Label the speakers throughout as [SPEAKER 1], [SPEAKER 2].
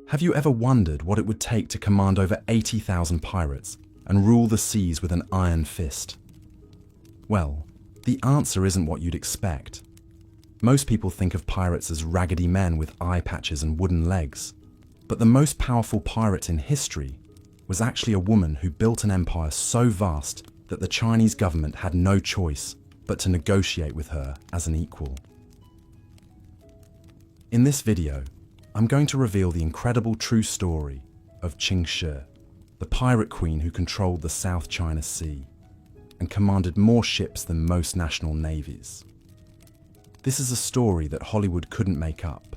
[SPEAKER 1] Have you ever wondered what it would take to command over 80,000 pirates and rule the seas with an iron fist? Well, the answer isn't what you'd expect. Most people think of pirates as raggedy men with eye patches and wooden legs. But the most powerful pirate in history was actually a woman who built an empire so vast that the Chinese government had no choice but to negotiate with her as an equal. In this video, I'm going to reveal the incredible true story of Qing Shi, the pirate queen who controlled the South China Sea and commanded more ships than most national navies. This is a story that Hollywood couldn't make up,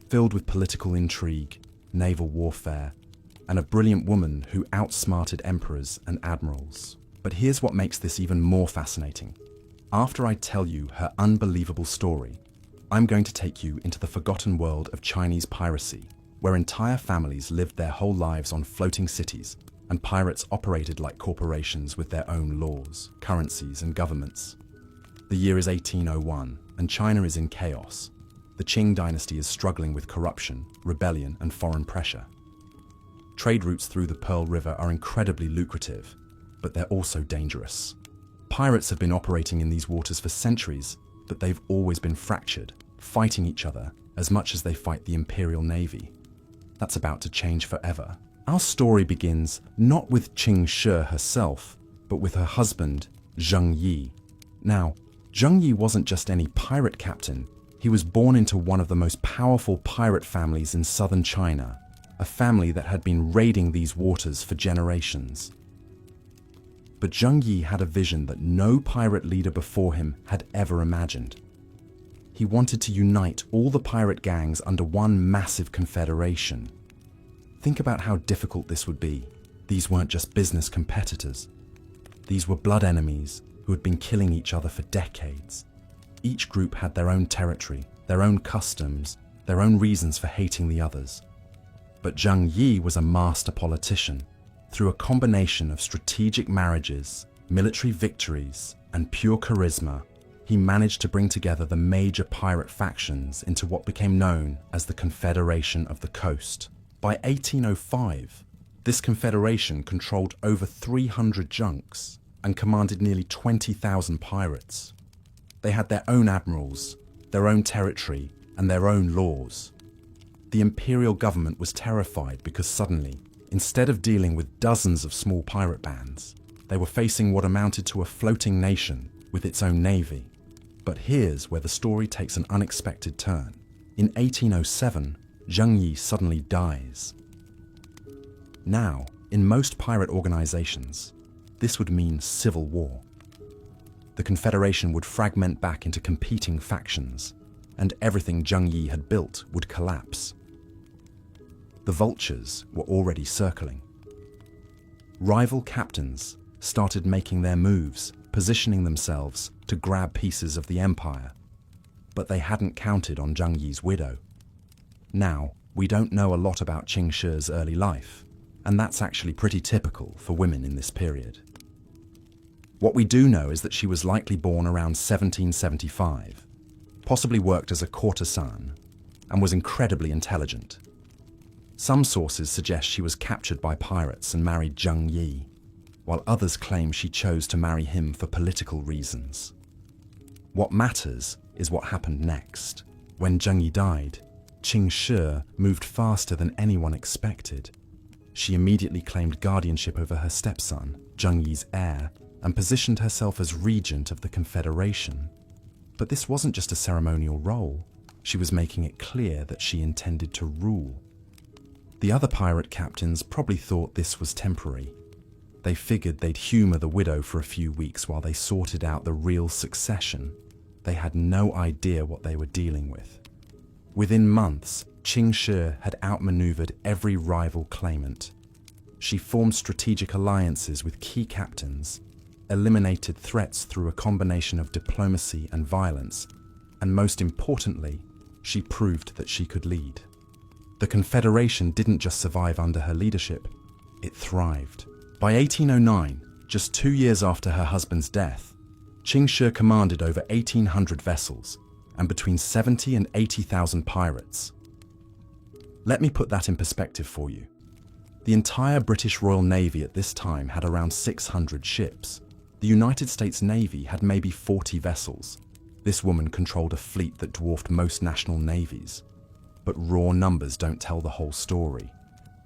[SPEAKER 1] filled with political intrigue, naval warfare, and a brilliant woman who outsmarted emperors and admirals. But here's what makes this even more fascinating. After I tell you her unbelievable story, I'm going to take you into the forgotten world of Chinese piracy, where entire families lived their whole lives on floating cities, and pirates operated like corporations with their own laws, currencies, and governments. The year is 1801, and China is in chaos. The Qing dynasty is struggling with corruption, rebellion, and foreign pressure. Trade routes through the Pearl River are incredibly lucrative, but they're also dangerous. Pirates have been operating in these waters for centuries, but they've always been fractured, fighting each other as much as they fight the Imperial Navy. That's about to change forever. Our story begins not with Qing Shi herself, but with her husband, Zheng Yi. Now, Zheng Yi wasn't just any pirate captain. He was born into one of the most powerful pirate families in southern China, a family that had been raiding these waters for generations. But Zheng Yi had a vision that no pirate leader before him had ever imagined. He wanted to unite all the pirate gangs under one massive confederation. Think about how difficult this would be. These weren't just business competitors. These were blood enemies who had been killing each other for decades. Each group had their own territory, their own customs, their own reasons for hating the others. But Zheng Yi was a master politician. Through a combination of strategic marriages, military victories, and pure charisma, he managed to bring together the major pirate factions into what became known as the Confederation of the Coast. By 1805, this confederation controlled over 300 junks and commanded nearly 20,000 pirates. They had their own admirals, their own territory, and their own laws. The imperial government was terrified because suddenly, instead of dealing with dozens of small pirate bands, they were facing what amounted to a floating nation with its own navy. But here's where the story takes an unexpected turn. In 1807, Zheng Yi suddenly dies. Now, in most pirate organizations, this would mean civil war. The Confederation would fragment back into competing factions, and everything Zheng Yi had built would collapse. The vultures were already circling. Rival captains started making their moves, positioning themselves to grab pieces of the empire. But they hadn't counted on Zheng Yi's widow. Now, we don't know a lot about Qing Shi's early life, and that's actually pretty typical for women in this period. What we do know is that she was likely born around 1775, possibly worked as a courtesan, and was incredibly intelligent. Some sources suggest she was captured by pirates and married Zheng Yi, while others claim she chose to marry him for political reasons. What matters is what happened next. When Zheng Yi died, Qing Shi moved faster than anyone expected. She immediately claimed guardianship over her stepson, Zheng Yi's heir, and positioned herself as regent of the Confederation. But this wasn't just a ceremonial role. She was making it clear that she intended to rule. The other pirate captains probably thought this was temporary. They figured they'd humor the widow for a few weeks while they sorted out the real succession. They had no idea what they were dealing with. Within months, Qing Shi had outmaneuvered every rival claimant. She formed strategic alliances with key captains, eliminated threats through a combination of diplomacy and violence, and most importantly, she proved that she could lead. The Confederation didn't just survive under her leadership, it thrived. By 1809, just 2 years after her husband's death, Qing Shi commanded over 1,800 vessels and between 70 and 80,000 pirates. Let me put that in perspective for you. The entire British Royal Navy at this time had around 600 ships. The United States Navy had maybe 40 vessels. This woman controlled a fleet that dwarfed most national navies. But raw numbers don't tell the whole story.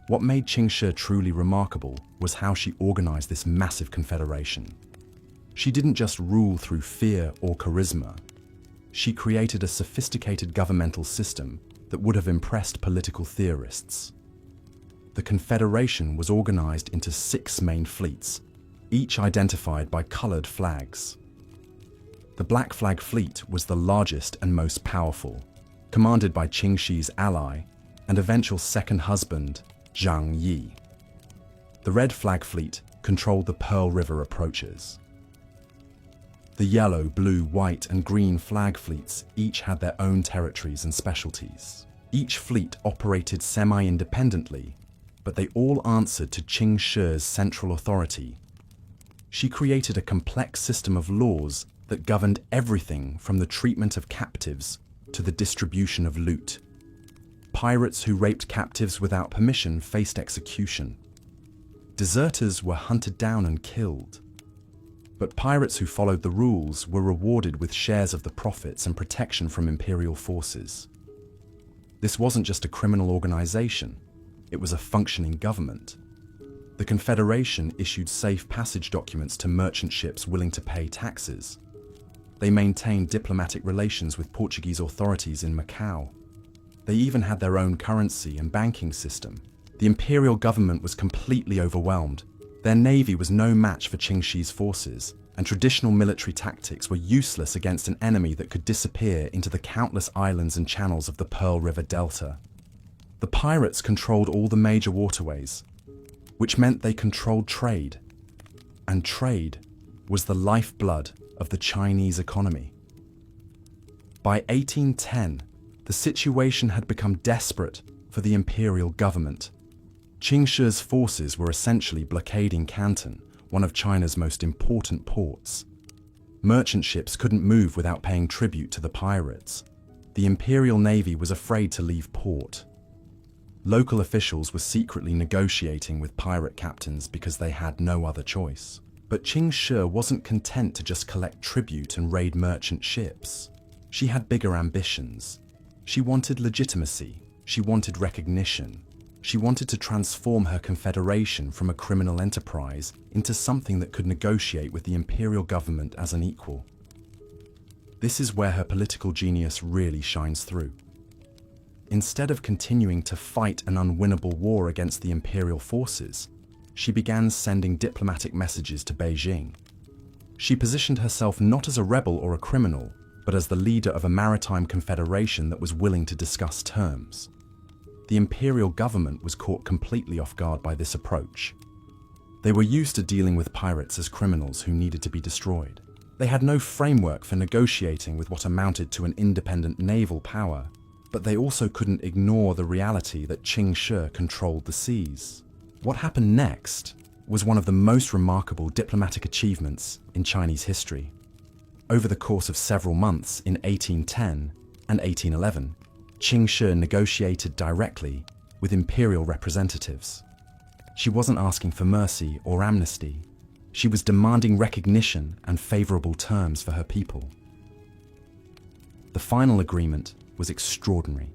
[SPEAKER 1] What made Qing Shi truly remarkable was how she organized this massive confederation. She didn't just rule through fear or charisma. She created a sophisticated governmental system that would have impressed political theorists. The confederation was organized into 6 main fleets, each identified by colored flags. The Black Flag Fleet was the largest and most powerful, commanded by Qing Shi's ally and eventual second husband, Zhang Yi. The Red Flag Fleet controlled the Pearl River approaches. The yellow, blue, white, and green flag fleets each had their own territories and specialties. Each fleet operated semi-independently, but they all answered to Qing Shi's central authority. She created a complex system of laws that governed everything from the treatment of captives to the distribution of loot. Pirates who raped captives without permission faced execution. Deserters were hunted down and killed. But pirates who followed the rules were rewarded with shares of the profits and protection from imperial forces. This wasn't just a criminal organization, it was a functioning government. The Confederation issued safe passage documents to merchant ships willing to pay taxes. They maintained diplomatic relations with Portuguese authorities in Macau. They even had their own currency and banking system. The imperial government was completely overwhelmed. Their navy was no match for Qing Shi's forces, and traditional military tactics were useless against an enemy that could disappear into the countless islands and channels of the Pearl River Delta. The pirates controlled all the major waterways, which meant they controlled trade. And trade was the lifeblood of the Chinese economy. By 1810, the situation had become desperate for the imperial government. Qing Shi's forces were essentially blockading Canton, one of China's most important ports. Merchant ships couldn't move without paying tribute to the pirates. The Imperial Navy was afraid to leave port. Local officials were secretly negotiating with pirate captains because they had no other choice. But Qing Shi wasn't content to just collect tribute and raid merchant ships. She had bigger ambitions. She wanted legitimacy. She wanted recognition. She wanted to transform her confederation from a criminal enterprise into something that could negotiate with the imperial government as an equal. This is where her political genius really shines through. Instead of continuing to fight an unwinnable war against the imperial forces, she began sending diplomatic messages to Beijing. She positioned herself not as a rebel or a criminal, but as the leader of a maritime confederation that was willing to discuss terms. The imperial government was caught completely off guard by this approach. They were used to dealing with pirates as criminals who needed to be destroyed. They had no framework for negotiating with what amounted to an independent naval power, but they also couldn't ignore the reality that Qing Shi controlled the seas. What happened next was one of the most remarkable diplomatic achievements in Chinese history. Over the course of several months in 1810 and 1811, Qing Shi negotiated directly with imperial representatives. She wasn't asking for mercy or amnesty. She was demanding recognition and favorable terms for her people. The final agreement was extraordinary.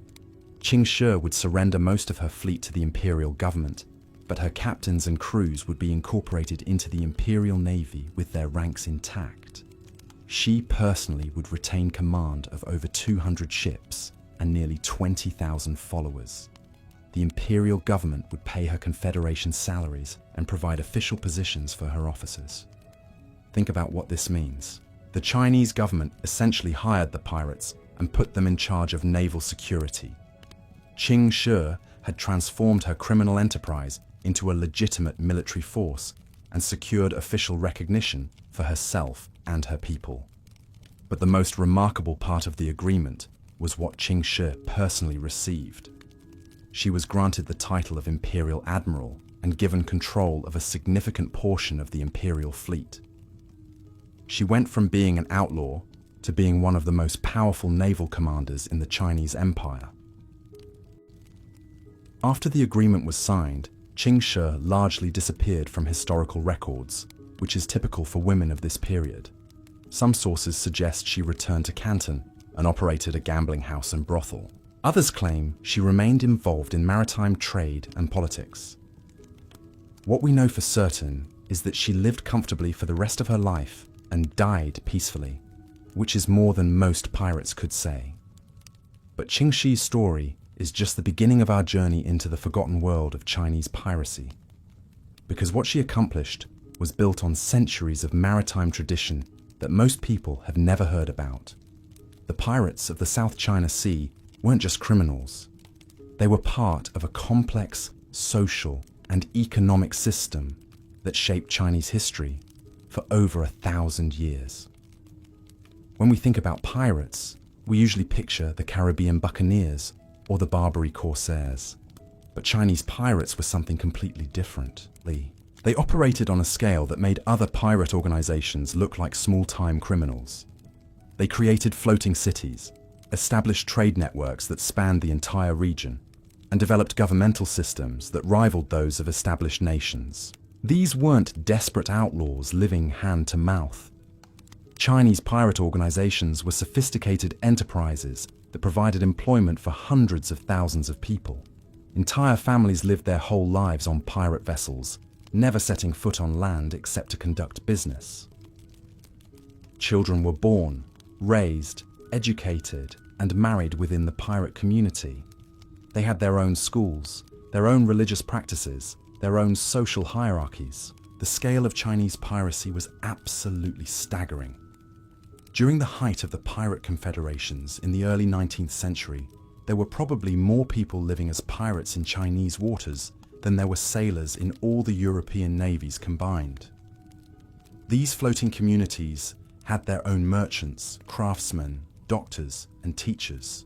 [SPEAKER 1] Qing Shi would surrender most of her fleet to the imperial government, but her captains and crews would be incorporated into the imperial navy with their ranks intact. She personally would retain command of over 200 ships and nearly 20,000 followers. The imperial government would pay her confederation salaries and provide official positions for her officers. Think about what this means. The Chinese government essentially hired the pirates and put them in charge of naval security. Qing Shi had transformed her criminal enterprise into a legitimate military force and secured official recognition for herself and her people. But the most remarkable part of the agreement was what Qing Shi personally received. She was granted the title of Imperial Admiral and given control of a significant portion of the imperial fleet. She went from being an outlaw to being one of the most powerful naval commanders in the Chinese Empire. After the agreement was signed, Qing Shi largely disappeared from historical records, which is typical for women of this period. Some sources suggest she returned to Canton and operated a gambling house and brothel. Others claim she remained involved in maritime trade and politics. What we know for certain is that she lived comfortably for the rest of her life and died peacefully, which is more than most pirates could say. But Qing Shi's story is just the beginning of our journey into the forgotten world of Chinese piracy. Because what she accomplished was built on centuries of maritime tradition that most people have never heard about. The pirates of the South China Sea weren't just criminals. They were part of a complex social and economic system that shaped Chinese history for over 1,000 years. When we think about pirates, we usually picture the Caribbean buccaneers or the Barbary corsairs. But Chinese pirates were something completely different. They operated on a scale that made other pirate organizations look like small-time criminals. They created floating cities, established trade networks that spanned the entire region, and developed governmental systems that rivaled those of established nations. These weren't desperate outlaws living hand to mouth. Chinese pirate organizations were sophisticated enterprises that provided employment for hundreds of thousands of people. Entire families lived their whole lives on pirate vessels, never setting foot on land except to conduct business. Children were born, raised, educated, and married within the pirate community. They had their own schools, their own religious practices, their own social hierarchies. The scale of Chinese piracy was absolutely staggering. During the height of the pirate confederations in the early 19th century, there were probably more people living as pirates in Chinese waters than there were sailors in all the European navies combined. These floating communities had their own merchants, craftsmen, doctors, and teachers.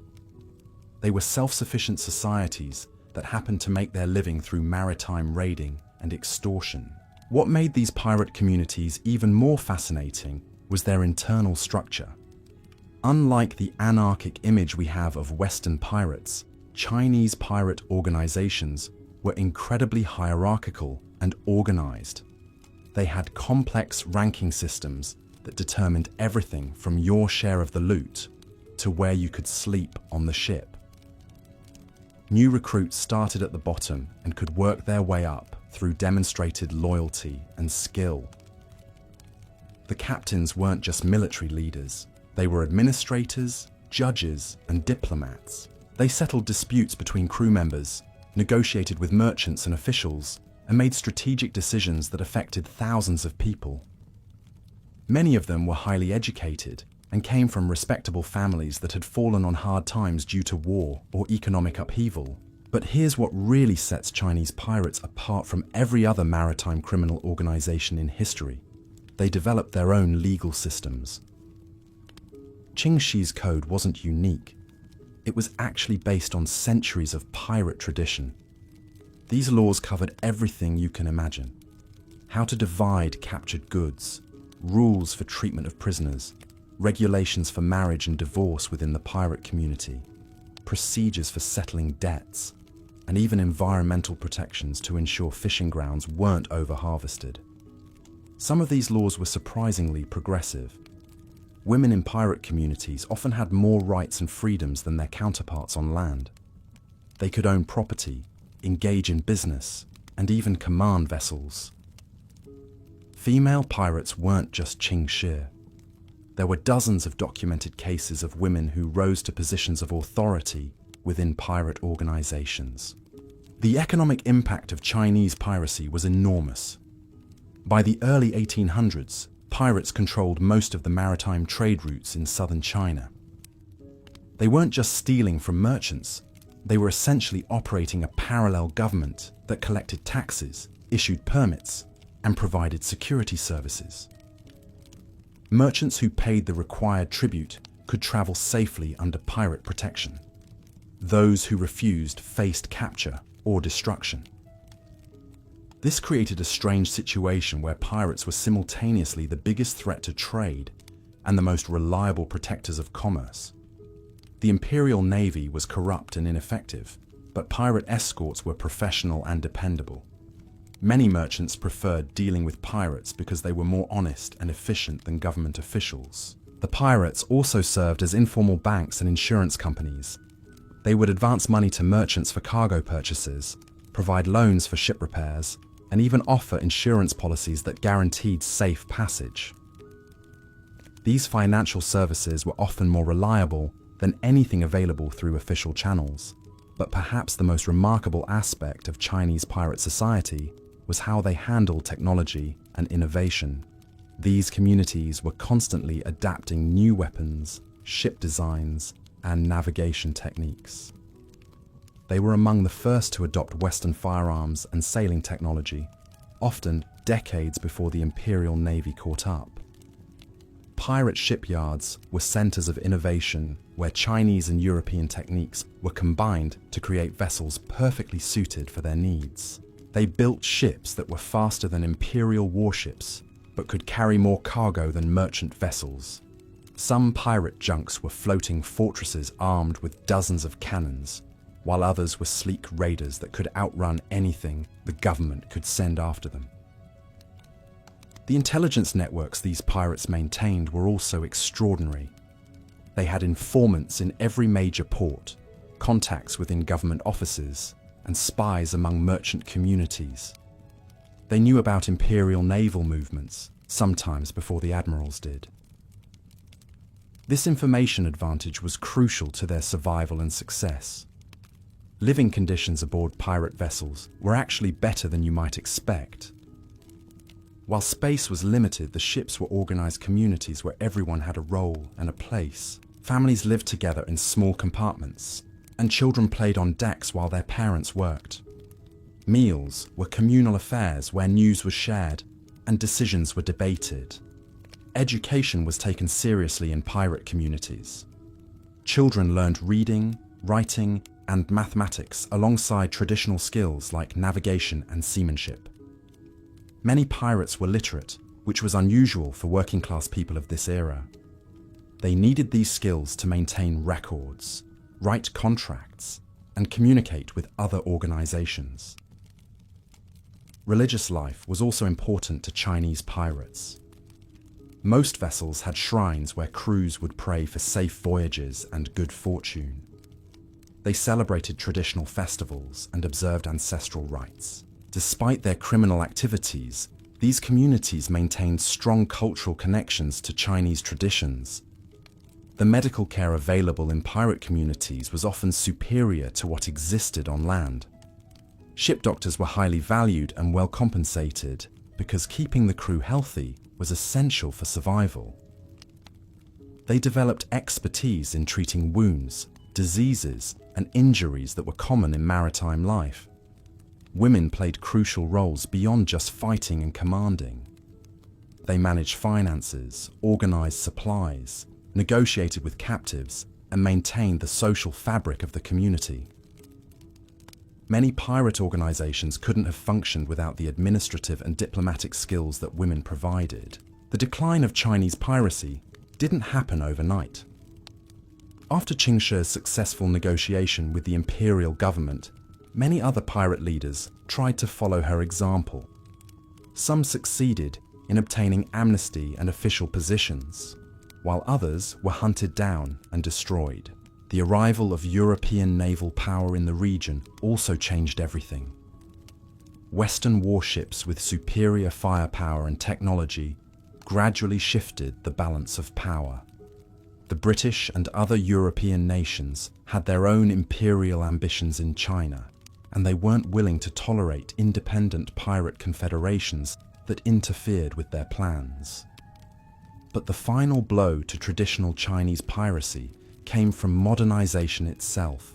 [SPEAKER 1] They were self-sufficient societies that happened to make their living through maritime raiding and extortion. What made these pirate communities even more fascinating was their internal structure. Unlike the anarchic image we have of Western pirates, Chinese pirate organizations were incredibly hierarchical and organized. They had complex ranking systems that determined everything from your share of the loot to where you could sleep on the ship. New recruits started at the bottom and could work their way up through demonstrated loyalty and skill. The captains weren't just military leaders. They were administrators, judges, and diplomats. They settled disputes between crew members, negotiated with merchants and officials, and made strategic decisions that affected thousands of people. Many of them were highly educated and came from respectable families that had fallen on hard times due to war or economic upheaval. But here's what really sets Chinese pirates apart from every other maritime criminal organization in history. They developed their own legal systems. Qing Shi's code wasn't unique. It was actually based on centuries of pirate tradition. These laws covered everything you can imagine. How to divide captured goods, rules for treatment of prisoners, regulations for marriage and divorce within the pirate community, procedures for settling debts, and even environmental protections to ensure fishing grounds weren't over-harvested. Some of these laws were surprisingly progressive. Women in pirate communities often had more rights and freedoms than their counterparts on land. They could own property, engage in business, and even command vessels. Female pirates weren't just Qing Shi. There were dozens of documented cases of women who rose to positions of authority within pirate organizations. The economic impact of Chinese piracy was enormous. By the early 1800s, pirates controlled most of the maritime trade routes in southern China. They weren't just stealing from merchants, they were essentially operating a parallel government that collected taxes, issued permits, and provided security services. Merchants who paid the required tribute could travel safely under pirate protection. Those who refused faced capture or destruction. This created a strange situation where pirates were simultaneously the biggest threat to trade and the most reliable protectors of commerce. The Imperial Navy was corrupt and ineffective, but pirate escorts were professional and dependable. Many merchants preferred dealing with pirates because they were more honest and efficient than government officials. The pirates also served as informal banks and insurance companies. They would advance money to merchants for cargo purchases, provide loans for ship repairs, and even offer insurance policies that guaranteed safe passage. These financial services were often more reliable than anything available through official channels. But perhaps the most remarkable aspect of Chinese pirate society was how they handled technology and innovation. These communities were constantly adapting new weapons, ship designs, and navigation techniques. They were among the first to adopt Western firearms and sailing technology, often decades before the Imperial Navy caught up. Pirate shipyards were centers of innovation where Chinese and European techniques were combined to create vessels perfectly suited for their needs. They built ships that were faster than imperial warships, but could carry more cargo than merchant vessels. Some pirate junks were floating fortresses armed with dozens of cannons, while others were sleek raiders that could outrun anything the government could send after them. The intelligence networks these pirates maintained were also extraordinary. They had informants in every major port, contacts within government offices, and spies among merchant communities. They knew about imperial naval movements, sometimes before the admirals did. This information advantage was crucial to their survival and success. Living conditions aboard pirate vessels were actually better than you might expect. While space was limited, the ships were organized communities where everyone had a role and a place. Families lived together in small compartments, and children played on decks while their parents worked. Meals were communal affairs where news was shared and decisions were debated. Education was taken seriously in pirate communities. Children learned reading, writing, and mathematics alongside traditional skills like navigation and seamanship. Many pirates were literate, which was unusual for working-class people of this era. They needed these skills to maintain records, write contracts, and communicate with other organizations. Religious life was also important to Chinese pirates. Most vessels had shrines where crews would pray for safe voyages and good fortune. They celebrated traditional festivals and observed ancestral rites. Despite their criminal activities, these communities maintained strong cultural connections to Chinese traditions. The medical care available in pirate communities was often superior to what existed on land. Ship doctors were highly valued and well compensated because keeping the crew healthy was essential for survival. They developed expertise in treating wounds, diseases, and injuries that were common in maritime life. Women played crucial roles beyond just fighting and commanding. They managed finances, organized supplies, negotiated with captives, and maintained the social fabric of the community. Many pirate organizations couldn't have functioned without the administrative and diplomatic skills that women provided. The decline of Chinese piracy didn't happen overnight. After Qing Shi's successful negotiation with the imperial government, many other pirate leaders tried to follow her example. Some succeeded in obtaining amnesty and official positions, while others were hunted down and destroyed. The arrival of European naval power in the region also changed everything. Western warships with superior firepower and technology gradually shifted the balance of power. The British and other European nations had their own imperial ambitions in China, and they weren't willing to tolerate independent pirate confederations that interfered with their plans. But the final blow to traditional Chinese piracy came from modernization itself.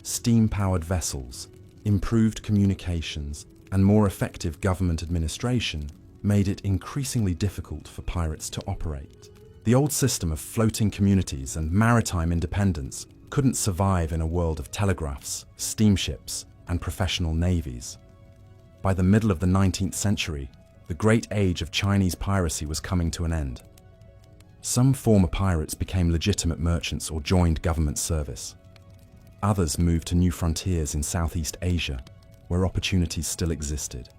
[SPEAKER 1] Steam-powered vessels, improved communications, and more effective government administration made it increasingly difficult for pirates to operate. The old system of floating communities and maritime independence couldn't survive in a world of telegraphs, steamships, and professional navies. By the middle of the 19th century, the great age of Chinese piracy was coming to an end. Some former pirates became legitimate merchants or joined government service. Others moved to new frontiers in Southeast Asia, where opportunities still existed.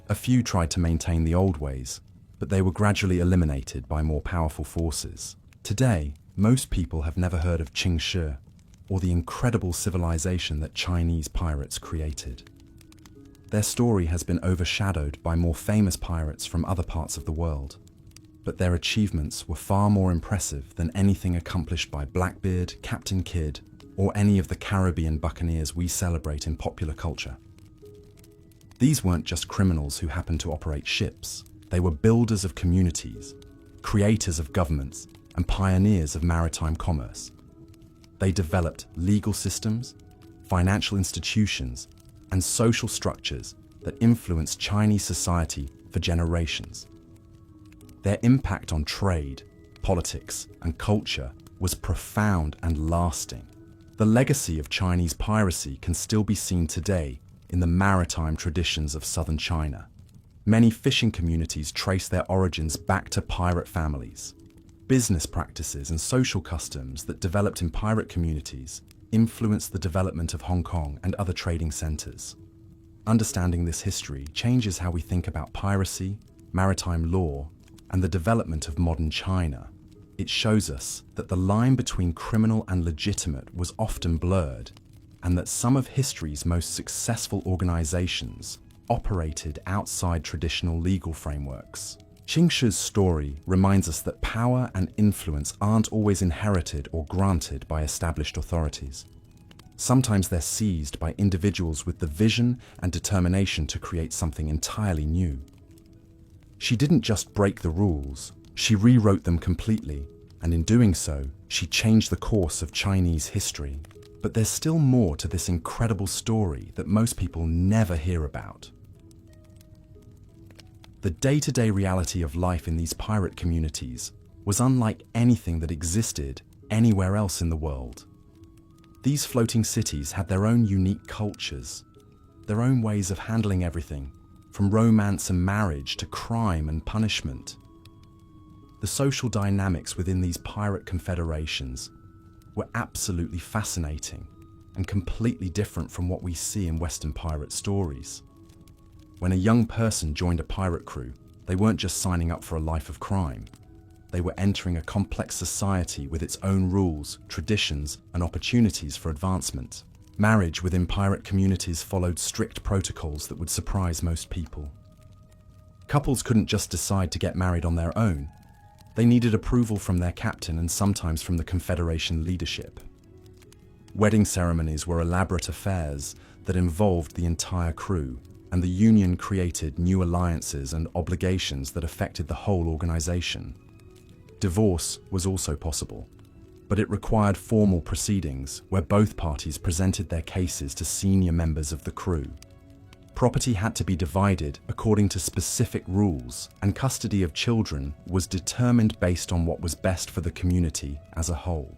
[SPEAKER 1] A few tried to maintain the old ways, but they were gradually eliminated by more powerful forces. Today, most people have never heard of Qing Shi, or the incredible civilization that Chinese pirates created. Their story has been overshadowed by more famous pirates from other parts of the world, but their achievements were far more impressive than anything accomplished by Blackbeard, Captain Kidd, or any of the Caribbean buccaneers we celebrate in popular culture. These weren't just criminals who happened to operate ships. They were builders of communities, creators of governments, and pioneers of maritime commerce. They developed legal systems, financial institutions, and social structures that influenced Chinese society for generations. Their impact on trade, politics, and culture was profound and lasting. The legacy of Chinese piracy can still be seen today in the maritime traditions of southern China. Many fishing communities trace their origins back to pirate families. Business practices and social customs that developed in pirate communities influenced the development of Hong Kong and other trading centers. Understanding this history changes how we think about piracy, maritime law, and the development of modern China. It shows us that the line between criminal and legitimate was often blurred, and that some of history's most successful organizations operated outside traditional legal frameworks. Qing Shi's story reminds us that power and influence aren't always inherited or granted by established authorities. Sometimes they're seized by individuals with the vision and determination to create something entirely new. She didn't just break the rules, she rewrote them completely, and in doing so, she changed the course of Chinese history. But there's still more to this incredible story that most people never hear about. The day-to-day reality of life in these pirate communities was unlike anything that existed anywhere else in the world. These floating cities had their own unique cultures, their own ways of handling everything, from romance and marriage to crime and punishment. The social dynamics within these pirate confederations were absolutely fascinating and completely different from what we see in Western pirate stories. When a young person joined a pirate crew, they weren't just signing up for a life of crime. They were entering a complex society with its own rules, traditions, and opportunities for advancement. Marriage within pirate communities followed strict protocols that would surprise most people. Couples couldn't just decide to get married on their own. They needed approval from their captain and sometimes from the Confederation leadership. Wedding ceremonies were elaborate affairs that involved the entire crew, and the union created new alliances and obligations that affected the whole organization. Divorce was also possible, but it required formal proceedings where both parties presented their cases to senior members of the crew. Property had to be divided according to specific rules, and custody of children was determined based on what was best for the community as a whole.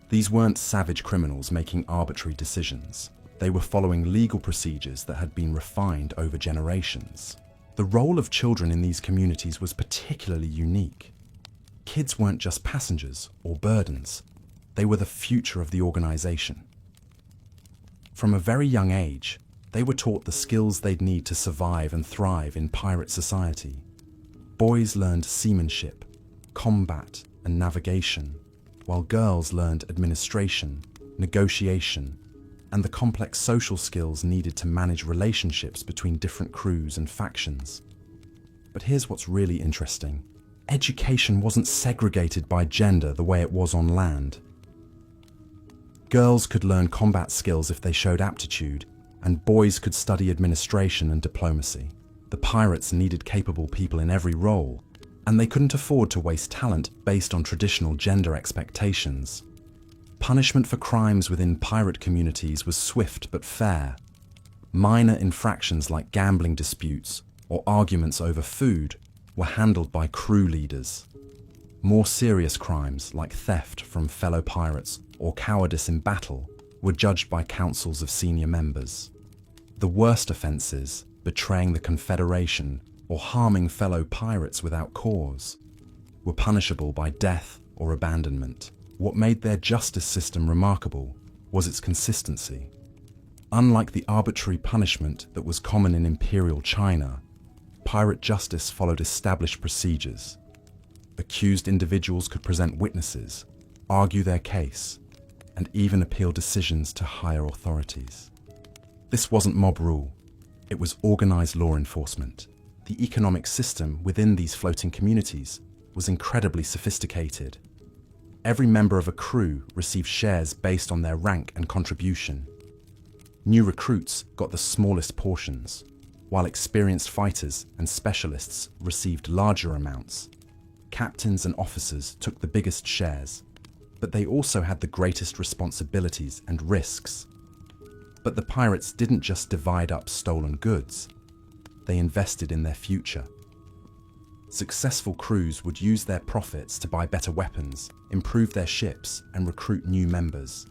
[SPEAKER 1] These weren't savage criminals making arbitrary decisions. They were following legal procedures that had been refined over generations. The role of children in these communities was particularly unique. Kids weren't just passengers or burdens. They were the future of the organization. From a very young age, they were taught the skills they'd need to survive and thrive in pirate society. Boys learned seamanship, combat, and navigation, while girls learned administration, negotiation, and the complex social skills needed to manage relationships between different crews and factions. But here's what's really interesting. Education wasn't segregated by gender the way it was on land. Girls could learn combat skills if they showed aptitude, and boys could study administration and diplomacy. The pirates needed capable people in every role, and they couldn't afford to waste talent based on traditional gender expectations. Punishment for crimes within pirate communities was swift but fair. Minor infractions like gambling disputes or arguments over food were handled by crew leaders. More serious crimes like theft from fellow pirates or cowardice in battle were judged by councils of senior members. The worst offences, betraying the Confederation or harming fellow pirates without cause, were punishable by death or abandonment. What made their justice system remarkable was its consistency. Unlike the arbitrary punishment that was common in imperial China, pirate justice followed established procedures. Accused individuals could present witnesses, argue their case, and even appeal decisions to higher authorities. This wasn't mob rule, it was organized law enforcement. The economic system within these floating communities was incredibly sophisticated. Every member of a crew received shares based on their rank and contribution. New recruits got the smallest portions, while experienced fighters and specialists received larger amounts. Captains and officers took the biggest shares, but they also had the greatest responsibilities and risks. But the pirates didn't just divide up stolen goods, they invested in their future. Successful crews would use their profits to buy better weapons, improve their ships, and recruit new members.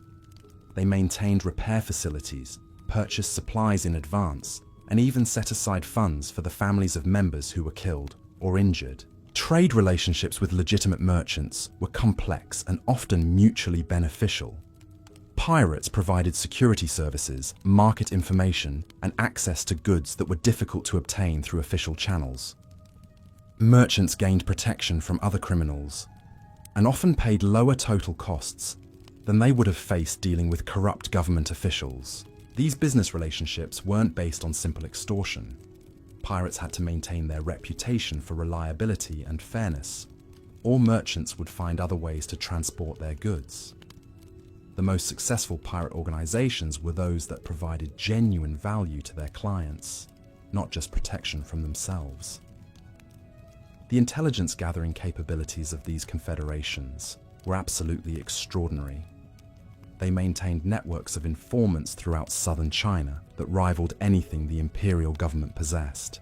[SPEAKER 1] They maintained repair facilities, purchased supplies in advance, and even set aside funds for the families of members who were killed or injured. Trade relationships with legitimate merchants were complex and often mutually beneficial. Pirates provided security services, market information, and access to goods that were difficult to obtain through official channels. Merchants gained protection from other criminals and often paid lower total costs than they would have faced dealing with corrupt government officials. These business relationships weren't based on simple extortion. Pirates had to maintain their reputation for reliability and fairness, or merchants would find other ways to transport their goods. The most successful pirate organizations were those that provided genuine value to their clients, not just protection from themselves. The intelligence gathering capabilities of these confederations were absolutely extraordinary. They maintained networks of informants throughout southern China that rivaled anything the imperial government possessed.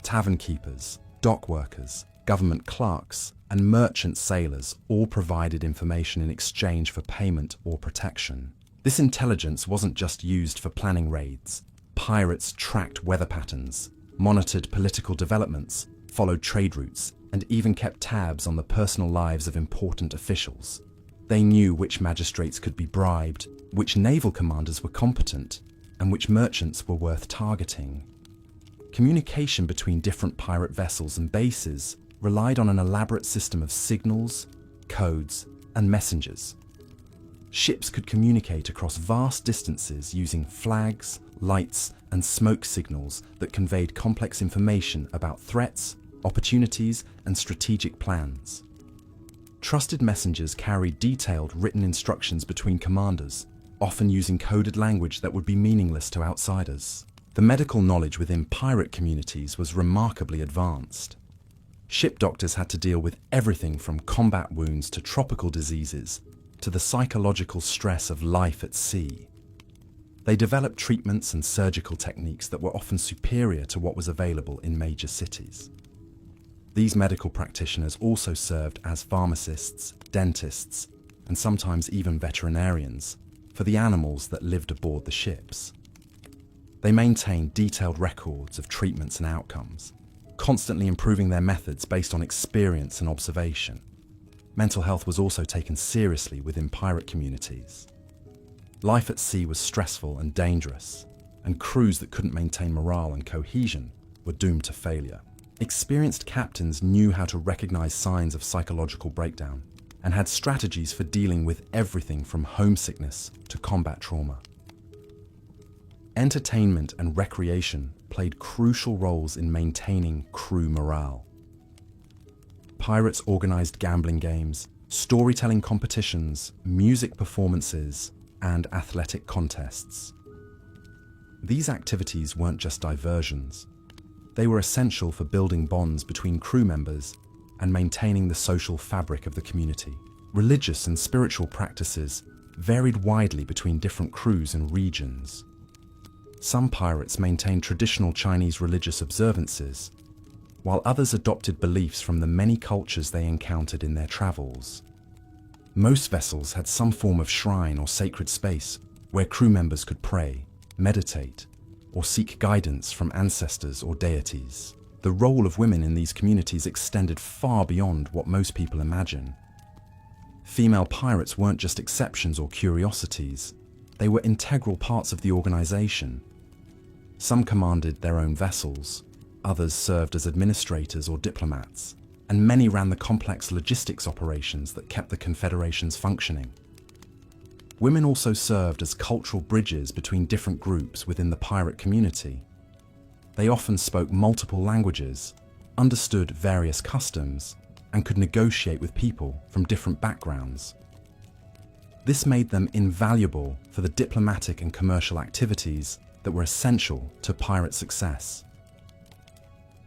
[SPEAKER 1] Tavern keepers, dock workers, government clerks, and merchant sailors all provided information in exchange for payment or protection. This intelligence wasn't just used for planning raids. Pirates tracked weather patterns, monitored political developments, followed trade routes, and even kept tabs on the personal lives of important officials. They knew which magistrates could be bribed, which naval commanders were competent, and which merchants were worth targeting. Communication between different pirate vessels and bases relied on an elaborate system of signals, codes, and messengers. Ships could communicate across vast distances using flags, lights, and smoke signals that conveyed complex information about threats, opportunities, and strategic plans. Trusted messengers carried detailed written instructions between commanders, often using coded language that would be meaningless to outsiders. The medical knowledge within pirate communities was remarkably advanced. Ship doctors had to deal with everything from combat wounds to tropical diseases, to the psychological stress of life at sea. They developed treatments and surgical techniques that were often superior to what was available in major cities. These medical practitioners also served as pharmacists, dentists, and sometimes even veterinarians for the animals that lived aboard the ships. They maintained detailed records of treatments and outcomes, constantly improving their methods based on experience and observation. Mental health was also taken seriously within pirate communities. Life at sea was stressful and dangerous, and crews that couldn't maintain morale and cohesion were doomed to failure. Experienced captains knew how to recognize signs of psychological breakdown and had strategies for dealing with everything from homesickness to combat trauma. Entertainment and recreation played crucial roles in maintaining crew morale. Pirates organized gambling games, storytelling competitions, music performances, and athletic contests. These activities weren't just diversions. They were essential for building bonds between crew members and maintaining the social fabric of the community. Religious and spiritual practices varied widely between different crews and regions. Some pirates maintained traditional Chinese religious observances, while others adopted beliefs from the many cultures they encountered in their travels. Most vessels had some form of shrine or sacred space where crew members could pray, meditate, or seek guidance from ancestors or deities. The role of women in these communities extended far beyond what most people imagine. Female pirates weren't just exceptions or curiosities. They were integral parts of the organization. Some commanded their own vessels, others served as administrators or diplomats, and many ran the complex logistics operations that kept the confederations functioning. Women also served as cultural bridges between different groups within the pirate community. They often spoke multiple languages, understood various customs, and could negotiate with people from different backgrounds. This made them invaluable for the diplomatic and commercial activities that were essential to pirate success.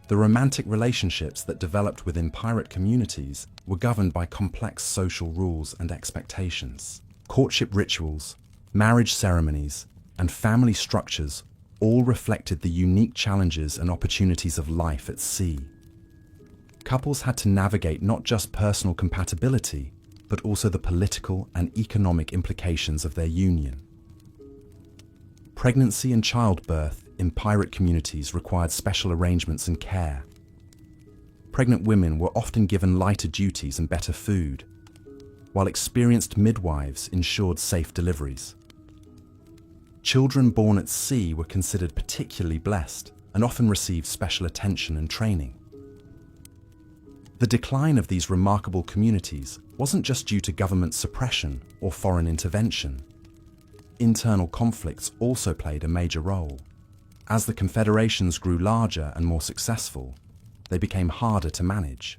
[SPEAKER 1] The romantic relationships that developed within pirate communities were governed by complex social rules and expectations. Courtship rituals, marriage ceremonies, and family structures all reflected the unique challenges and opportunities of life at sea. Couples had to navigate not just personal compatibility, but also the political and economic implications of their union. Pregnancy and childbirth in pirate communities required special arrangements and care. Pregnant women were often given lighter duties and better food, while experienced midwives ensured safe deliveries. Children born at sea were considered particularly blessed and often received special attention and training. The decline of these remarkable communities wasn't just due to government suppression or foreign intervention. Internal conflicts also played a major role. As the confederations grew larger and more successful, they became harder to manage.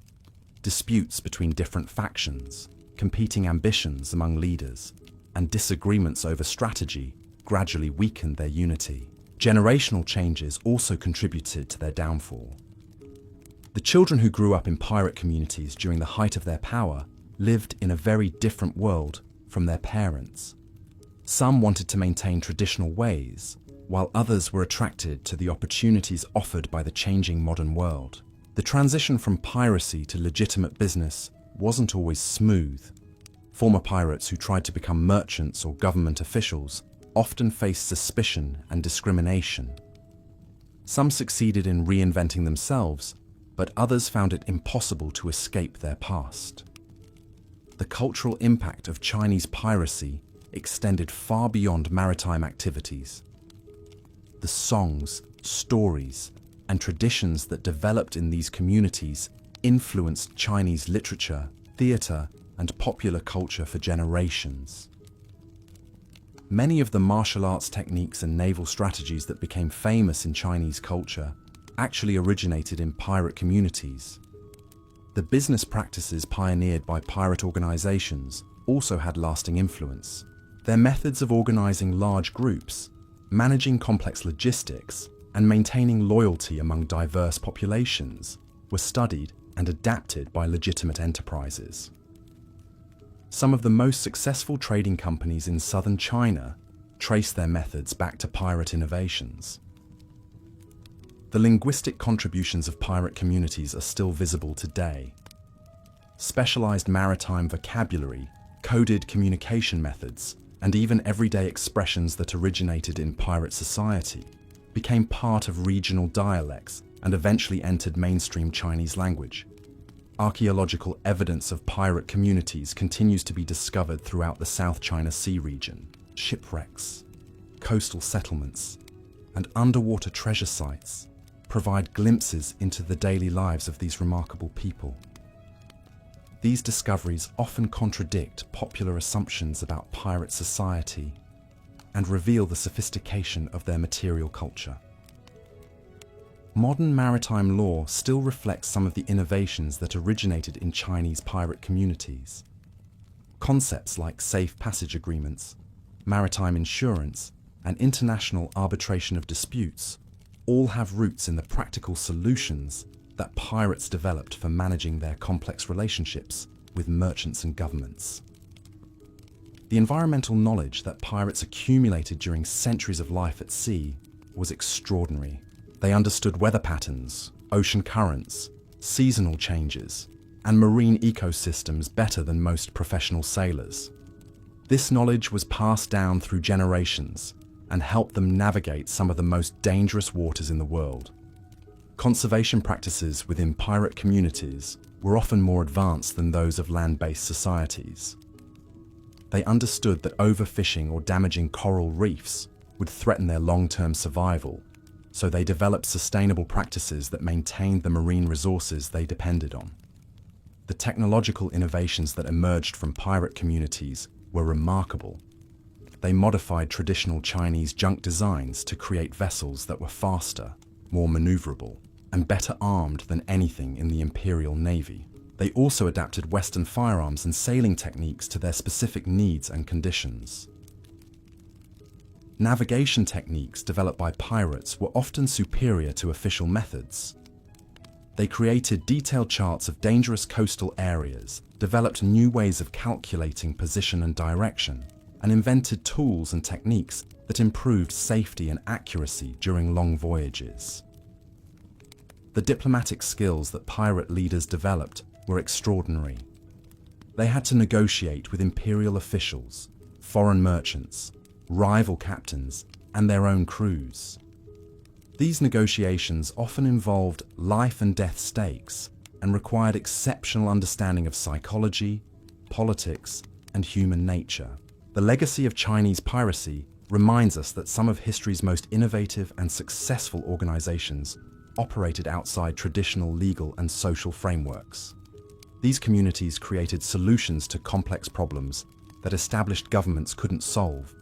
[SPEAKER 1] Disputes between different factions, competing ambitions among leaders, and disagreements over strategy gradually weakened their unity. Generational changes also contributed to their downfall. The children who grew up in pirate communities during the height of their power lived in a very different world from their parents. Some wanted to maintain traditional ways, while others were attracted to the opportunities offered by the changing modern world. The transition from piracy to legitimate business wasn't always smooth. Former pirates who tried to become merchants or government officials often faced suspicion and discrimination. Some succeeded in reinventing themselves, but others found it impossible to escape their past. The cultural impact of Chinese piracy extended far beyond maritime activities. The songs, stories, and traditions that developed in these communities influenced Chinese literature, theater, and popular culture for generations. Many of the martial arts techniques and naval strategies that became famous in Chinese culture actually originated in pirate communities. The business practices pioneered by pirate organizations also had lasting influence. Their methods of organizing large groups, managing complex logistics, and maintaining loyalty among diverse populations were studied and adapted by legitimate enterprises. Some of the most successful trading companies in southern China trace their methods back to pirate innovations. The linguistic contributions of pirate communities are still visible today. Specialized maritime vocabulary, coded communication methods, and even everyday expressions that originated in pirate society became part of regional dialects and eventually entered mainstream Chinese language. Archaeological evidence of pirate communities continues to be discovered throughout the South China Sea region. Shipwrecks, coastal settlements, and underwater treasure sites provide glimpses into the daily lives of these remarkable people. These discoveries often contradict popular assumptions about pirate society and reveal the sophistication of their material culture. Modern maritime law still reflects some of the innovations that originated in Chinese pirate communities. Concepts like safe passage agreements, maritime insurance, and international arbitration of disputes all have roots in the practical solutions that pirates developed for managing their complex relationships with merchants and governments. The environmental knowledge that pirates accumulated during centuries of life at sea was extraordinary. They understood weather patterns, ocean currents, seasonal changes, and marine ecosystems better than most professional sailors. This knowledge was passed down through generations and helped them navigate some of the most dangerous waters in the world. Conservation practices within pirate communities were often more advanced than those of land-based societies. They understood that overfishing or damaging coral reefs would threaten their long-term survival, so they developed sustainable practices that maintained the marine resources they depended on. The technological innovations that emerged from pirate communities were remarkable. They modified traditional Chinese junk designs to create vessels that were faster, more maneuverable, and better armed than anything in the Imperial Navy. They also adapted Western firearms and sailing techniques to their specific needs and conditions. Navigation techniques developed by pirates were often superior to official methods. They created detailed charts of dangerous coastal areas, developed new ways of calculating position and direction, and invented tools and techniques that improved safety and accuracy during long voyages. The diplomatic skills that pirate leaders developed were extraordinary. They had to negotiate with imperial officials, foreign merchants, rival captains, and their own crews. These negotiations often involved life and death stakes and required exceptional understanding of psychology, politics, and human nature. The legacy of Chinese piracy reminds us that some of history's most innovative and successful organizations operated outside traditional legal and social frameworks. These communities created solutions to complex problems that established governments couldn't solve,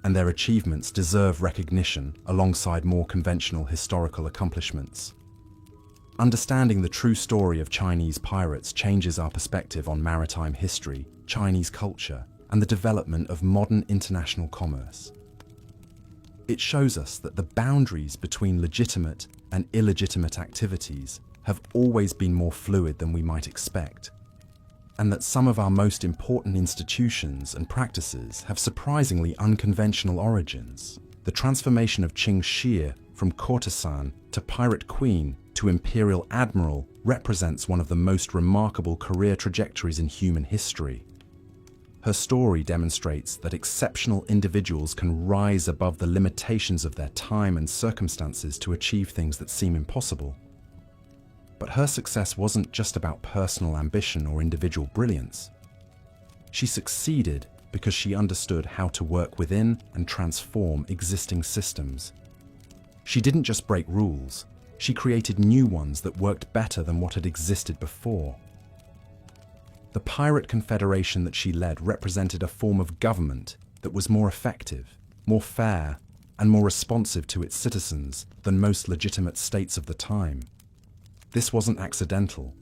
[SPEAKER 1] and their achievements deserve recognition alongside more conventional historical accomplishments. Understanding the true story of Chinese pirates changes our perspective on maritime history, Chinese culture, and the development of modern international commerce. It shows us that the boundaries between legitimate and illegitimate activities have always been more fluid than we might expect, and that some of our most important institutions and practices have surprisingly unconventional origins. The transformation of Qing Shi from courtesan to pirate queen to imperial admiral represents one of the most remarkable career trajectories in human history. Her story demonstrates that exceptional individuals can rise above the limitations of their time and circumstances to achieve things that seem impossible. But her success wasn't just about personal ambition or individual brilliance. She succeeded because she understood how to work within and transform existing systems. She didn't just break rules, she created new ones that worked better than what had existed before. The pirate confederation that she led represented a form of government that was more effective, more fair, and more responsive to its citizens than most legitimate states of the time. This wasn't accidental.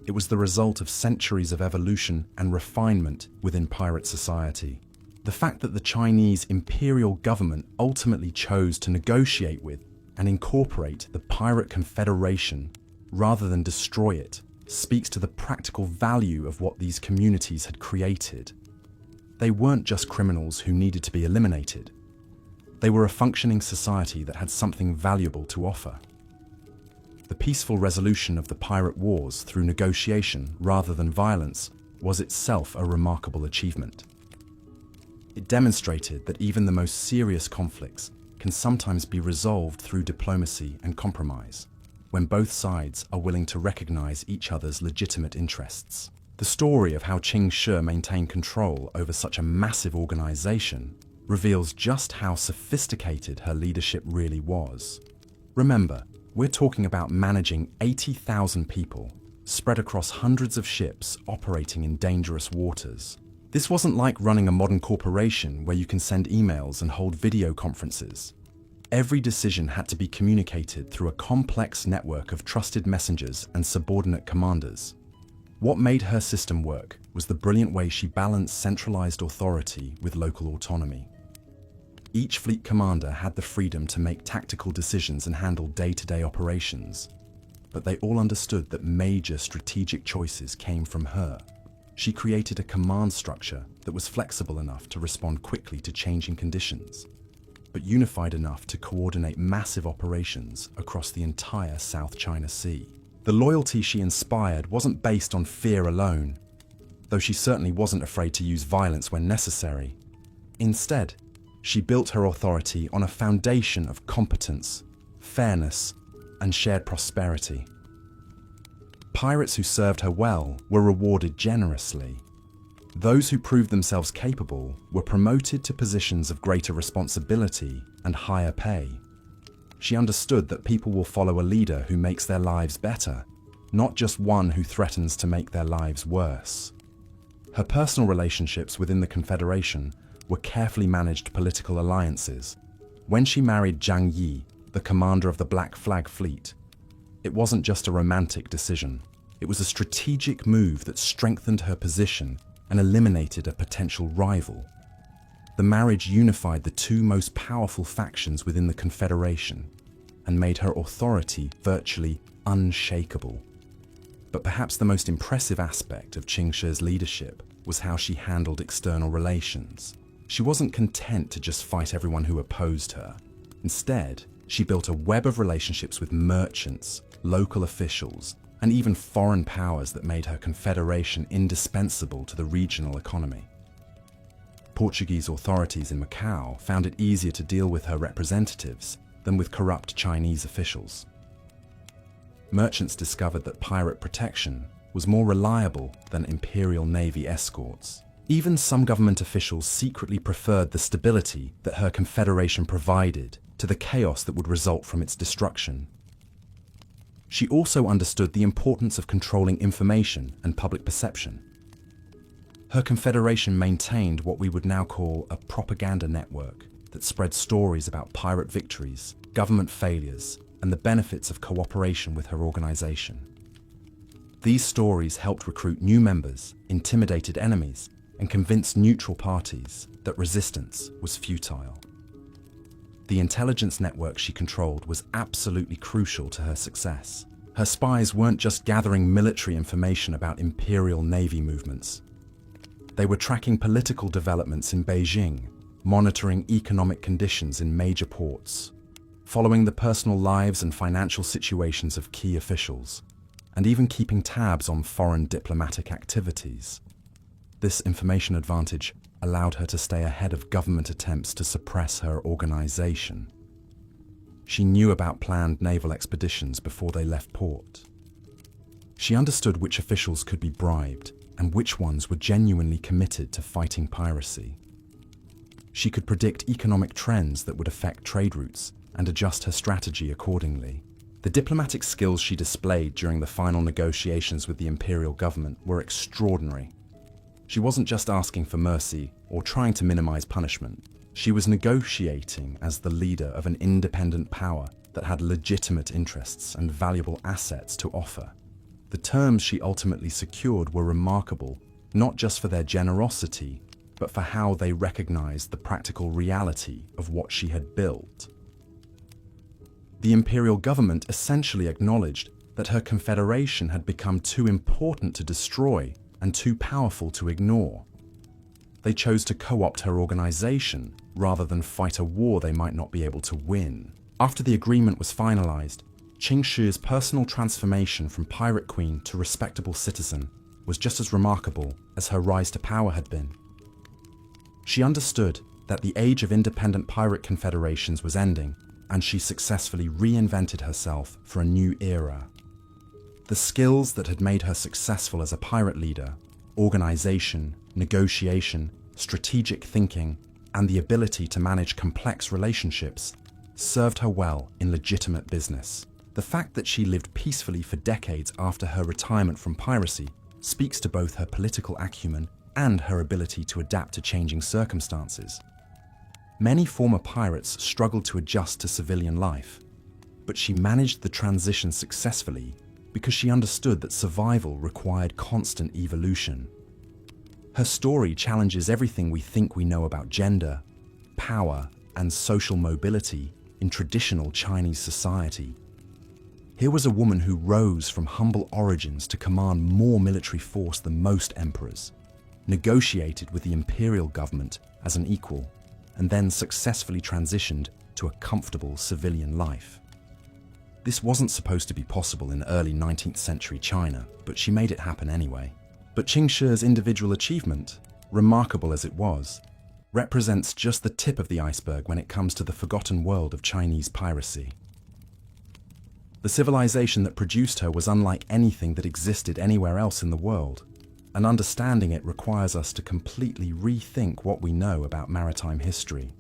[SPEAKER 1] It was the result of centuries of evolution and refinement within pirate society. The fact that the Chinese imperial government ultimately chose to negotiate with and incorporate the pirate confederation rather than destroy it speaks to the practical value of what these communities had created. They weren't just criminals who needed to be eliminated. They were a functioning society that had something valuable to offer. The peaceful resolution of the pirate wars through negotiation rather than violence was itself a remarkable achievement. It demonstrated that even the most serious conflicts can sometimes be resolved through diplomacy and compromise, when both sides are willing to recognize each other's legitimate interests. The story of how Qing Shi maintained control over such a massive organization reveals just how sophisticated her leadership really was. Remember, we're talking about managing 80,000 people, spread across hundreds of ships operating in dangerous waters. This wasn't like running a modern corporation where you can send emails and hold video conferences. Every decision had to be communicated through a complex network of trusted messengers and subordinate commanders. What made her system work was the brilliant way she balanced centralized authority with local autonomy. Each fleet commander had the freedom to make tactical decisions and handle day-to-day operations, but they all understood that major strategic choices came from her. She created a command structure that was flexible enough to respond quickly to changing conditions, but unified enough to coordinate massive operations across the entire South China Sea. The loyalty she inspired wasn't based on fear alone, though she certainly wasn't afraid to use violence when necessary. Instead, she built her authority on a foundation of competence, fairness, and shared prosperity. Pirates who served her well were rewarded generously. Those who proved themselves capable were promoted to positions of greater responsibility and higher pay. She understood that people will follow a leader who makes their lives better, not just one who threatens to make their lives worse. Her personal relationships within the Confederation were carefully managed political alliances. When she married Zhang Yi, the commander of the Black Flag Fleet, it wasn't just a romantic decision. It was a strategic move that strengthened her position and eliminated a potential rival. The marriage unified the two most powerful factions within the Confederation and made her authority virtually unshakable. But perhaps the most impressive aspect of Qing Shi's leadership was how she handled external relations. She wasn't content to just fight everyone who opposed her. Instead, she built a web of relationships with merchants, local officials, and even foreign powers that made her confederation indispensable to the regional economy. Portuguese authorities in Macau found it easier to deal with her representatives than with corrupt Chinese officials. Merchants discovered that pirate protection was more reliable than Imperial Navy escorts. Even some government officials secretly preferred the stability that her confederation provided to the chaos that would result from its destruction. She also understood the importance of controlling information and public perception. Her confederation maintained what we would now call a propaganda network that spread stories about pirate victories, government failures, and the benefits of cooperation with her organization. These stories helped recruit new members, intimidated enemies, and convinced neutral parties that resistance was futile. The intelligence network she controlled was absolutely crucial to her success. Her spies weren't just gathering military information about Imperial Navy movements. They were tracking political developments in Beijing, monitoring economic conditions in major ports, following the personal lives and financial situations of key officials, and even keeping tabs on foreign diplomatic activities. This information advantage allowed her to stay ahead of government attempts to suppress her organization. She knew about planned naval expeditions before they left port. She understood which officials could be bribed and which ones were genuinely committed to fighting piracy. She could predict economic trends that would affect trade routes and adjust her strategy accordingly. The diplomatic skills she displayed during the final negotiations with the imperial government were extraordinary. She wasn't just asking for mercy or trying to minimize punishment. She was negotiating as the leader of an independent power that had legitimate interests and valuable assets to offer. The terms she ultimately secured were remarkable, not just for their generosity, but for how they recognized the practical reality of what she had built. The imperial government essentially acknowledged that her confederation had become too important to destroy and too powerful to ignore. They chose to co-opt her organization rather than fight a war they might not be able to win. After the agreement was finalized, Qing Shi's personal transformation from pirate queen to respectable citizen was just as remarkable as her rise to power had been. She understood that the age of independent pirate confederations was ending, and she successfully reinvented herself for a new era. The skills that had made her successful as a pirate leader, organization, negotiation, strategic thinking, and the ability to manage complex relationships served her well in legitimate business. The fact that she lived peacefully for decades after her retirement from piracy speaks to both her political acumen and her ability to adapt to changing circumstances. Many former pirates struggled to adjust to civilian life, but she managed the transition successfully because she understood that survival required constant evolution. Her story challenges everything we think we know about gender, power, and social mobility in traditional Chinese society. Here was a woman who rose from humble origins to command more military force than most emperors, negotiated with the imperial government as an equal, and then successfully transitioned to a comfortable civilian life. This wasn't supposed to be possible in early 19th century China, but she made it happen anyway. But Qing Shi's individual achievement, remarkable as it was, represents just the tip of the iceberg when it comes to the forgotten world of Chinese piracy. The civilization that produced her was unlike anything that existed anywhere else in the world. and understanding it requires us to completely rethink what we know about maritime history.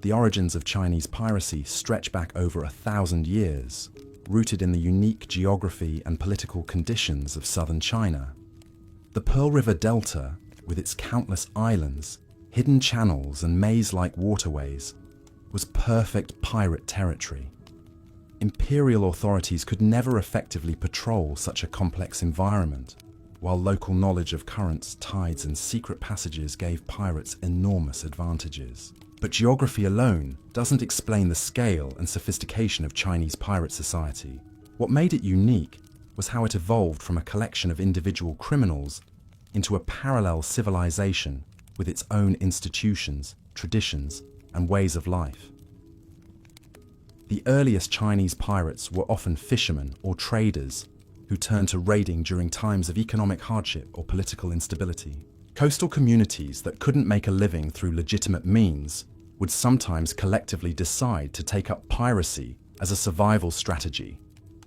[SPEAKER 1] The origins of Chinese piracy stretch back over 1,000 years, rooted in the unique geography and political conditions of southern China. The Pearl River Delta, with its countless islands, hidden channels and maze-like waterways, was perfect pirate territory. Imperial authorities could never effectively patrol such a complex environment, while local knowledge of currents, tides, and secret passages gave pirates enormous advantages. But geography alone doesn't explain the scale and sophistication of Chinese pirate society. What made it unique was how it evolved from a collection of individual criminals into a parallel civilization with its own institutions, traditions, and ways of life. The earliest Chinese pirates were often fishermen or traders who turned to raiding during times of economic hardship or political instability. Coastal communities that couldn't make a living through legitimate means would sometimes collectively decide to take up piracy as a survival strategy.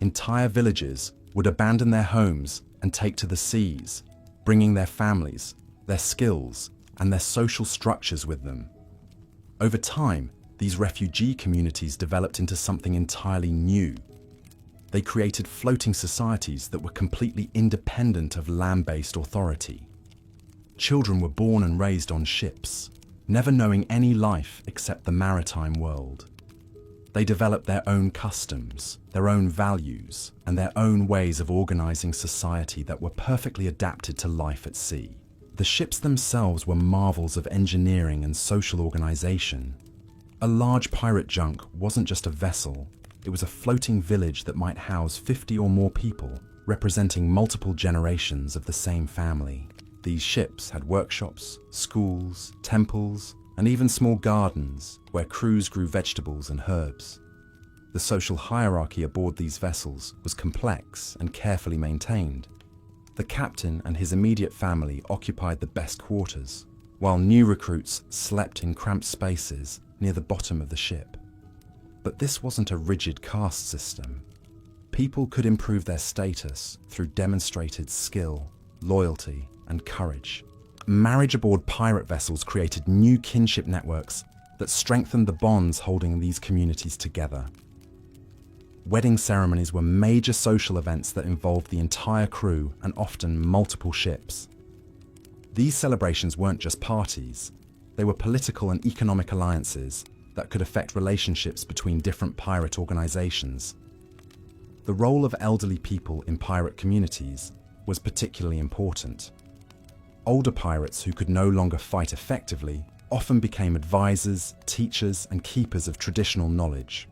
[SPEAKER 1] Entire villages would abandon their homes and take to the seas, bringing their families, their skills, and their social structures with them. Over time, these refugee communities developed into something entirely new. They created floating societies that were completely independent of land-based authority. Children were born and raised on ships, never knowing any life except the maritime world. They developed their own customs, their own values, and their own ways of organizing society that were perfectly adapted to life at sea. The ships themselves were marvels of engineering and social organization. A large pirate junk wasn't just a vessel, it was a floating village that might house 50 or more people, representing multiple generations of the same family. These ships had workshops, schools, temples, and even small gardens where crews grew vegetables and herbs. The social hierarchy aboard these vessels was complex and carefully maintained. The captain and his immediate family occupied the best quarters, while new recruits slept in cramped spaces near the bottom of the ship. But this wasn't a rigid caste system. People could improve their status through demonstrated skill, loyalty, and courage. Marriage aboard pirate vessels created new kinship networks that strengthened the bonds holding these communities together. Wedding ceremonies were major social events that involved the entire crew and often multiple ships. These celebrations weren't just parties, they were political and economic alliances that could affect relationships between different pirate organizations. The role of elderly people in pirate communities was particularly important. Older pirates who could no longer fight effectively often became advisors, teachers, and keepers of traditional knowledge.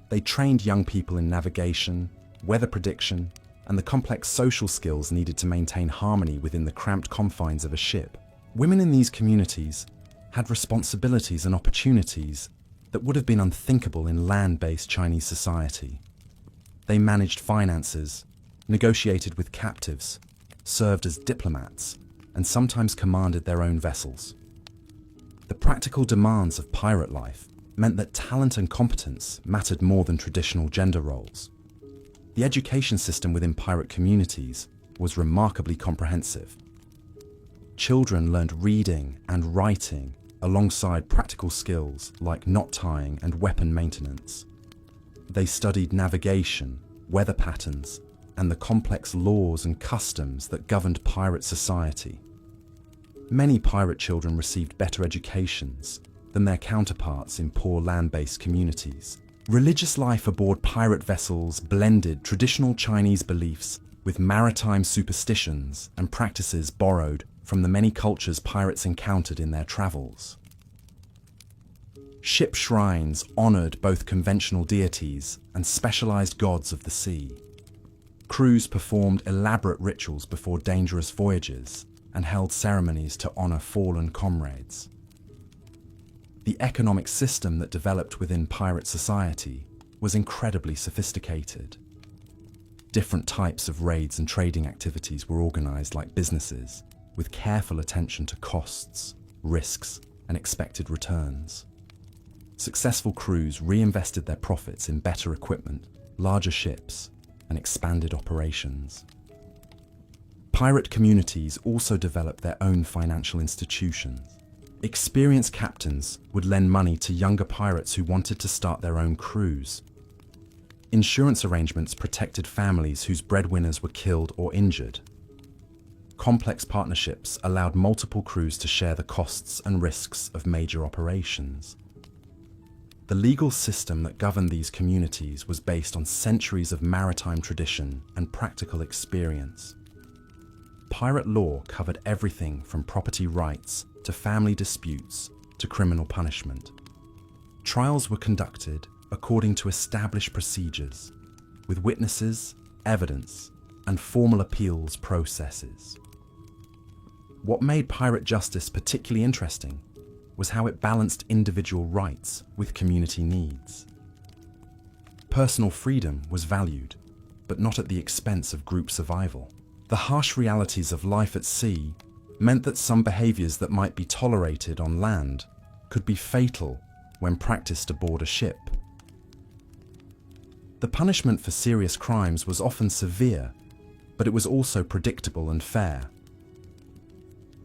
[SPEAKER 1] They trained young people in navigation, weather prediction, and the complex social skills needed to maintain harmony within the cramped confines of a ship. Women in these communities had responsibilities and opportunities that would have been unthinkable in land-based Chinese society. They managed finances, negotiated with captives, served as diplomats, and sometimes commanded their own vessels. The practical demands of pirate life meant that talent and competence mattered more than traditional gender roles. The education system within pirate communities was remarkably comprehensive. Children learned reading and writing alongside practical skills like knot tying and weapon maintenance. They studied navigation, weather patterns, and the complex laws and customs that governed pirate society. Many pirate children received better educations than their counterparts in poor land-based communities. Religious life aboard pirate vessels blended traditional Chinese beliefs with maritime superstitions and practices borrowed from the many cultures pirates encountered in their travels. Ship shrines honored both conventional deities and specialized gods of the sea. Crews performed elaborate rituals before dangerous voyages and held ceremonies to honor fallen comrades. The economic system that developed within pirate society was incredibly sophisticated. Different types of raids and trading activities were organized like businesses, with careful attention to costs, risks, and expected returns. Successful crews reinvested their profits in better equipment, larger ships, and expanded operations. Pirate communities also developed their own financial institutions. Experienced captains would lend money to younger pirates who wanted to start their own crews. Insurance arrangements protected families whose breadwinners were killed or injured. Complex partnerships allowed multiple crews to share the costs and risks of major operations. The legal system that governed these communities was based on centuries of maritime tradition and practical experience. Pirate law covered everything from property rights to family disputes to criminal punishment. Trials were conducted according to established procedures, with witnesses, evidence, and formal appeals processes. What made pirate justice particularly interesting was how it balanced individual rights with community needs. Personal freedom was valued, but not at the expense of group survival. The harsh realities of life at sea meant that some behaviors that might be tolerated on land could be fatal when practiced aboard a ship. The punishment for serious crimes was often severe, but it was also predictable and fair.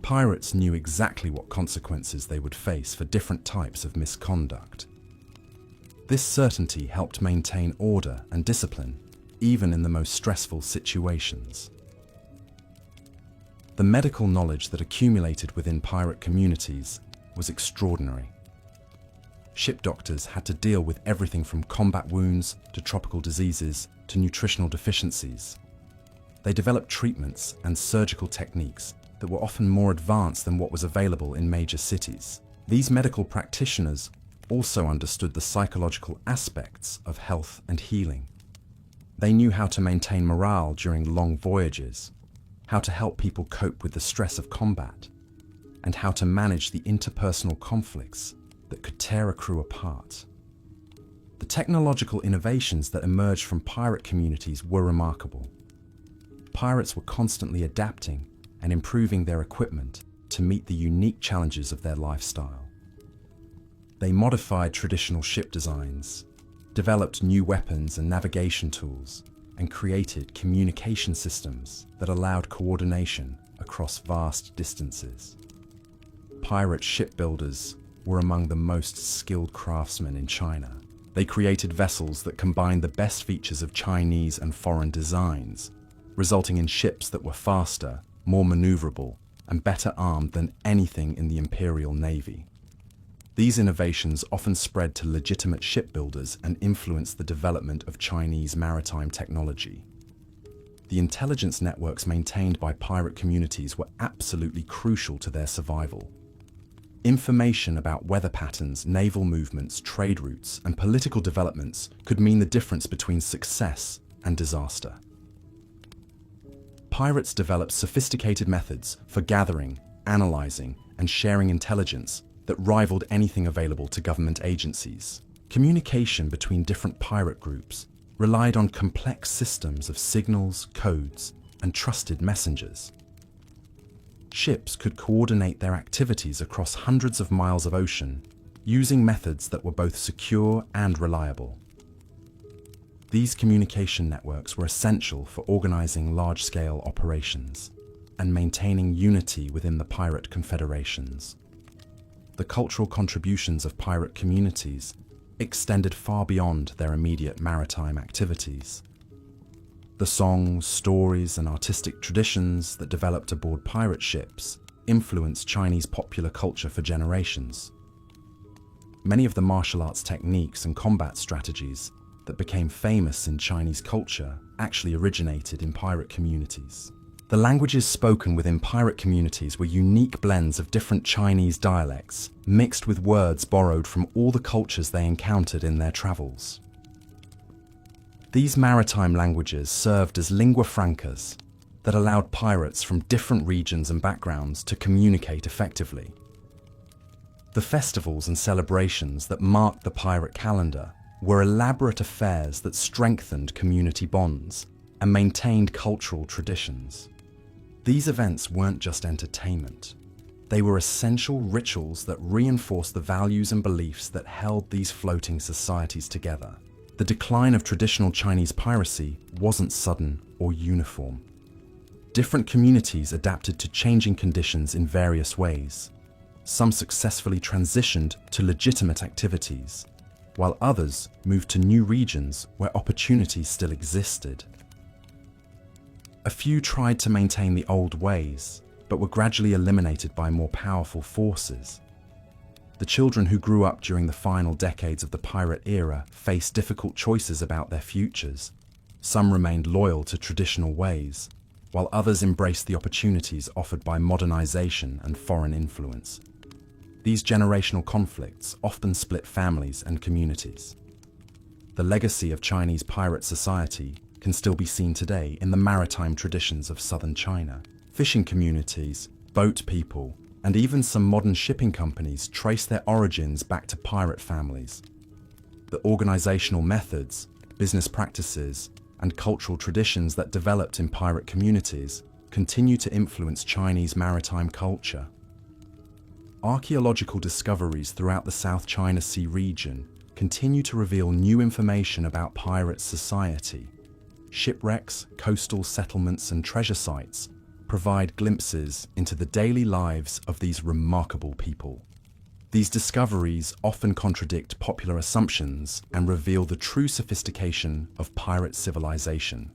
[SPEAKER 1] Pirates knew exactly what consequences they would face for different types of misconduct. This certainty helped maintain order and discipline, even in the most stressful situations. The medical knowledge that accumulated within pirate communities was extraordinary. Ship doctors had to deal with everything from combat wounds to tropical diseases to nutritional deficiencies. They developed treatments and surgical techniques that were often more advanced than what was available in major cities. These medical practitioners also understood the psychological aspects of health and healing. They knew how to maintain morale during long voyages, how to help people cope with the stress of combat, and how to manage the interpersonal conflicts that could tear a crew apart. The technological innovations that emerged from pirate communities were remarkable. Pirates were constantly adapting and improving their equipment to meet the unique challenges of their lifestyle. They modified traditional ship designs, developed new weapons and navigation tools, and created communication systems that allowed coordination across vast distances. Pirate shipbuilders were among the most skilled craftsmen in China. They created vessels that combined the best features of Chinese and foreign designs, resulting in ships that were faster, more maneuverable, and better armed than anything in the Imperial Navy. These innovations often spread to legitimate shipbuilders and influenced the development of Chinese maritime technology. The intelligence networks maintained by pirate communities were absolutely crucial to their survival. Information about weather patterns, naval movements, trade routes, and political developments could mean the difference between success and disaster. Pirates developed sophisticated methods for gathering, analyzing, and sharing intelligence that rivaled anything available to government agencies. Communication between different pirate groups relied on complex systems of signals, codes, and trusted messengers. Ships could coordinate their activities across hundreds of miles of ocean using methods that were both secure and reliable. These communication networks were essential for organizing large-scale operations and maintaining unity within the pirate confederations. The cultural contributions of pirate communities extended far beyond their immediate maritime activities. The songs, stories, and artistic traditions that developed aboard pirate ships influenced Chinese popular culture for generations. Many of the martial arts techniques and combat strategies that became famous in Chinese culture actually originated in pirate communities. The languages spoken within pirate communities were unique blends of different Chinese dialects, mixed with words borrowed from all the cultures they encountered in their travels. These maritime languages served as lingua francas that allowed pirates from different regions and backgrounds to communicate effectively. The festivals and celebrations that marked the pirate calendar were elaborate affairs that strengthened community bonds and maintained cultural traditions. These events weren't just entertainment. They were essential rituals that reinforced the values and beliefs that held these floating societies together. The decline of traditional Chinese piracy wasn't sudden or uniform. Different communities adapted to changing conditions in various ways. Some successfully transitioned to legitimate activities, while others moved to new regions where opportunities still existed. A few tried to maintain the old ways, but were gradually eliminated by more powerful forces. The children who grew up during the final decades of the pirate era faced difficult choices about their futures. Some remained loyal to traditional ways, while others embraced the opportunities offered by modernization and foreign influence. These generational conflicts often split families and communities. The legacy of Chinese pirate society can still be seen today in the maritime traditions of southern China. Fishing communities, boat people, and even some modern shipping companies trace their origins back to pirate families. The organizational methods, business practices, and cultural traditions that developed in pirate communities continue to influence Chinese maritime culture. Archaeological discoveries throughout the South China Sea region continue to reveal new information about pirate society. Shipwrecks, coastal settlements, and treasure sites provide glimpses into the daily lives of these remarkable people. These discoveries often contradict popular assumptions and reveal the true sophistication of pirate civilization.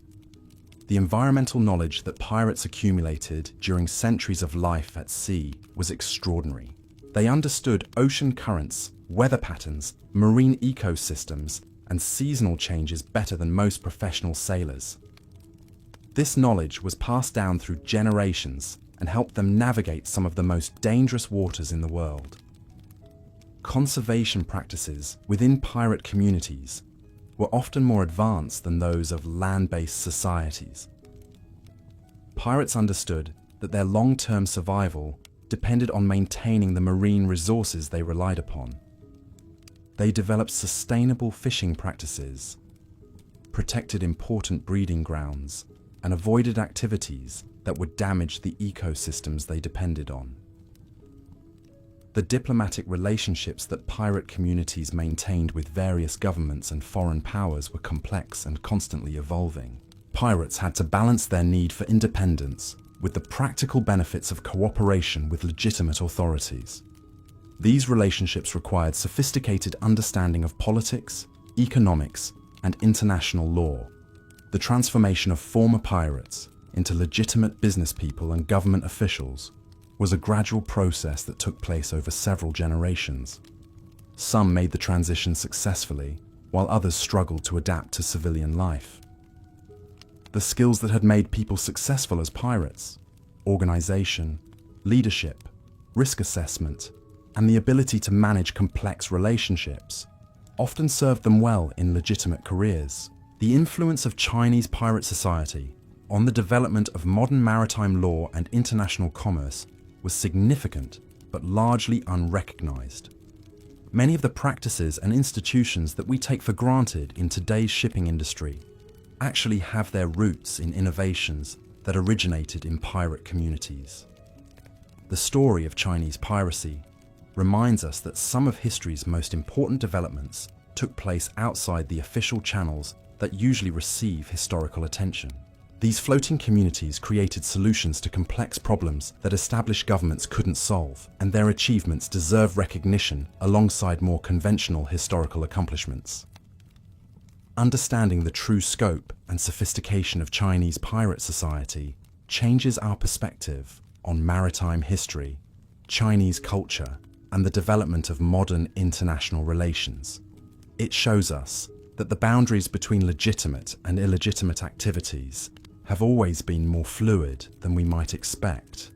[SPEAKER 1] The environmental knowledge that pirates accumulated during centuries of life at sea was extraordinary. They understood ocean currents, weather patterns, marine ecosystems, and seasonal changes better than most professional sailors. This knowledge was passed down through generations and helped them navigate some of the most dangerous waters in the world. Conservation practices within pirate communities were often more advanced than those of land-based societies. Pirates understood that their long-term survival depended on maintaining the marine resources they relied upon. They developed sustainable fishing practices, protected important breeding grounds, and avoided activities that would damage the ecosystems they depended on. The diplomatic relationships that pirate communities maintained with various governments and foreign powers were complex and constantly evolving. Pirates had to balance their need for independence with the practical benefits of cooperation with legitimate authorities. These relationships required sophisticated understanding of politics, economics, and international law. The transformation of former pirates into legitimate business people and government officials was a gradual process that took place over several generations. Some made the transition successfully, while others struggled to adapt to civilian life. The skills that had made people successful as pirates, organization, leadership, risk assessment, and the ability to manage complex relationships, often served them well in legitimate careers. The influence of Chinese pirate society on the development of modern maritime law and international commerce was significant, but largely unrecognized. Many of the practices and institutions that we take for granted in today's shipping industry actually have their roots in innovations that originated in pirate communities. The story of Chinese piracy reminds us that some of history's most important developments took place outside the official channels that usually receive historical attention. These floating communities created solutions to complex problems that established governments couldn't solve, and their achievements deserve recognition alongside more conventional historical accomplishments. Understanding the true scope and sophistication of Chinese pirate society changes our perspective on maritime history, Chinese culture, and the development of modern international relations. It shows us that the boundaries between legitimate and illegitimate activities have always been more fluid than we might expect,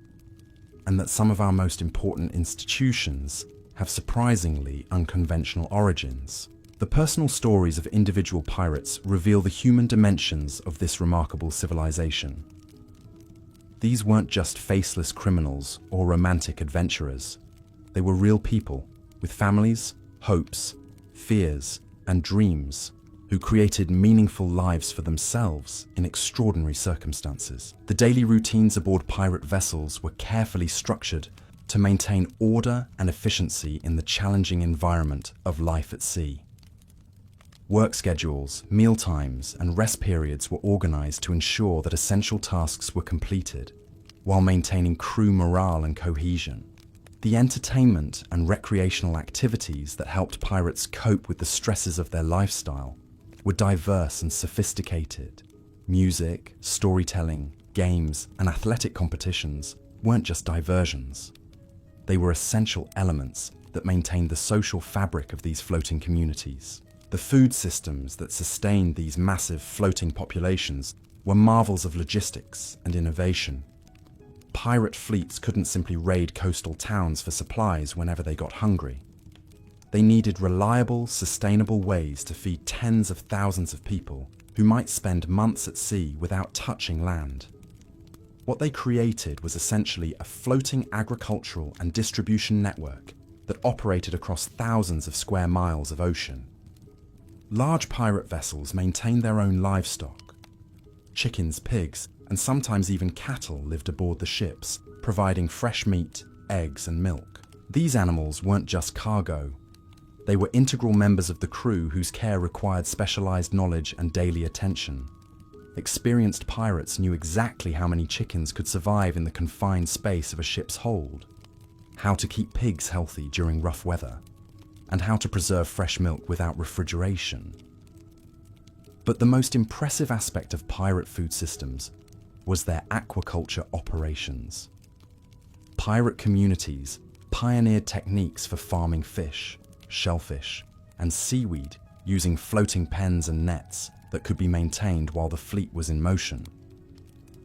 [SPEAKER 1] and that some of our most important institutions have surprisingly unconventional origins. The personal stories of individual pirates reveal the human dimensions of this remarkable civilization. These weren't just faceless criminals or romantic adventurers. They were real people with families, hopes, fears, and dreams who created meaningful lives for themselves in extraordinary circumstances. The daily routines aboard pirate vessels were carefully structured to maintain order and efficiency in the challenging environment of life at sea. Work schedules, meal times, and rest periods were organized to ensure that essential tasks were completed, while maintaining crew morale and cohesion. The entertainment and recreational activities that helped pirates cope with the stresses of their lifestyle were diverse and sophisticated. Music, storytelling, games, and athletic competitions weren't just diversions. They were essential elements that maintained the social fabric of these floating communities. The food systems that sustained these massive floating populations were marvels of logistics and innovation. Pirate fleets couldn't simply raid coastal towns for supplies whenever they got hungry. They needed reliable, sustainable ways to feed tens of thousands of people who might spend months at sea without touching land. What they created was essentially a floating agricultural and distribution network that operated across thousands of square miles of ocean. Large pirate vessels maintained their own livestock. Chickens, pigs, and sometimes even cattle lived aboard the ships, providing fresh meat, eggs, and milk. These animals weren't just cargo. They were integral members of the crew whose care required specialized knowledge and daily attention. Experienced pirates knew exactly how many chickens could survive in the confined space of a ship's hold, how to keep pigs healthy during rough weather, and how to preserve fresh milk without refrigeration. But the most impressive aspect of pirate food systems was their aquaculture operations. Pirate communities pioneered techniques for farming fish, shellfish, and seaweed using floating pens and nets that could be maintained while the fleet was in motion.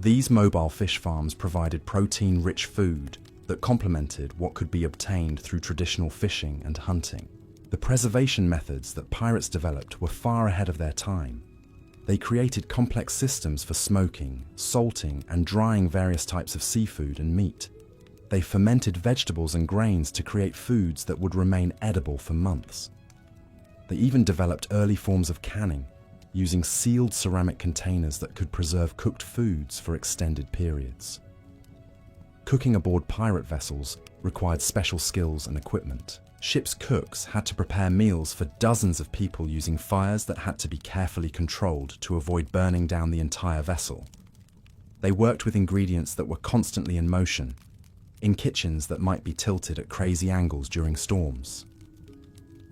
[SPEAKER 1] These mobile fish farms provided protein-rich food that complemented what could be obtained through traditional fishing and hunting. The preservation methods that pirates developed were far ahead of their time. They created complex systems for smoking, salting, and drying various types of seafood and meat. They fermented vegetables and grains to create foods that would remain edible for months. They even developed early forms of canning, using sealed ceramic containers that could preserve cooked foods for extended periods. Cooking aboard pirate vessels required special skills and equipment. Ship's cooks had to prepare meals for dozens of people using fires that had to be carefully controlled to avoid burning down the entire vessel. They worked with ingredients that were constantly in motion, in kitchens that might be tilted at crazy angles during storms.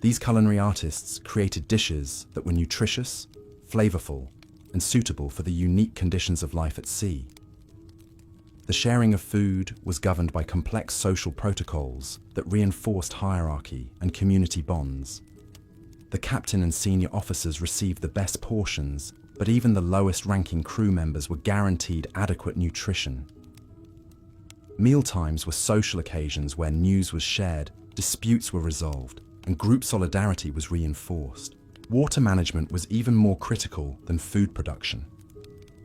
[SPEAKER 1] These culinary artists created dishes that were nutritious, flavorful, and suitable for the unique conditions of life at sea. The sharing of food was governed by complex social protocols that reinforced hierarchy and community bonds. The captain and senior officers received the best portions, but even the lowest-ranking crew members were guaranteed adequate nutrition. Mealtimes were social occasions where news was shared, disputes were resolved, and group solidarity was reinforced. Water management was even more critical than food production.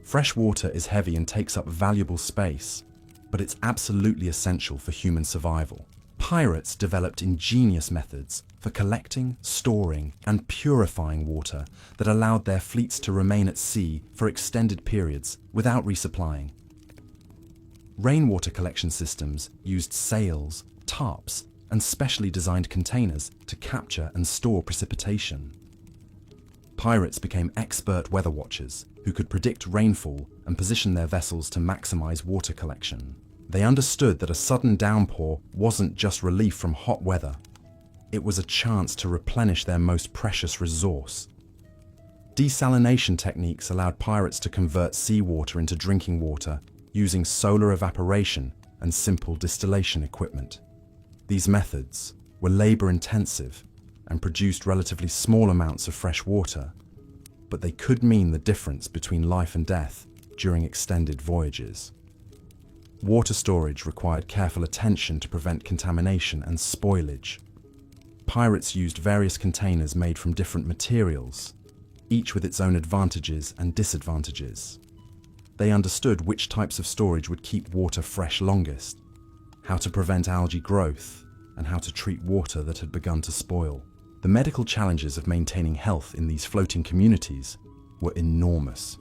[SPEAKER 1] Fresh water is heavy and takes up valuable space, but it's absolutely essential for human survival. Pirates developed ingenious methods for collecting, storing, and purifying water that allowed their fleets to remain at sea for extended periods without resupplying. Rainwater collection systems used sails, tarps, and specially designed containers to capture and store precipitation. Pirates became expert weather watchers who could predict rainfall and position their vessels to maximize water collection. They understood that a sudden downpour wasn't just relief from hot weather. It was a chance to replenish their most precious resource. Desalination techniques allowed pirates to convert seawater into drinking water using solar evaporation and simple distillation equipment. These methods were labor-intensive and produced relatively small amounts of fresh water, but they could mean the difference between life and death during extended voyages. Water storage required careful attention to prevent contamination and spoilage. Pirates used various containers made from different materials, each with its own advantages and disadvantages. They understood which types of storage would keep water fresh longest, how to prevent algae growth, and how to treat water that had begun to spoil. The medical challenges of maintaining health in these floating communities were enormous.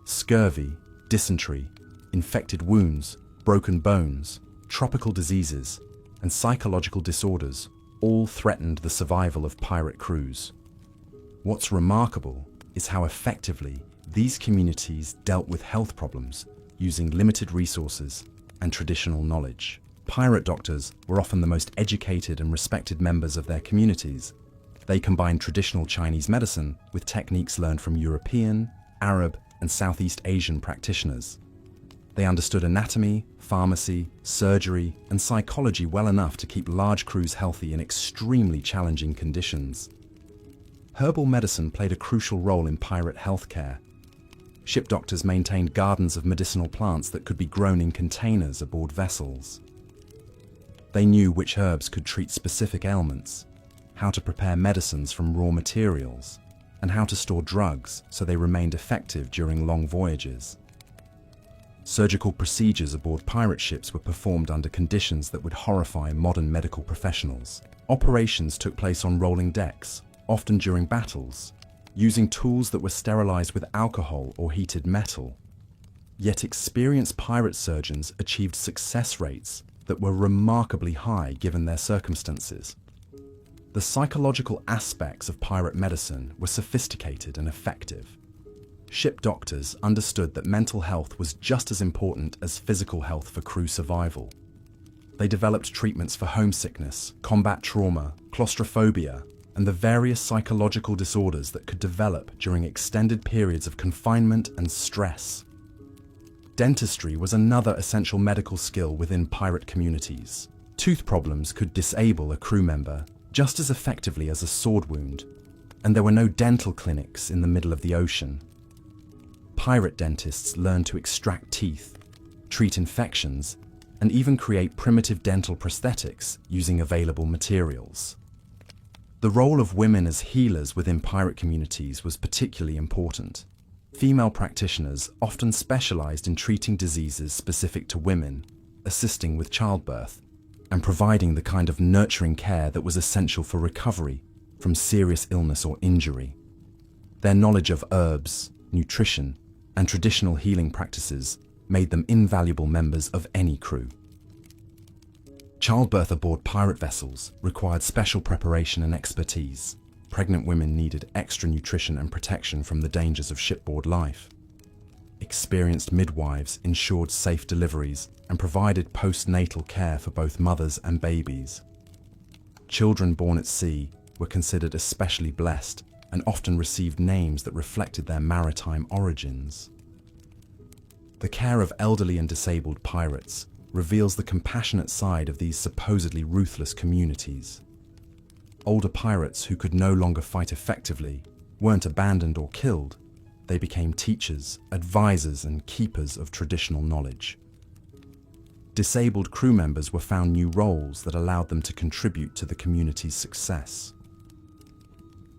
[SPEAKER 1] Scurvy, dysentery, infected wounds, broken bones, tropical diseases, and psychological disorders all threatened the survival of pirate crews. What's remarkable is how effectively these communities dealt with health problems using limited resources and traditional knowledge. Pirate doctors were often the most educated and respected members of their communities. They combined traditional Chinese medicine with techniques learned from European, Arab, and Southeast Asian practitioners. They understood anatomy, pharmacy, surgery, and psychology well enough to keep large crews healthy in extremely challenging conditions. Herbal medicine played a crucial role in pirate healthcare. Ship doctors maintained gardens of medicinal plants that could be grown in containers aboard vessels. They knew which herbs could treat specific ailments, how to prepare medicines from raw materials, and how to store drugs so they remained effective during long voyages. Surgical procedures aboard pirate ships were performed under conditions that would horrify modern medical professionals. Operations took place on rolling decks, often during battles, using tools that were sterilized with alcohol or heated metal. Yet experienced pirate surgeons achieved success rates that were remarkably high given their circumstances. The psychological aspects of pirate medicine were sophisticated and effective. Ship doctors understood that mental health was just as important as physical health for crew survival. They developed treatments for homesickness, combat trauma, claustrophobia, and the various psychological disorders that could develop during extended periods of confinement and stress. Dentistry was another essential medical skill within pirate communities. Tooth problems could disable a crew member just as effectively as a sword wound, and there were no dental clinics in the middle of the ocean. Pirate dentists learned to extract teeth, treat infections, and even create primitive dental prosthetics using available materials. The role of women as healers within pirate communities was particularly important. Female practitioners often specialized in treating diseases specific to women, assisting with childbirth, and providing the kind of nurturing care that was essential for recovery from serious illness or injury. Their knowledge of herbs, nutrition, and traditional healing practices made them invaluable members of any crew. Childbirth aboard pirate vessels required special preparation and expertise. Pregnant women needed extra nutrition and protection from the dangers of shipboard life. Experienced midwives ensured safe deliveries and provided postnatal care for both mothers and babies. Children born at sea were considered especially blessed and often received names that reflected their maritime origins. The care of elderly and disabled pirates reveals the compassionate side of these supposedly ruthless communities. Older pirates who could no longer fight effectively weren't abandoned or killed. They became teachers, advisors, and keepers of traditional knowledge. Disabled crew members were found new roles that allowed them to contribute to the community's success.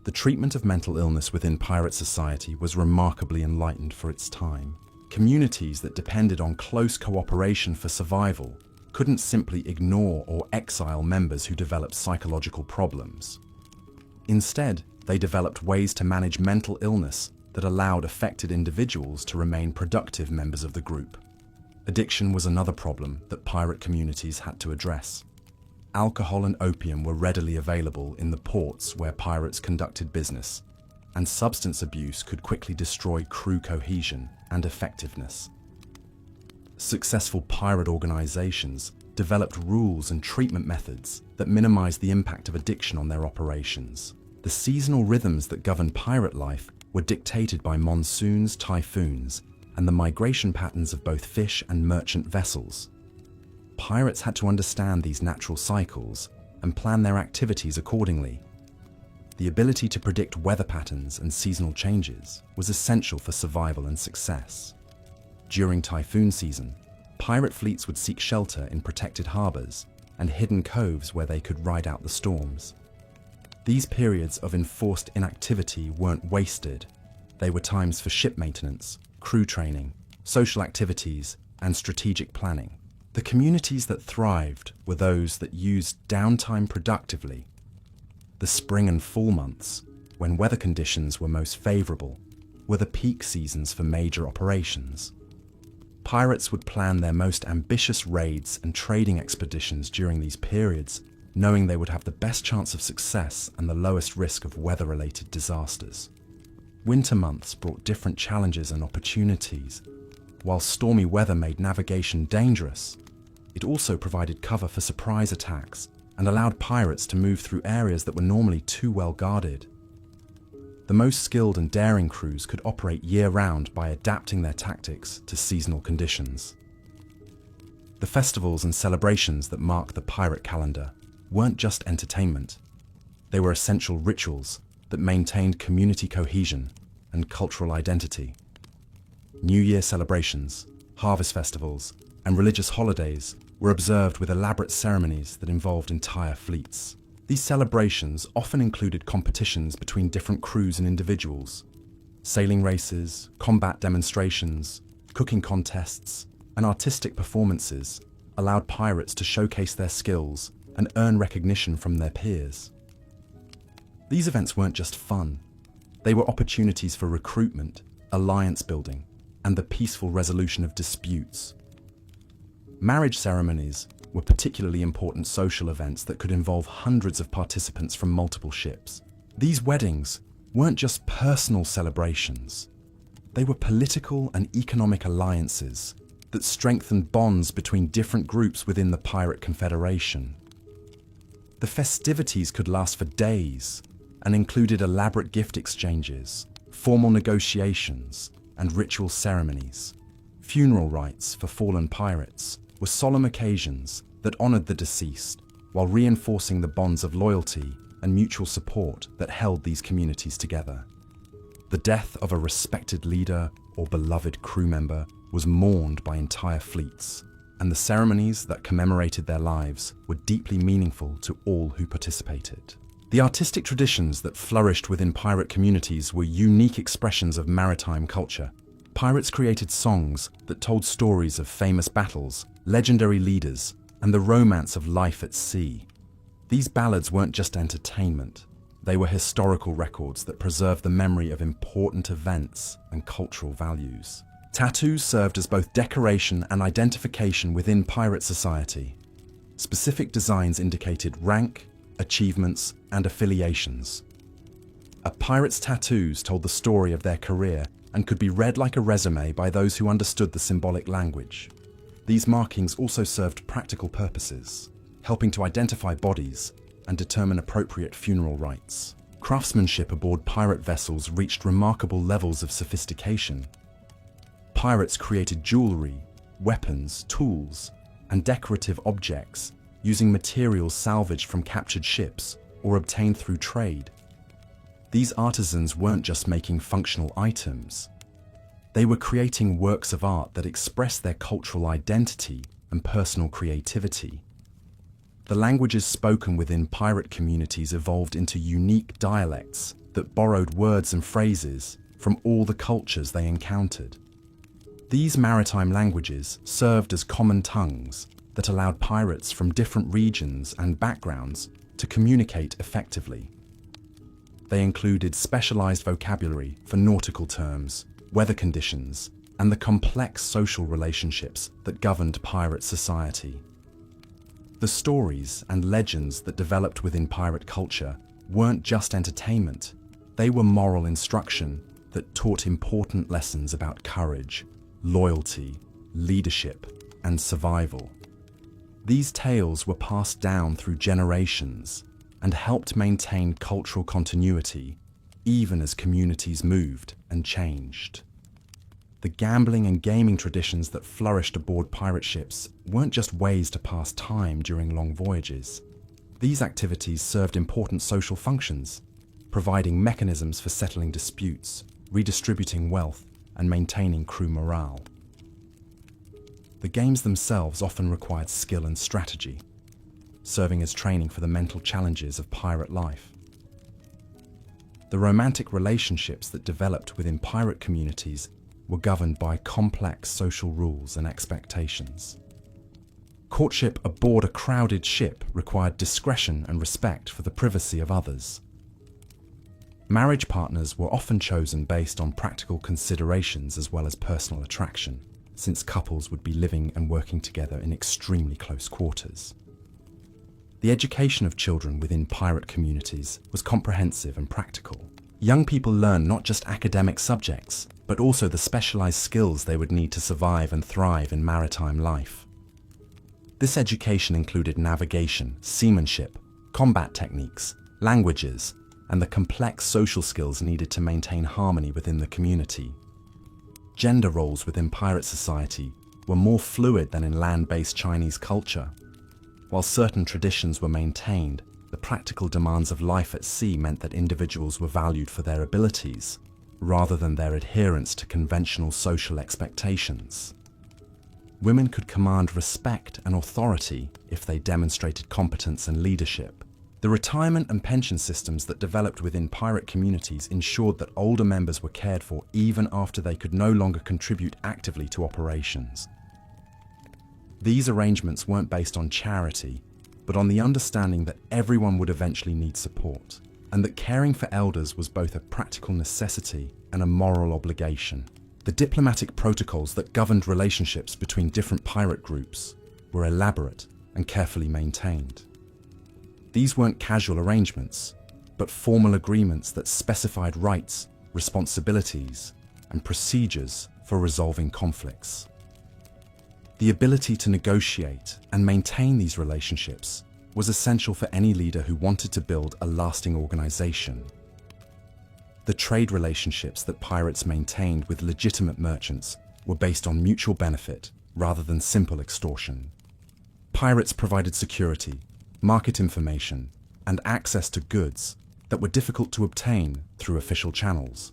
[SPEAKER 1] The treatment of mental illness within pirate society was remarkably enlightened for its time. Communities that depended on close cooperation for survival couldn't simply ignore or exile members who developed psychological problems. Instead, they developed ways to manage mental illness that allowed affected individuals to remain productive members of the group. Addiction was another problem that pirate communities had to address. Alcohol and opium were readily available in the ports where pirates conducted business, and substance abuse could quickly destroy crew cohesion and effectiveness. Successful pirate organizations developed rules and treatment methods that minimized the impact of addiction on their operations. The seasonal rhythms that governed pirate life were dictated by monsoons, typhoons, and the migration patterns of both fish and merchant vessels. Pirates had to understand these natural cycles and plan their activities accordingly. The ability to predict weather patterns and seasonal changes was essential for survival and success. During typhoon season, pirate fleets would seek shelter in protected harbors and hidden coves where they could ride out the storms. These periods of enforced inactivity weren't wasted. They were times for ship maintenance, crew training, social activities, and strategic planning. The communities that thrived were those that used downtime productively. The spring and fall months, when weather conditions were most favorable, were the peak seasons for major operations. Pirates would plan their most ambitious raids and trading expeditions during these periods, knowing they would have the best chance of success and the lowest risk of weather-related disasters. Winter months brought different challenges and opportunities. While stormy weather made navigation dangerous, it also provided cover for surprise attacks and allowed pirates to move through areas that were normally too well guarded. The most skilled and daring crews could operate year-round by adapting their tactics to seasonal conditions. The festivals and celebrations that mark the pirate calendar weren't just entertainment. They were essential rituals that maintained community cohesion and cultural identity. New Year celebrations, harvest festivals, and religious holidays were observed with elaborate ceremonies that involved entire fleets. These celebrations often included competitions between different crews and individuals. Sailing races, combat demonstrations, cooking contests, and artistic performances allowed pirates to showcase their skills and earn recognition from their peers. These events weren't just fun. They were opportunities for recruitment, alliance building, and the peaceful resolution of disputes. Marriage ceremonies were particularly important social events that could involve hundreds of participants from multiple ships. These weddings weren't just personal celebrations. They were political and economic alliances that strengthened bonds between different groups within the Pirate Confederation. The festivities could last for days and included elaborate gift exchanges, formal negotiations, and ritual ceremonies. Funeral rites for fallen pirates were solemn occasions that honored the deceased while reinforcing the bonds of loyalty and mutual support that held these communities together. The death of a respected leader or beloved crew member was mourned by entire fleets, and the ceremonies that commemorated their lives were deeply meaningful to all who participated. The artistic traditions that flourished within pirate communities were unique expressions of maritime culture. Pirates created songs that told stories of famous battles, legendary leaders, and the romance of life at sea. These ballads weren't just entertainment. They were historical records that preserved the memory of important events and cultural values. Tattoos served as both decoration and identification within pirate society. Specific designs indicated rank, achievements, and affiliations. A pirate's tattoos told the story of their career and could be read like a resume by those who understood the symbolic language. These markings also served practical purposes, helping to identify bodies and determine appropriate funeral rites. Craftsmanship aboard pirate vessels reached remarkable levels of sophistication. Pirates created jewelry, weapons, tools, and decorative objects using materials salvaged from captured ships or obtained through trade. These artisans weren't just making functional items. They were creating works of art that expressed their cultural identity and personal creativity. The languages spoken within pirate communities evolved into unique dialects that borrowed words and phrases from all the cultures they encountered. These maritime languages served as common tongues that allowed pirates from different regions and backgrounds to communicate effectively. They included specialized vocabulary for nautical terms, weather conditions, and the complex social relationships that governed pirate society. The stories and legends that developed within pirate culture weren't just entertainment. They were moral instruction that taught important lessons about courage, loyalty, leadership, and survival. These tales were passed down through generations and helped maintain cultural continuity even as communities moved and changed. The gambling and gaming traditions that flourished aboard pirate ships weren't just ways to pass time during long voyages. These activities served important social functions, providing mechanisms for settling disputes, redistributing wealth, and maintaining crew morale. The games themselves often required skill and strategy, serving as training for the mental challenges of pirate life. The romantic relationships that developed within pirate communities were governed by complex social rules and expectations. Courtship aboard a crowded ship required discretion and respect for the privacy of others. Marriage partners were often chosen based on practical considerations as well as personal attraction, since couples would be living and working together in extremely close quarters. The education of children within pirate communities was comprehensive and practical. Young people learned not just academic subjects, but also the specialized skills they would need to survive and thrive in maritime life. This education included navigation, seamanship, combat techniques, languages, and the complex social skills needed to maintain harmony within the community. Gender roles within pirate society were more fluid than in land-based Chinese culture. While certain traditions were maintained, the practical demands of life at sea meant that individuals were valued for their abilities, rather than their adherence to conventional social expectations. Women could command respect and authority if they demonstrated competence and leadership. The retirement and pension systems that developed within pirate communities ensured that older members were cared for even after they could no longer contribute actively to operations. These arrangements weren't based on charity, but on the understanding that everyone would eventually need support, and that caring for elders was both a practical necessity and a moral obligation. The diplomatic protocols that governed relationships between different pirate groups were elaborate and carefully maintained. These weren't casual arrangements, but formal agreements that specified rights, responsibilities, and procedures for resolving conflicts. The ability to negotiate and maintain these relationships was essential for any leader who wanted to build a lasting organization. The trade relationships that pirates maintained with legitimate merchants were based on mutual benefit rather than simple extortion. Pirates provided security, market information, and access to goods that were difficult to obtain through official channels.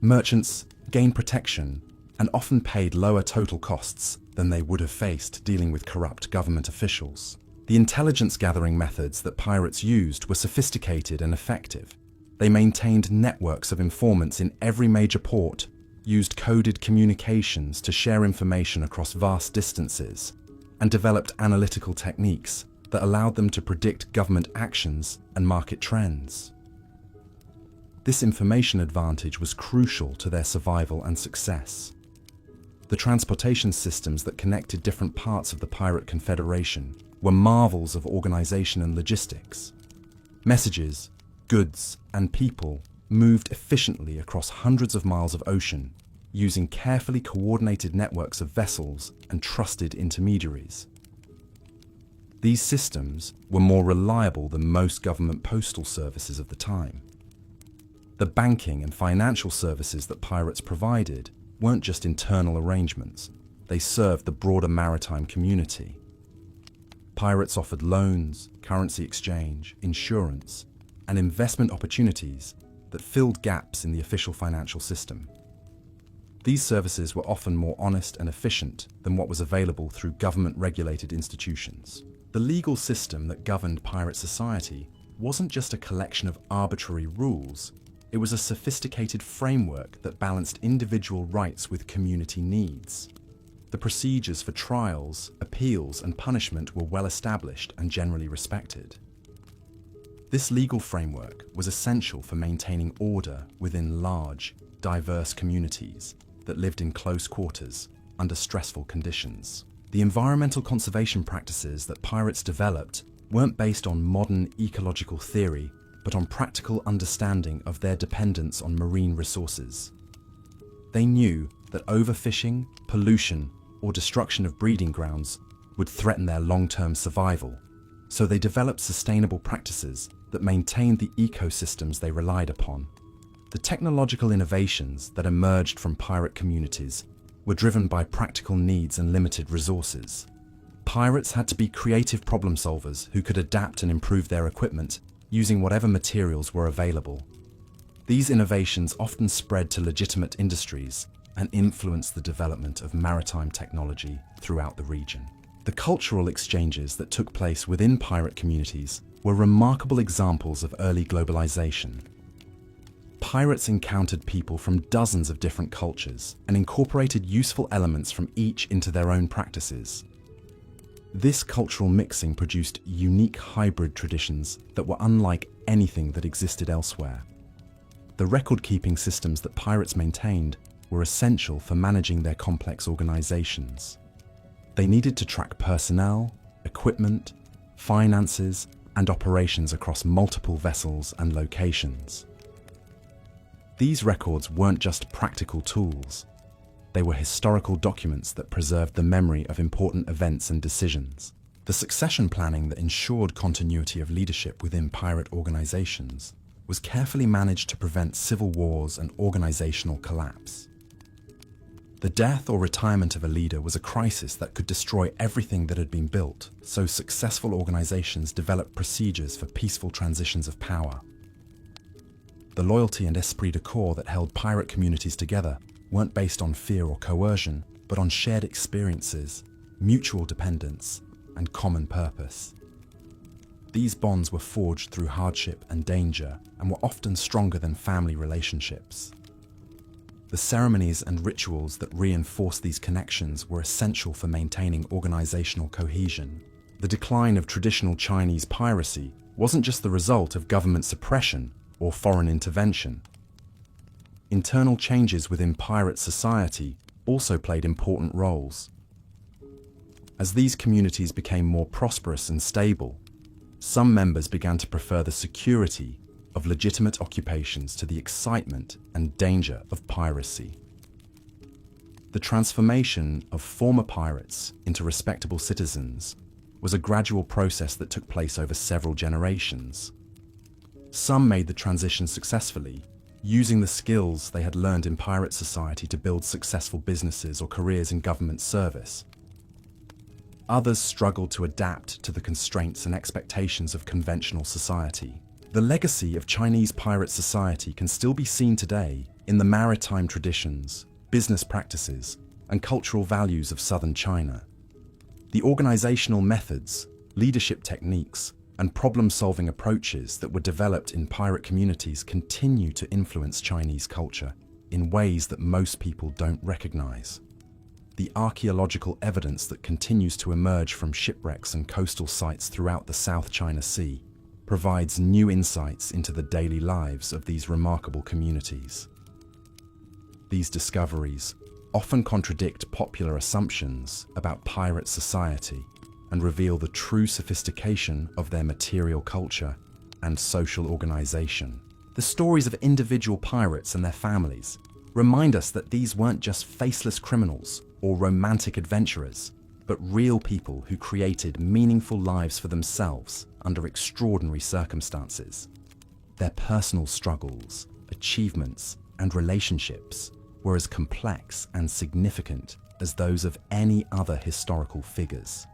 [SPEAKER 1] Merchants gained protection and often paid lower total costs than they would have faced dealing with corrupt government officials. The intelligence gathering methods that pirates used were sophisticated and effective. They maintained networks of informants in every major port, used coded communications to share information across vast distances, and developed analytical techniques that allowed them to predict government actions and market trends. This information advantage was crucial to their survival and success. The transportation systems that connected different parts of the Pirate Confederation were marvels of organization and logistics. Messages, goods, and people moved efficiently across hundreds of miles of ocean, using carefully coordinated networks of vessels and trusted intermediaries. These systems were more reliable than most government postal services of the time. The banking and financial services that pirates provided weren't just internal arrangements, they served the broader maritime community. Pirates offered loans, currency exchange, insurance, and investment opportunities that filled gaps in the official financial system. These services were often more honest and efficient than what was available through government-regulated institutions. The legal system that governed pirate society wasn't just a collection of arbitrary rules, it was a sophisticated framework that balanced individual rights with community needs. The procedures for trials, appeals, and punishment were well established and generally respected. This legal framework was essential for maintaining order within large, diverse communities that lived in close quarters under stressful conditions. The environmental conservation practices that pirates developed weren't based on modern ecological theory, but on practical understanding of their dependence on marine resources. They knew that overfishing, pollution, or destruction of breeding grounds would threaten their long-term survival, so they developed sustainable practices that maintained the ecosystems they relied upon. The technological innovations that emerged from pirate communities were driven by practical needs and limited resources. Pirates had to be creative problem solvers who could adapt and improve their equipment using whatever materials were available. These innovations often spread to legitimate industries and influenced the development of maritime technology throughout the region. The cultural exchanges that took place within pirate communities were remarkable examples of early globalization. Pirates encountered people from dozens of different cultures and incorporated useful elements from each into their own practices. This cultural mixing produced unique hybrid traditions that were unlike anything that existed elsewhere. The record-keeping systems that pirates maintained were essential for managing their complex organizations. They needed to track personnel, equipment, finances, and operations across multiple vessels and locations. These records weren't just practical tools. They were historical documents that preserved the memory of important events and decisions. The succession planning that ensured continuity of leadership within pirate organizations was carefully managed to prevent civil wars and organizational collapse. The death or retirement of a leader was a crisis that could destroy everything that had been built, so successful organizations developed procedures for peaceful transitions of power. The loyalty and esprit de corps that held pirate communities together weren't based on fear or coercion, but on shared experiences, mutual dependence, and common purpose. These bonds were forged through hardship and danger and were often stronger than family relationships. The ceremonies and rituals that reinforced these connections were essential for maintaining organizational cohesion. The decline of traditional Chinese piracy wasn't just the result of government suppression or foreign intervention. Internal changes within pirate society also played important roles. As these communities became more prosperous and stable, some members began to prefer the security of legitimate occupations to the excitement and danger of piracy. The transformation of former pirates into respectable citizens was a gradual process that took place over several generations. Some made the transition successfully, using the skills they had learned in pirate society to build successful businesses or careers in government service. Others struggled to adapt to the constraints and expectations of conventional society. The legacy of Chinese pirate society can still be seen today in the maritime traditions, business practices, and cultural values of southern China. The organizational methods, leadership techniques, and problem-solving approaches that were developed in pirate communities continue to influence Chinese culture in ways that most people don't recognize. The archaeological evidence that continues to emerge from shipwrecks and coastal sites throughout the South China Sea provides new insights into the daily lives of these remarkable communities. These discoveries often contradict popular assumptions about pirate society and reveal the true sophistication of their material culture and social organization. The stories of individual pirates and their families remind us that these weren't just faceless criminals or romantic adventurers, but real people who created meaningful lives for themselves under extraordinary circumstances. Their personal struggles, achievements, and relationships were as complex and significant as those of any other historical figures.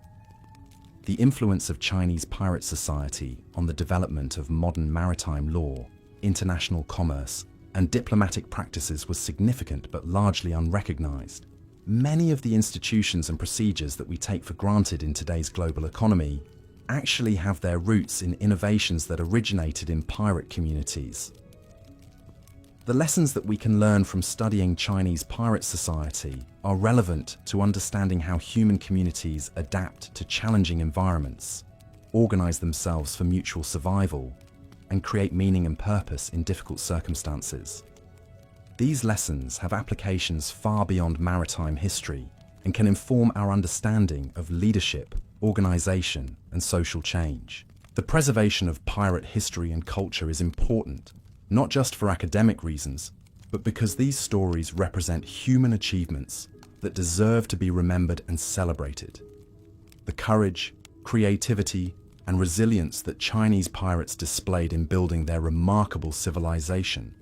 [SPEAKER 1] The influence of Chinese pirate society on the development of modern maritime law, international commerce, and diplomatic practices was significant but largely unrecognized. Many of the institutions and procedures that we take for granted in today's global economy actually have their roots in innovations that originated in pirate communities. The lessons that we can learn from studying Chinese pirate society are relevant to understanding how human communities adapt to challenging environments, organize themselves for mutual survival, and create meaning and purpose in difficult circumstances. These lessons have applications far beyond maritime history and can inform our understanding of leadership, organization, and social change. The preservation of pirate history and culture is important, not just for academic reasons, but because these stories represent human achievements that deserve to be remembered and celebrated. The courage, creativity, and resilience that Chinese pirates displayed in building their remarkable civilization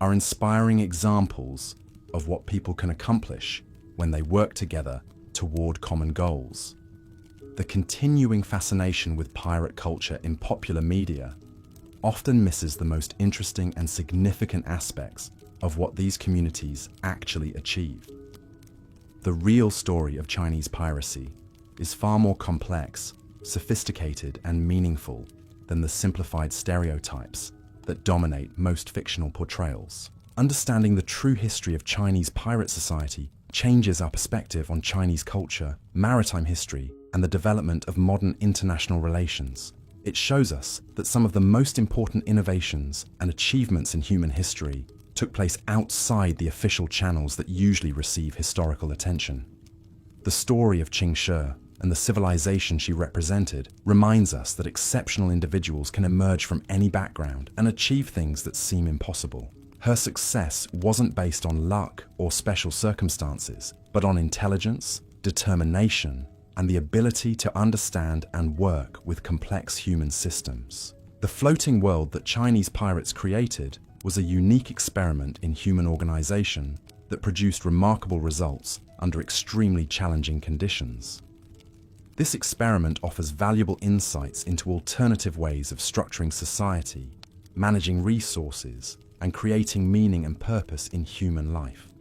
[SPEAKER 1] are inspiring examples of what people can accomplish when they work together toward common goals. The continuing fascination with pirate culture in popular media often misses the most interesting and significant aspects of what these communities actually achieved. The real story of Chinese piracy is far more complex, sophisticated, and meaningful than the simplified stereotypes that dominate most fictional portrayals. Understanding the true history of Chinese pirate society changes our perspective on Chinese culture, maritime history, and the development of modern international relations. It shows us that some of the most important innovations and achievements in human history took place outside the official channels that usually receive historical attention. The story of Qing Shi and the civilization she represented reminds us that exceptional individuals can emerge from any background and achieve things that seem impossible. Her success wasn't based on luck or special circumstances, but on intelligence, determination, and the ability to understand and work with complex human systems. The floating world that Chinese pirates created was a unique experiment in human organization that produced remarkable results under extremely challenging conditions. This experiment offers valuable insights into alternative ways of structuring society, managing resources, and creating meaning and purpose in human life.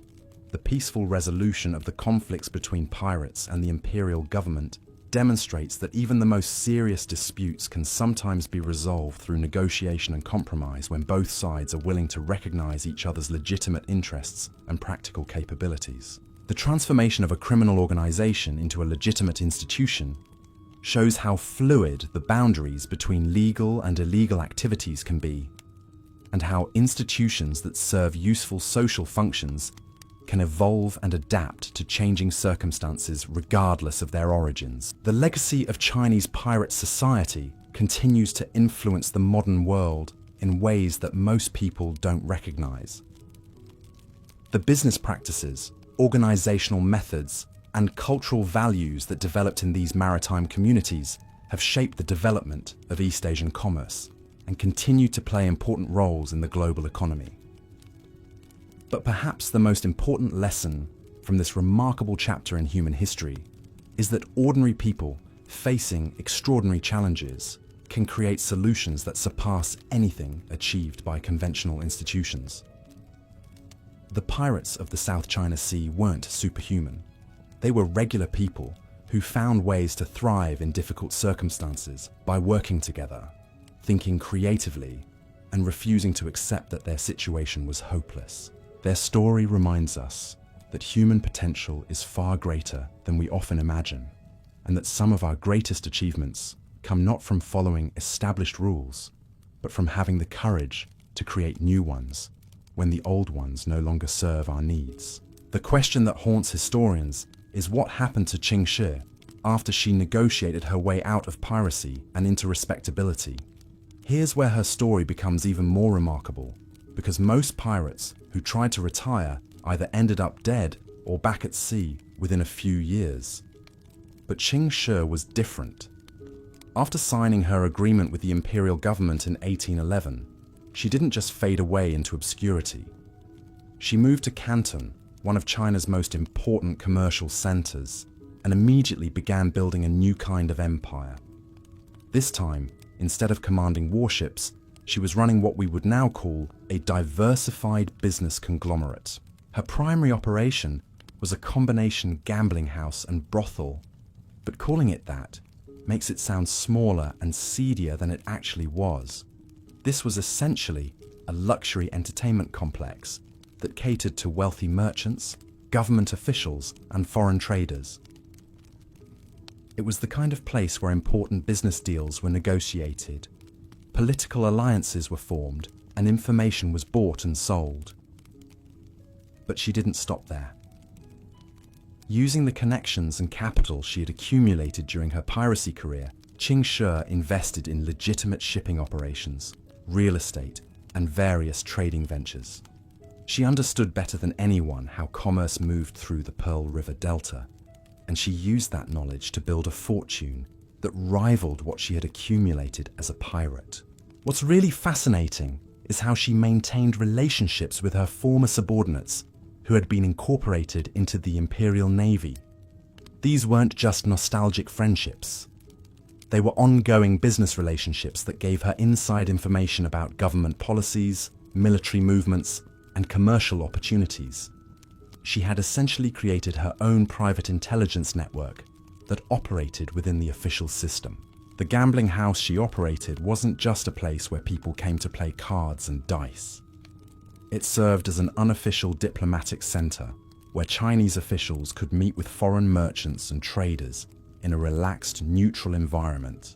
[SPEAKER 1] The peaceful resolution of the conflicts between pirates and the imperial government demonstrates that even the most serious disputes can sometimes be resolved through negotiation and compromise when both sides are willing to recognize each other's legitimate interests and practical capabilities. The transformation of a criminal organization into a legitimate institution shows how fluid the boundaries between legal and illegal activities can be, and how institutions that serve useful social functions can evolve and adapt to changing circumstances regardless of their origins. The legacy of Chinese pirate society continues to influence the modern world in ways that most people don't recognize. The business practices, organizational methods, and cultural values that developed in these maritime communities have shaped the development of East Asian commerce and continue to play important roles in the global economy. But perhaps the most important lesson from this remarkable chapter in human history is that ordinary people facing extraordinary challenges can create solutions that surpass anything achieved by conventional institutions. The pirates of the South China Sea weren't superhuman. They were regular people who found ways to thrive in difficult circumstances by working together, thinking creatively, and refusing to accept that their situation was hopeless. Their story reminds us that human potential is far greater than we often imagine, and that some of our greatest achievements come not from following established rules, but from having the courage to create new ones when the old ones no longer serve our needs. The question that haunts historians is what happened to Qing Shi after she negotiated her way out of piracy and into respectability. Here's where her story becomes even more remarkable, because most pirates who tried to retire either ended up dead or back at sea within a few years. But Qing Shi was different. After signing her agreement with the imperial government in 1811, she didn't just fade away into obscurity. She moved to Canton, one of China's most important commercial centers, and immediately began building a new kind of empire. This time, instead of commanding warships, she was running what we would now call a diversified business conglomerate. Her primary operation was a combination gambling house and brothel, but calling it that makes it sound smaller and seedier than it actually was. This was essentially a luxury entertainment complex that catered to wealthy merchants, government officials, and foreign traders. It was the kind of place where important business deals were negotiated, political alliances were formed, and information was bought and sold. But she didn't stop there. Using the connections and capital she had accumulated during her piracy career, Qing Shi invested in legitimate shipping operations, real estate, and various trading ventures. She understood better than anyone how commerce moved through the Pearl River Delta, and she used that knowledge to build a fortune that rivaled what she had accumulated as a pirate. What's really fascinating is how she maintained relationships with her former subordinates who had been incorporated into the Imperial Navy. These weren't just nostalgic friendships. They were ongoing business relationships that gave her inside information about government policies, military movements, and commercial opportunities. She had essentially created her own private intelligence network that operated within the official system. The gambling house she operated wasn't just a place where people came to play cards and dice. It served as an unofficial diplomatic center where Chinese officials could meet with foreign merchants and traders in a relaxed, neutral environment.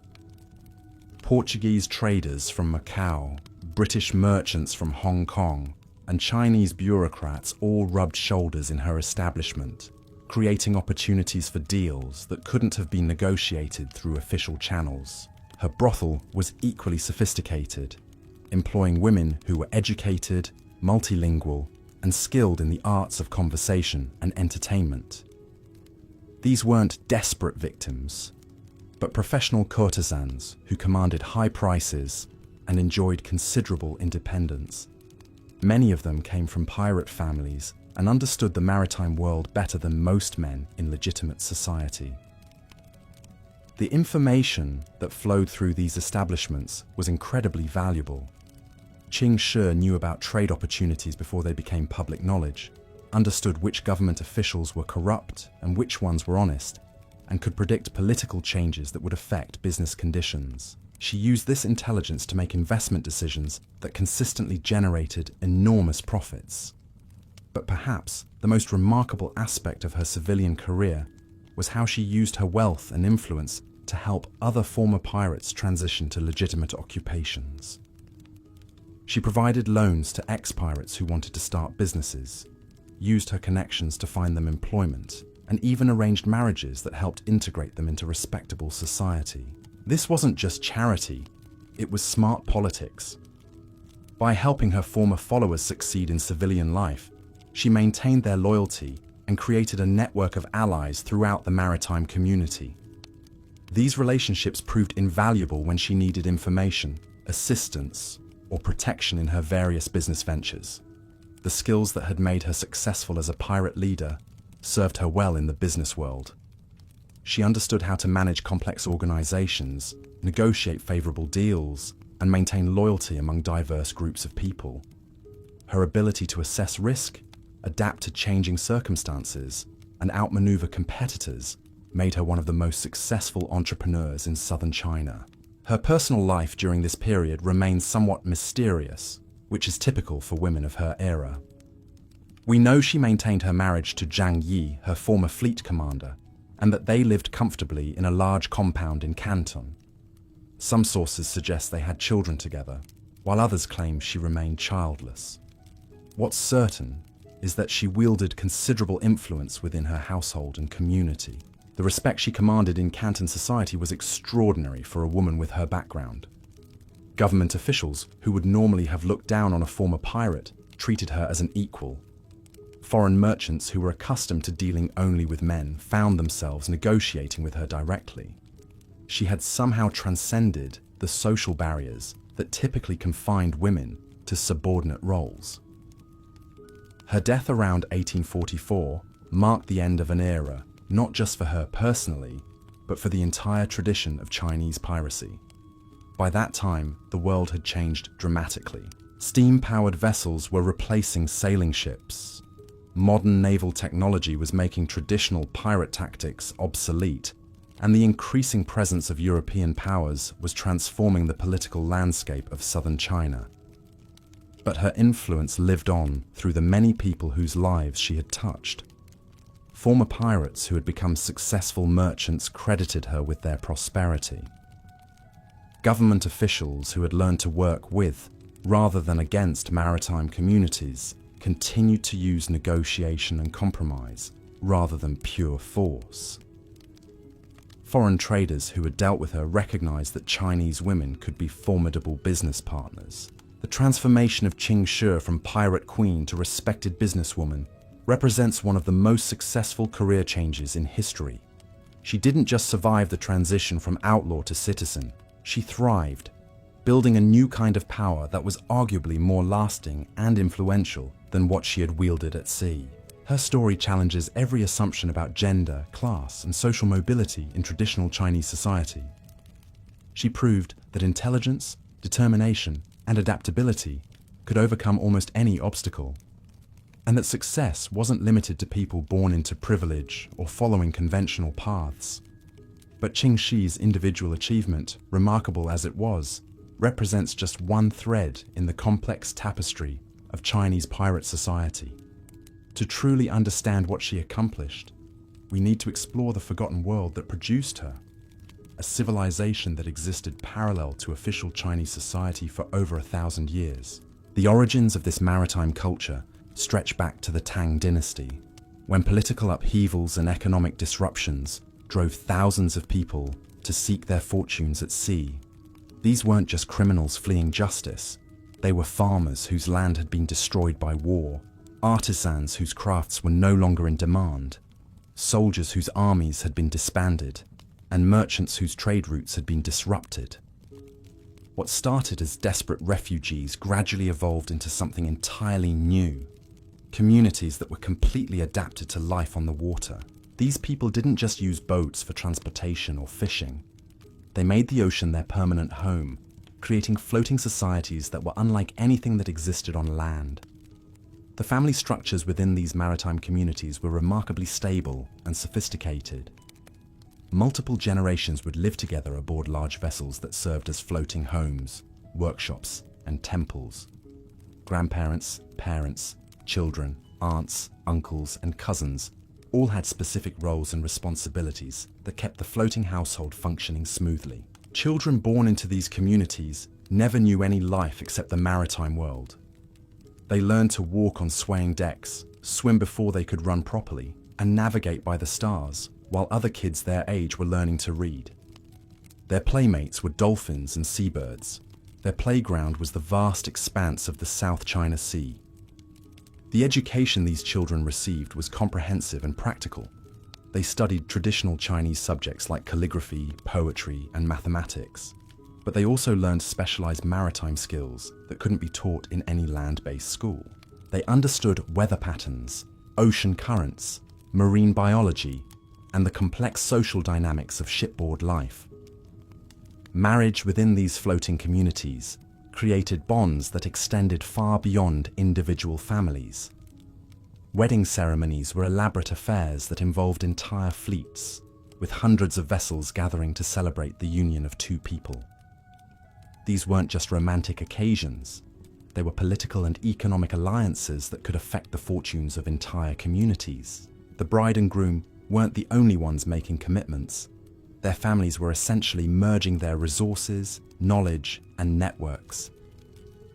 [SPEAKER 1] Portuguese traders from Macau, British merchants from Hong Kong, and Chinese bureaucrats all rubbed shoulders in her establishment, creating opportunities for deals that couldn't have been negotiated through official channels. Her brothel was equally sophisticated, employing women who were educated, multilingual, and skilled in the arts of conversation and entertainment. These weren't desperate victims, but professional courtesans who commanded high prices and enjoyed considerable independence. Many of them came from pirate families and understood the maritime world better than most men in legitimate society. The information that flowed through these establishments was incredibly valuable. Qing Shi knew about trade opportunities before they became public knowledge, understood which government officials were corrupt and which ones were honest, and could predict political changes that would affect business conditions. She used this intelligence to make investment decisions that consistently generated enormous profits. But perhaps the most remarkable aspect of her civilian career was how she used her wealth and influence to help other former pirates transition to legitimate occupations. She provided loans to ex-pirates who wanted to start businesses, used her connections to find them employment, and even arranged marriages that helped integrate them into respectable society. This wasn't just charity, it was smart politics. By helping her former followers succeed in civilian life, she maintained their loyalty and created a network of allies throughout the maritime community. These relationships proved invaluable when she needed information, assistance, or protection in her various business ventures. The skills that had made her successful as a pirate leader served her well in the business world. She understood how to manage complex organizations, negotiate favorable deals, and maintain loyalty among diverse groups of people. Her ability to assess risk, adapt to changing circumstances, and outmaneuver competitors made her one of the most successful entrepreneurs in southern China. Her personal life during this period remains somewhat mysterious, which is typical for women of her era. We know she maintained her marriage to Zhang Yi, her former fleet commander, and that they lived comfortably in a large compound in Canton. Some sources suggest they had children together, while others claim she remained childless. What's certain is that she wielded considerable influence within her household and community. The respect she commanded in Canton society was extraordinary for a woman with her background. Government officials, who would normally have looked down on a former pirate, treated her as an equal. Foreign merchants who were accustomed to dealing only with men found themselves negotiating with her directly. She had somehow transcended the social barriers that typically confined women to subordinate roles. Her death around 1844 marked the end of an era, not just for her personally, but for the entire tradition of Chinese piracy. By that time, the world had changed dramatically. Steam-powered vessels were replacing sailing ships. Modern naval technology was making traditional pirate tactics obsolete, and the increasing presence of European powers was transforming the political landscape of southern China. But her influence lived on through the many people whose lives she had touched. Former pirates who had become successful merchants credited her with their prosperity. Government officials who had learned to work with, rather than against, maritime communities continued to use negotiation and compromise, rather than pure force. Foreign traders who had dealt with her recognized that Chinese women could be formidable business partners. The transformation of Qing Shi from pirate queen to respected businesswoman represents one of the most successful career changes in history. She didn't just survive the transition from outlaw to citizen, she thrived, building a new kind of power that was arguably more lasting and influential than what she had wielded at sea. Her story challenges every assumption about gender, class, and social mobility in traditional Chinese society. She proved that intelligence, determination, and adaptability could overcome almost any obstacle, and that success wasn't limited to people born into privilege or following conventional paths. But Qing Shi's individual achievement, remarkable as it was, represents just one thread in the complex tapestry of Chinese pirate society. To truly understand what she accomplished, we need to explore the forgotten world that produced her, a civilization that existed parallel to official Chinese society for over 1,000 years. The origins of this maritime culture stretch back to the Tang dynasty. When political upheavals and economic disruptions drove thousands of people to seek their fortunes at sea, these weren't just criminals fleeing justice. They were farmers whose land had been destroyed by war, artisans whose crafts were no longer in demand, soldiers whose armies had been disbanded, and merchants whose trade routes had been disrupted. What started as desperate refugees gradually evolved into something entirely new. Communities that were completely adapted to life on the water. These people didn't just use boats for transportation or fishing. They made the ocean their permanent home, creating floating societies that were unlike anything that existed on land. The family structures within these maritime communities were remarkably stable and sophisticated. Multiple generations would live together aboard large vessels that served as floating homes, workshops, and temples. Grandparents, parents, children, aunts, uncles, and cousins all had specific roles and responsibilities that kept the floating household functioning smoothly. Children born into these communities never knew any life except the maritime world. They learned to walk on swaying decks, swim before they could run properly, and navigate by the stars, while other kids their age were learning to read. Their playmates were dolphins and seabirds. Their playground was the vast expanse of the South China Sea. The education these children received was comprehensive and practical. They studied traditional Chinese subjects like calligraphy, poetry, and mathematics. But they also learned specialized maritime skills that couldn't be taught in any land-based school. They understood weather patterns, ocean currents, marine biology, and the complex social dynamics of shipboard life. Marriage within these floating communities created bonds that extended far beyond individual families. Wedding ceremonies were elaborate affairs that involved entire fleets, with hundreds of vessels gathering to celebrate the union of two people. These weren't just romantic occasions, they were political and economic alliances that could affect the fortunes of entire communities. The bride and groom weren't the only ones making commitments. Their families were essentially merging their resources, knowledge, and networks.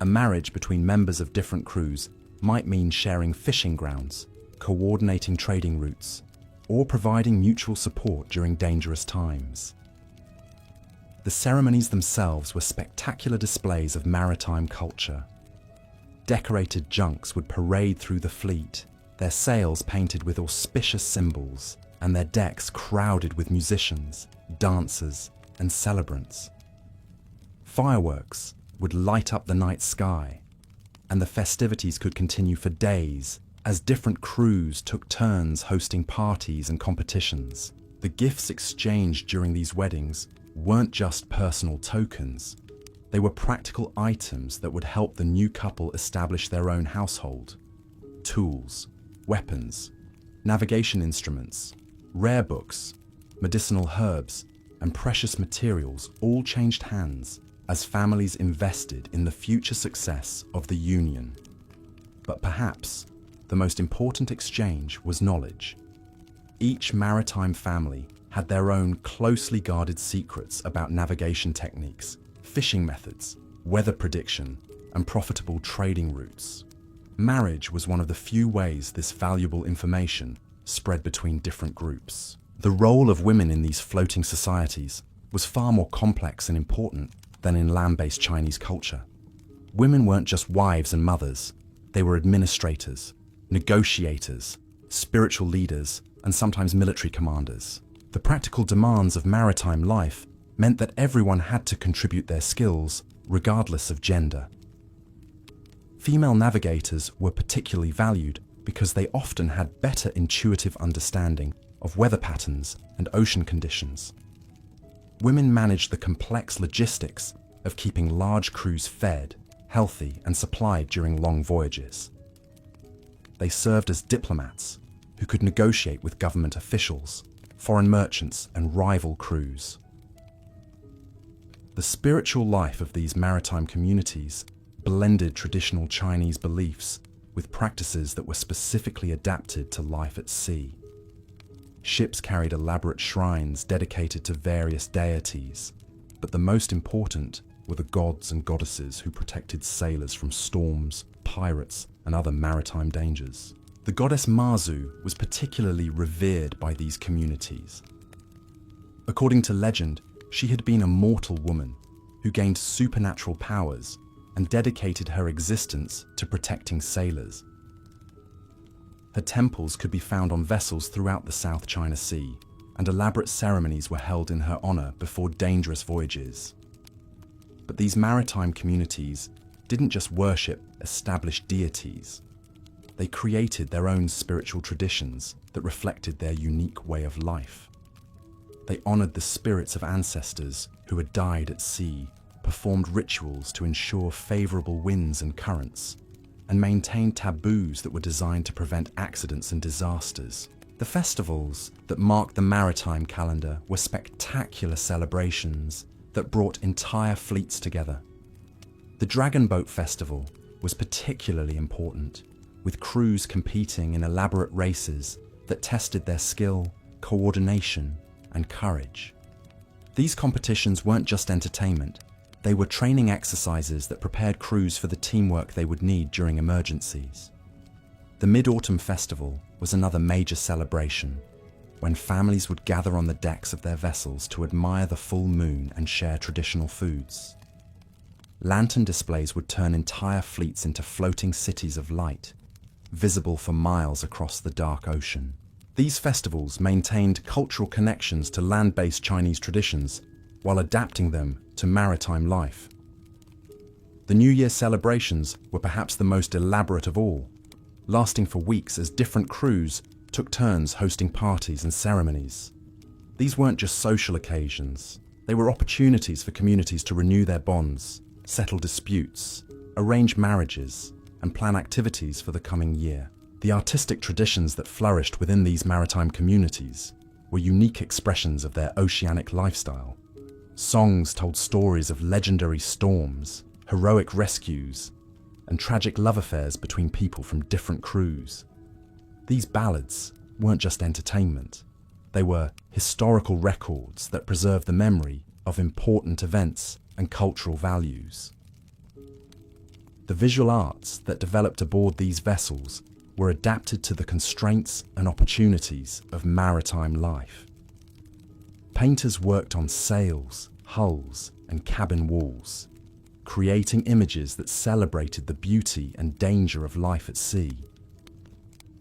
[SPEAKER 1] A marriage between members of different crews might mean sharing fishing grounds, coordinating trading routes, or providing mutual support during dangerous times. The ceremonies themselves were spectacular displays of maritime culture. Decorated junks would parade through the fleet, their sails painted with auspicious symbols, and their decks crowded with musicians, dancers, and celebrants. Fireworks would light up the night sky, and the festivities could continue for days as different crews took turns hosting parties and competitions. The gifts exchanged during these weddings weren't just personal tokens. They were practical items that would help the new couple establish their own household. Tools, weapons, navigation instruments, rare books, medicinal herbs, and precious materials all changed hands as families invested in the future success of the union. But perhaps the most important exchange was knowledge. Each maritime family had their own closely guarded secrets about navigation techniques, fishing methods, weather prediction, and profitable trading routes. Marriage was one of the few ways this valuable information spread between different groups. The role of women in these floating societies was far more complex and important than in land-based Chinese culture. Women weren't just wives and mothers, they were administrators, negotiators, spiritual leaders, and sometimes military commanders. The practical demands of maritime life meant that everyone had to contribute their skills, regardless of gender. Female navigators were particularly valued because they often had better intuitive understanding of weather patterns and ocean conditions. Women managed the complex logistics of keeping large crews fed, healthy, and supplied during long voyages. They served as diplomats who could negotiate with government officials, foreign merchants, and rival crews. The spiritual life of these maritime communities blended traditional Chinese beliefs with practices that were specifically adapted to life at sea. Ships carried elaborate shrines dedicated to various deities, but the most important were the gods and goddesses who protected sailors from storms, pirates, and other maritime dangers. The The goddess Mazu was particularly revered by these communities. According to legend, she had been a mortal woman who gained supernatural powers and dedicated her existence to protecting sailors. Her temples could be found on vessels throughout the South China Sea, and elaborate ceremonies were held in her honor before dangerous voyages. But these maritime communities didn't just worship established deities. They created their own spiritual traditions that reflected their unique way of life. They honored the spirits of ancestors who had died at sea, performed rituals to ensure favorable winds and currents, and maintained taboos that were designed to prevent accidents and disasters. The festivals that marked the maritime calendar were spectacular celebrations that brought entire fleets together. The Dragon Boat Festival was particularly important, with crews competing in elaborate races that tested their skill, coordination, and courage. These competitions weren't just entertainment, they were training exercises that prepared crews for the teamwork they would need during emergencies. The Mid-Autumn Festival was another major celebration, when families would gather on the decks of their vessels to admire the full moon and share traditional foods. Lantern displays would turn entire fleets into floating cities of light, visible for miles across the dark ocean. These festivals maintained cultural connections to land-based Chinese traditions while adapting them to maritime life. The New Year celebrations were perhaps the most elaborate of all, lasting for weeks as different crews took turns hosting parties and ceremonies. These weren't just social occasions, they were opportunities for communities to renew their bonds, settle disputes, arrange marriages, and plan activities for the coming year. The artistic traditions that flourished within these maritime communities were unique expressions of their oceanic lifestyle. Songs told stories of legendary storms, heroic rescues, and tragic love affairs between people from different crews. These ballads weren't just entertainment, they were historical records that preserved the memory of important events and cultural values. The visual arts that developed aboard these vessels were adapted to the constraints and opportunities of maritime life. Painters worked on sails, hulls, and cabin walls, creating images that celebrated the beauty and danger of life at sea.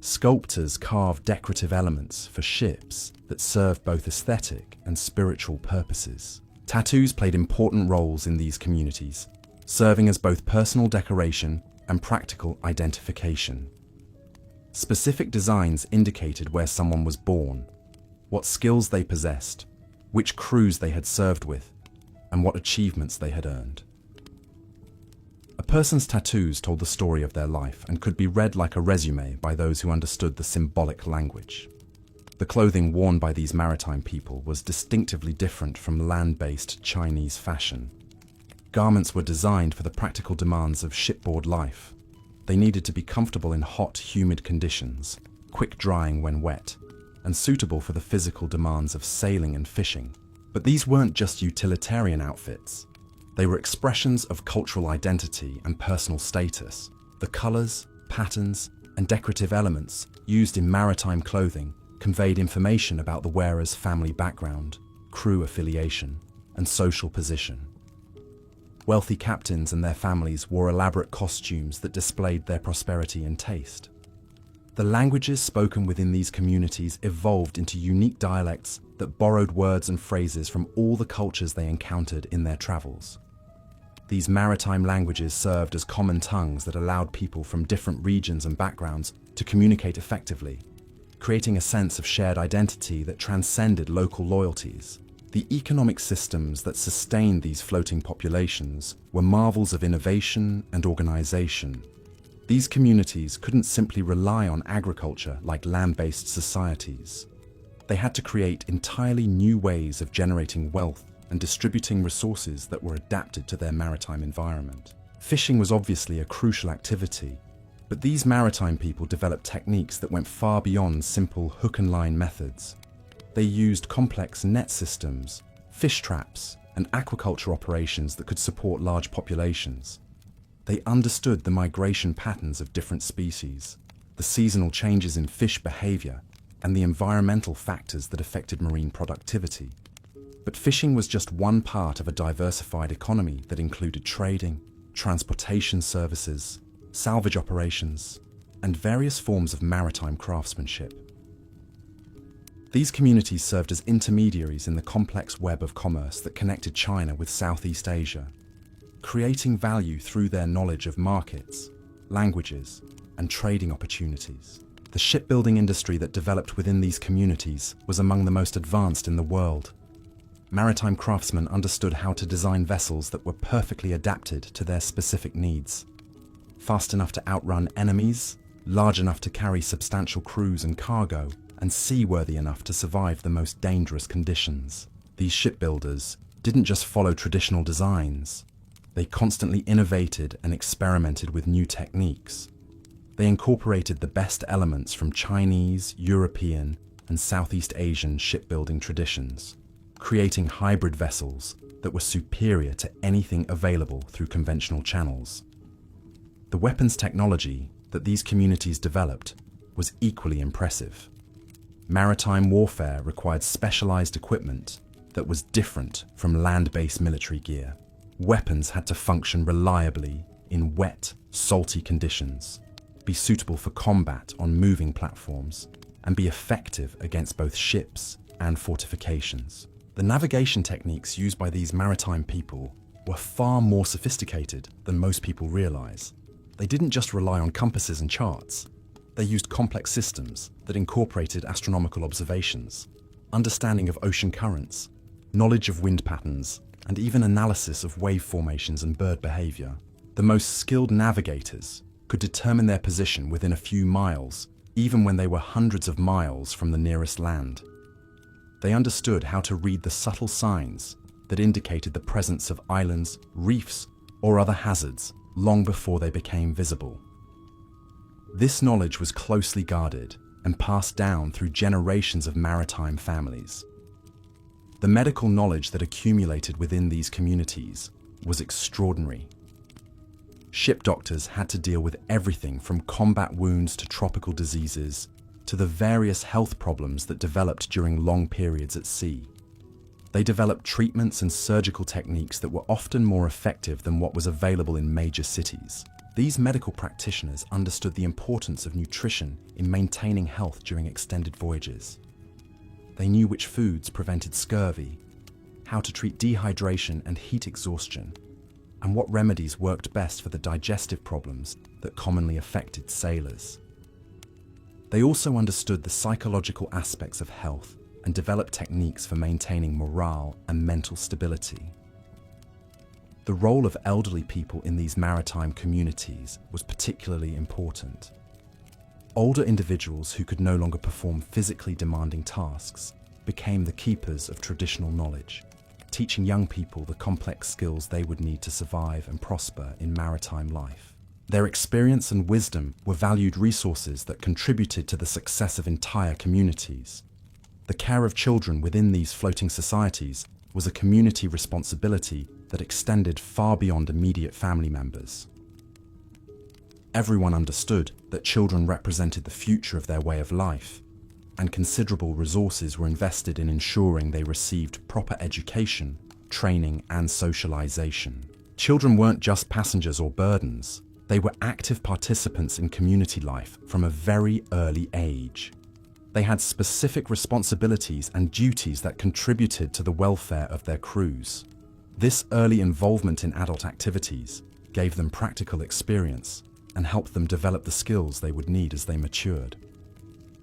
[SPEAKER 1] Sculptors carved decorative elements for ships that served both aesthetic and spiritual purposes. Tattoos played important roles in these communities, serving as both personal decoration and practical identification. Specific designs indicated where someone was born, what skills they possessed, which crews they had served with, and what achievements they had earned. A person's tattoos told the story of their life and could be read like a resume by those who understood the symbolic language. The clothing worn by these maritime people was distinctively different from land-based Chinese fashion. Garments were designed for the practical demands of shipboard life. They needed to be comfortable in hot, humid conditions, quick drying when wet, and suitable for the physical demands of sailing and fishing. But these weren't just utilitarian outfits. They were expressions of cultural identity and personal status. The colors, patterns, and decorative elements used in maritime clothing conveyed information about the wearer's family background, crew affiliation, and social position. Wealthy captains and their families wore elaborate costumes that displayed their prosperity and taste. The languages spoken within these communities evolved into unique dialects that borrowed words and phrases from all the cultures they encountered in their travels. These maritime languages served as common tongues that allowed people from different regions and backgrounds to communicate effectively, creating a sense of shared identity that transcended local loyalties. The economic systems that sustained these floating populations were marvels of innovation and organization. These communities couldn't simply rely on agriculture like land-based societies. They had to create entirely new ways of generating wealth and distributing resources that were adapted to their maritime environment. Fishing was obviously a crucial activity, but these maritime people developed techniques that went far beyond simple hook and line methods. They used complex net systems, fish traps, and aquaculture operations that could support large populations. They understood the migration patterns of different species, the seasonal changes in fish behavior, and the environmental factors that affected marine productivity. But fishing was just one part of a diversified economy that included trading, transportation services, salvage operations, and various forms of maritime craftsmanship. These communities served as intermediaries in the complex web of commerce that connected China with Southeast Asia, creating value through their knowledge of markets, languages, and trading opportunities. The shipbuilding industry that developed within these communities was among the most advanced in the world. Maritime craftsmen understood how to design vessels that were perfectly adapted to their specific needs. Fast enough to outrun enemies, large enough to carry substantial crews and cargo, and seaworthy enough to survive the most dangerous conditions. These shipbuilders didn't just follow traditional designs. They constantly innovated and experimented with new techniques. They incorporated the best elements from Chinese, European, and Southeast Asian shipbuilding traditions, creating hybrid vessels that were superior to anything available through conventional channels. The weapons technology that these communities developed was equally impressive. Maritime warfare required specialized equipment that was different from land-based military gear. Weapons had to function reliably in wet, salty conditions, be suitable for combat on moving platforms, and be effective against both ships and fortifications. The navigation techniques used by these maritime people were far more sophisticated than most people realize. They didn't just rely on compasses and charts. They used complex systems that incorporated astronomical observations, understanding of ocean currents, knowledge of wind patterns, and even analysis of wave formations and bird behavior. The most skilled navigators could determine their position within a few miles, even when they were hundreds of miles from the nearest land. They understood how to read the subtle signs that indicated the presence of islands, reefs, or other hazards long before they became visible. This knowledge was closely guarded and passed down through generations of maritime families. The medical knowledge that accumulated within these communities was extraordinary. Ship doctors had to deal with everything from combat wounds to tropical diseases to the various health problems that developed during long periods at sea. They developed treatments and surgical techniques that were often more effective than what was available in major cities. These medical practitioners understood the importance of nutrition in maintaining health during extended voyages. They knew which foods prevented scurvy, how to treat dehydration and heat exhaustion, and what remedies worked best for the digestive problems that commonly affected sailors. They also understood the psychological aspects of health and developed techniques for maintaining morale and mental stability. The role of elderly people in these maritime communities was particularly important. Older individuals who could no longer perform physically demanding tasks became the keepers of traditional knowledge, teaching young people the complex skills they would need to survive and prosper in maritime life. Their experience and wisdom were valued resources that contributed to the success of entire communities. The care of children within these floating societies was a community responsibility that extended far beyond immediate family members. Everyone understood that children represented the future of their way of life, and considerable resources were invested in ensuring they received proper education, training, and socialization. Children weren't just passengers or burdens. They were active participants in community life from a very early age. They had specific responsibilities and duties that contributed to the welfare of their crews. This early involvement in adult activities gave them practical experience and helped them develop the skills they would need as they matured.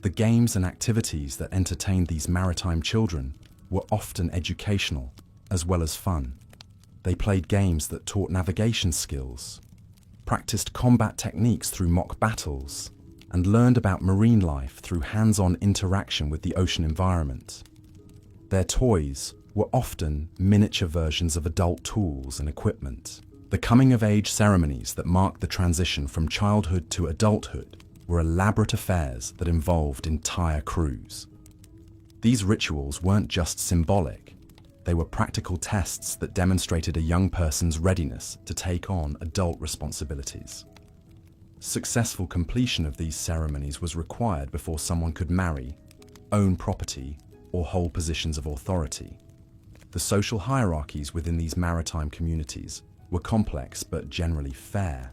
[SPEAKER 1] The games and activities that entertained these maritime children were often educational as well as fun. They played games that taught navigation skills, practiced combat techniques through mock battles, and learned about marine life through hands-on interaction with the ocean environment. Their toys were often miniature versions of adult tools and equipment. The coming-of-age ceremonies that marked the transition from childhood to adulthood were elaborate affairs that involved entire crews. These rituals weren't just symbolic. They were practical tests that demonstrated a young person's readiness to take on adult responsibilities. Successful completion of these ceremonies was required before someone could marry, own property, or hold positions of authority. The social hierarchies within these maritime communities were complex but generally fair.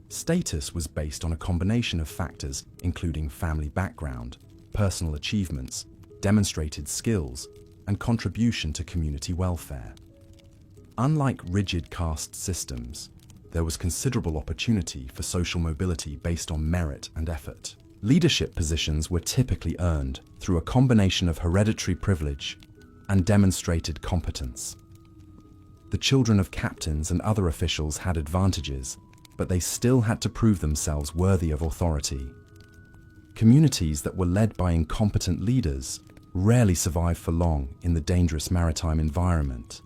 [SPEAKER 1] Status was based on a combination of factors including family background, personal achievements, demonstrated skills, and contribution to community welfare. Unlike rigid caste systems, there was considerable opportunity for social mobility based on merit and effort. Leadership positions were typically earned through a combination of hereditary privilege and demonstrated competence. The children of captains and other officials had advantages, but they still had to prove themselves worthy of authority. Communities that were led by incompetent leaders rarely survived for long in the dangerous maritime environment.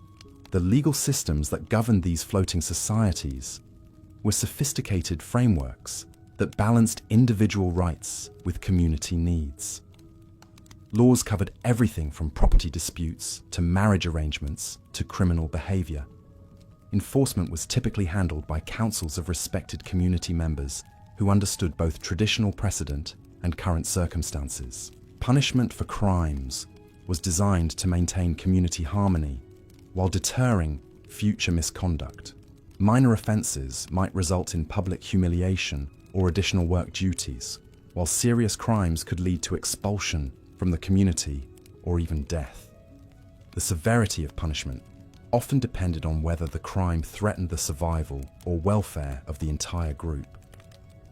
[SPEAKER 1] The legal systems that governed these floating societies were sophisticated frameworks that balanced individual rights with community needs. Laws covered everything from property disputes to marriage arrangements to criminal behavior. Enforcement was typically handled by councils of respected community members who understood both traditional precedent and current circumstances. Punishment for crimes was designed to maintain community harmony while deterring future misconduct. Minor offenses might result in public humiliation or additional work duties, while serious crimes could lead to expulsion from the community or even death. The severity of punishment often depended on whether the crime threatened the survival or welfare of the entire group.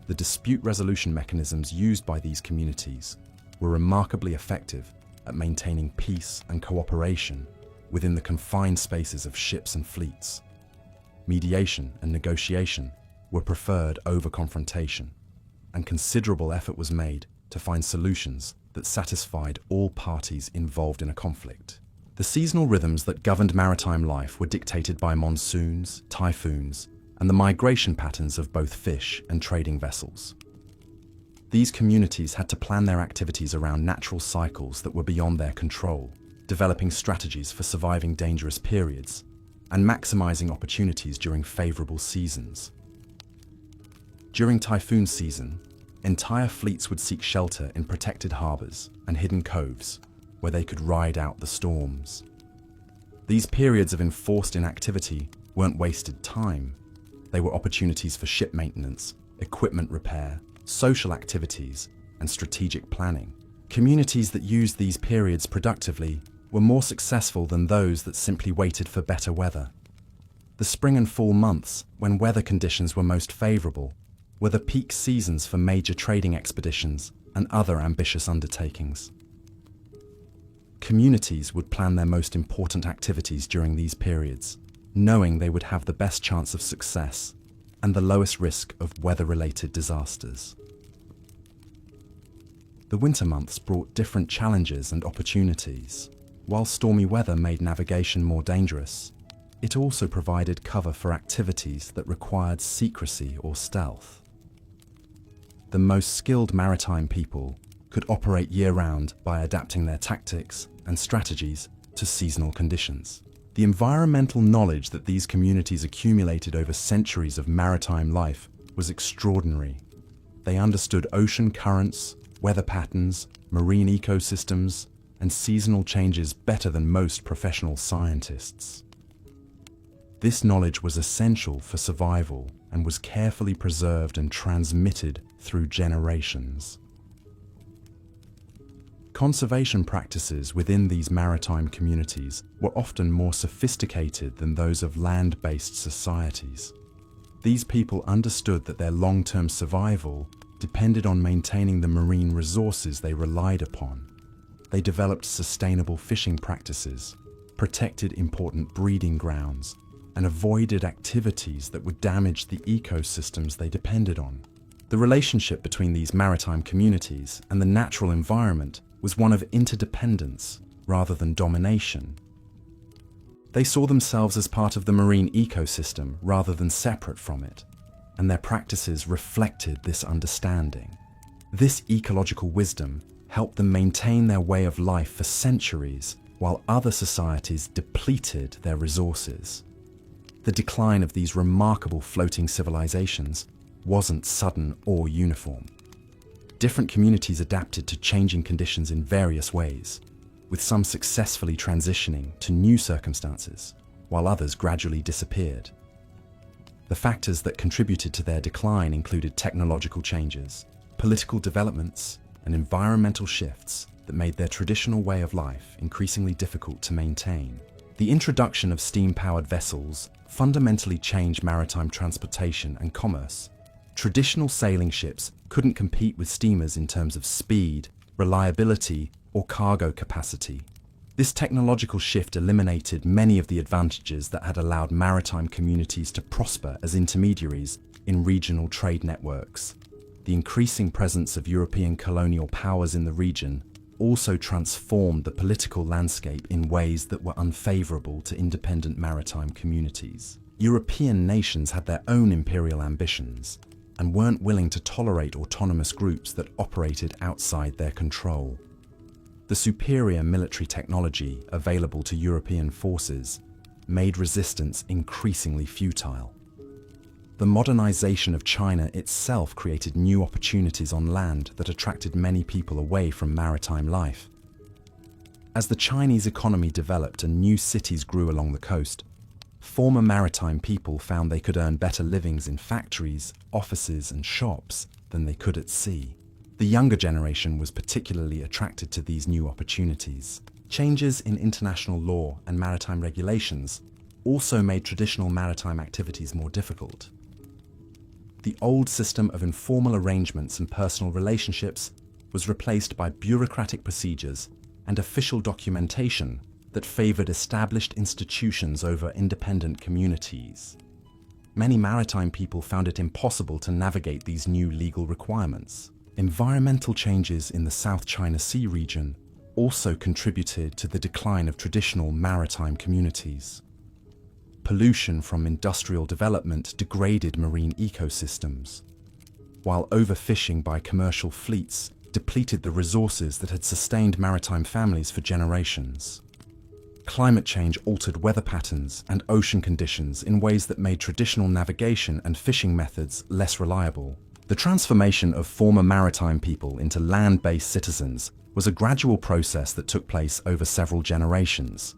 [SPEAKER 1] The dispute resolution mechanisms used by these communities were remarkably effective at maintaining peace and cooperation within the confined spaces of ships and fleets. Mediation and negotiation were preferred over confrontation, and considerable effort was made to find solutions that satisfied all parties involved in a conflict. The seasonal rhythms that governed maritime life were dictated by monsoons, typhoons, and the migration patterns of both fish and trading vessels. These communities had to plan their activities around natural cycles that were beyond their control, developing strategies for surviving dangerous periods and maximizing opportunities during favorable seasons. During typhoon season, entire fleets would seek shelter in protected harbors and hidden coves where they could ride out the storms. These periods of enforced inactivity weren't wasted time. They were opportunities for ship maintenance, equipment repair, social activities, and strategic planning. Communities that used these periods productively were more successful than those that simply waited for better weather. The spring and fall months, when weather conditions were most favorable, were the peak seasons for major trading expeditions and other ambitious undertakings. Communities would plan their most important activities during these periods, knowing they would have the best chance of success and the lowest risk of weather-related disasters. The winter months brought different challenges and opportunities. While stormy weather made navigation more dangerous, it also provided cover for activities that required secrecy or stealth. The most skilled maritime people could operate year-round by adapting their tactics and strategies to seasonal conditions. The environmental knowledge that these communities accumulated over centuries of maritime life was extraordinary. They understood ocean currents, weather patterns, marine ecosystems, and seasonal changes better than most professional scientists. This knowledge was essential for survival and was carefully preserved and transmitted through generations. Conservation practices within these maritime communities were often more sophisticated than those of land-based societies. These people understood that their long-term survival depended on maintaining the marine resources they relied upon. They developed sustainable fishing practices, protected important breeding grounds, and avoided activities that would damage the ecosystems they depended on. The relationship between these maritime communities and the natural environment was one of interdependence rather than domination. They saw themselves as part of the marine ecosystem rather than separate from it, and their practices reflected this understanding. This ecological wisdom helped them maintain their way of life for centuries while other societies depleted their resources. The decline of these remarkable floating civilizations wasn't sudden or uniform. Different communities adapted to changing conditions in various ways, with some successfully transitioning to new circumstances, while others gradually disappeared. The factors that contributed to their decline included technological changes, political developments, and environmental shifts that made their traditional way of life increasingly difficult to maintain. The introduction of steam-powered vessels fundamentally changed maritime transportation and commerce. Traditional sailing ships couldn't compete with steamers in terms of speed, reliability, or cargo capacity. This technological shift eliminated many of the advantages that had allowed maritime communities to prosper as intermediaries in regional trade networks. The increasing presence of European colonial powers in the region also transformed the political landscape in ways that were unfavorable to independent maritime communities. European nations had their own imperial ambitions and weren't willing to tolerate autonomous groups that operated outside their control. The superior military technology available to European forces made resistance increasingly futile. The modernization of China itself created new opportunities on land that attracted many people away from maritime life. As the Chinese economy developed and new cities grew along the coast, former maritime people found they could earn better livings in factories, offices, and shops than they could at sea. The younger generation was particularly attracted to these new opportunities. Changes in international law and maritime regulations also made traditional maritime activities more difficult. The old system of informal arrangements and personal relationships was replaced by bureaucratic procedures and official documentation that favored established institutions over independent communities. Many maritime people found it impossible to navigate these new legal requirements. Environmental changes in the South China Sea region also contributed to the decline of traditional maritime communities. Pollution from industrial development degraded marine ecosystems, while overfishing by commercial fleets depleted the resources that had sustained maritime families for generations. Climate change altered weather patterns and ocean conditions in ways that made traditional navigation and fishing methods less reliable. The transformation of former maritime people into land-based citizens was a gradual process that took place over several generations.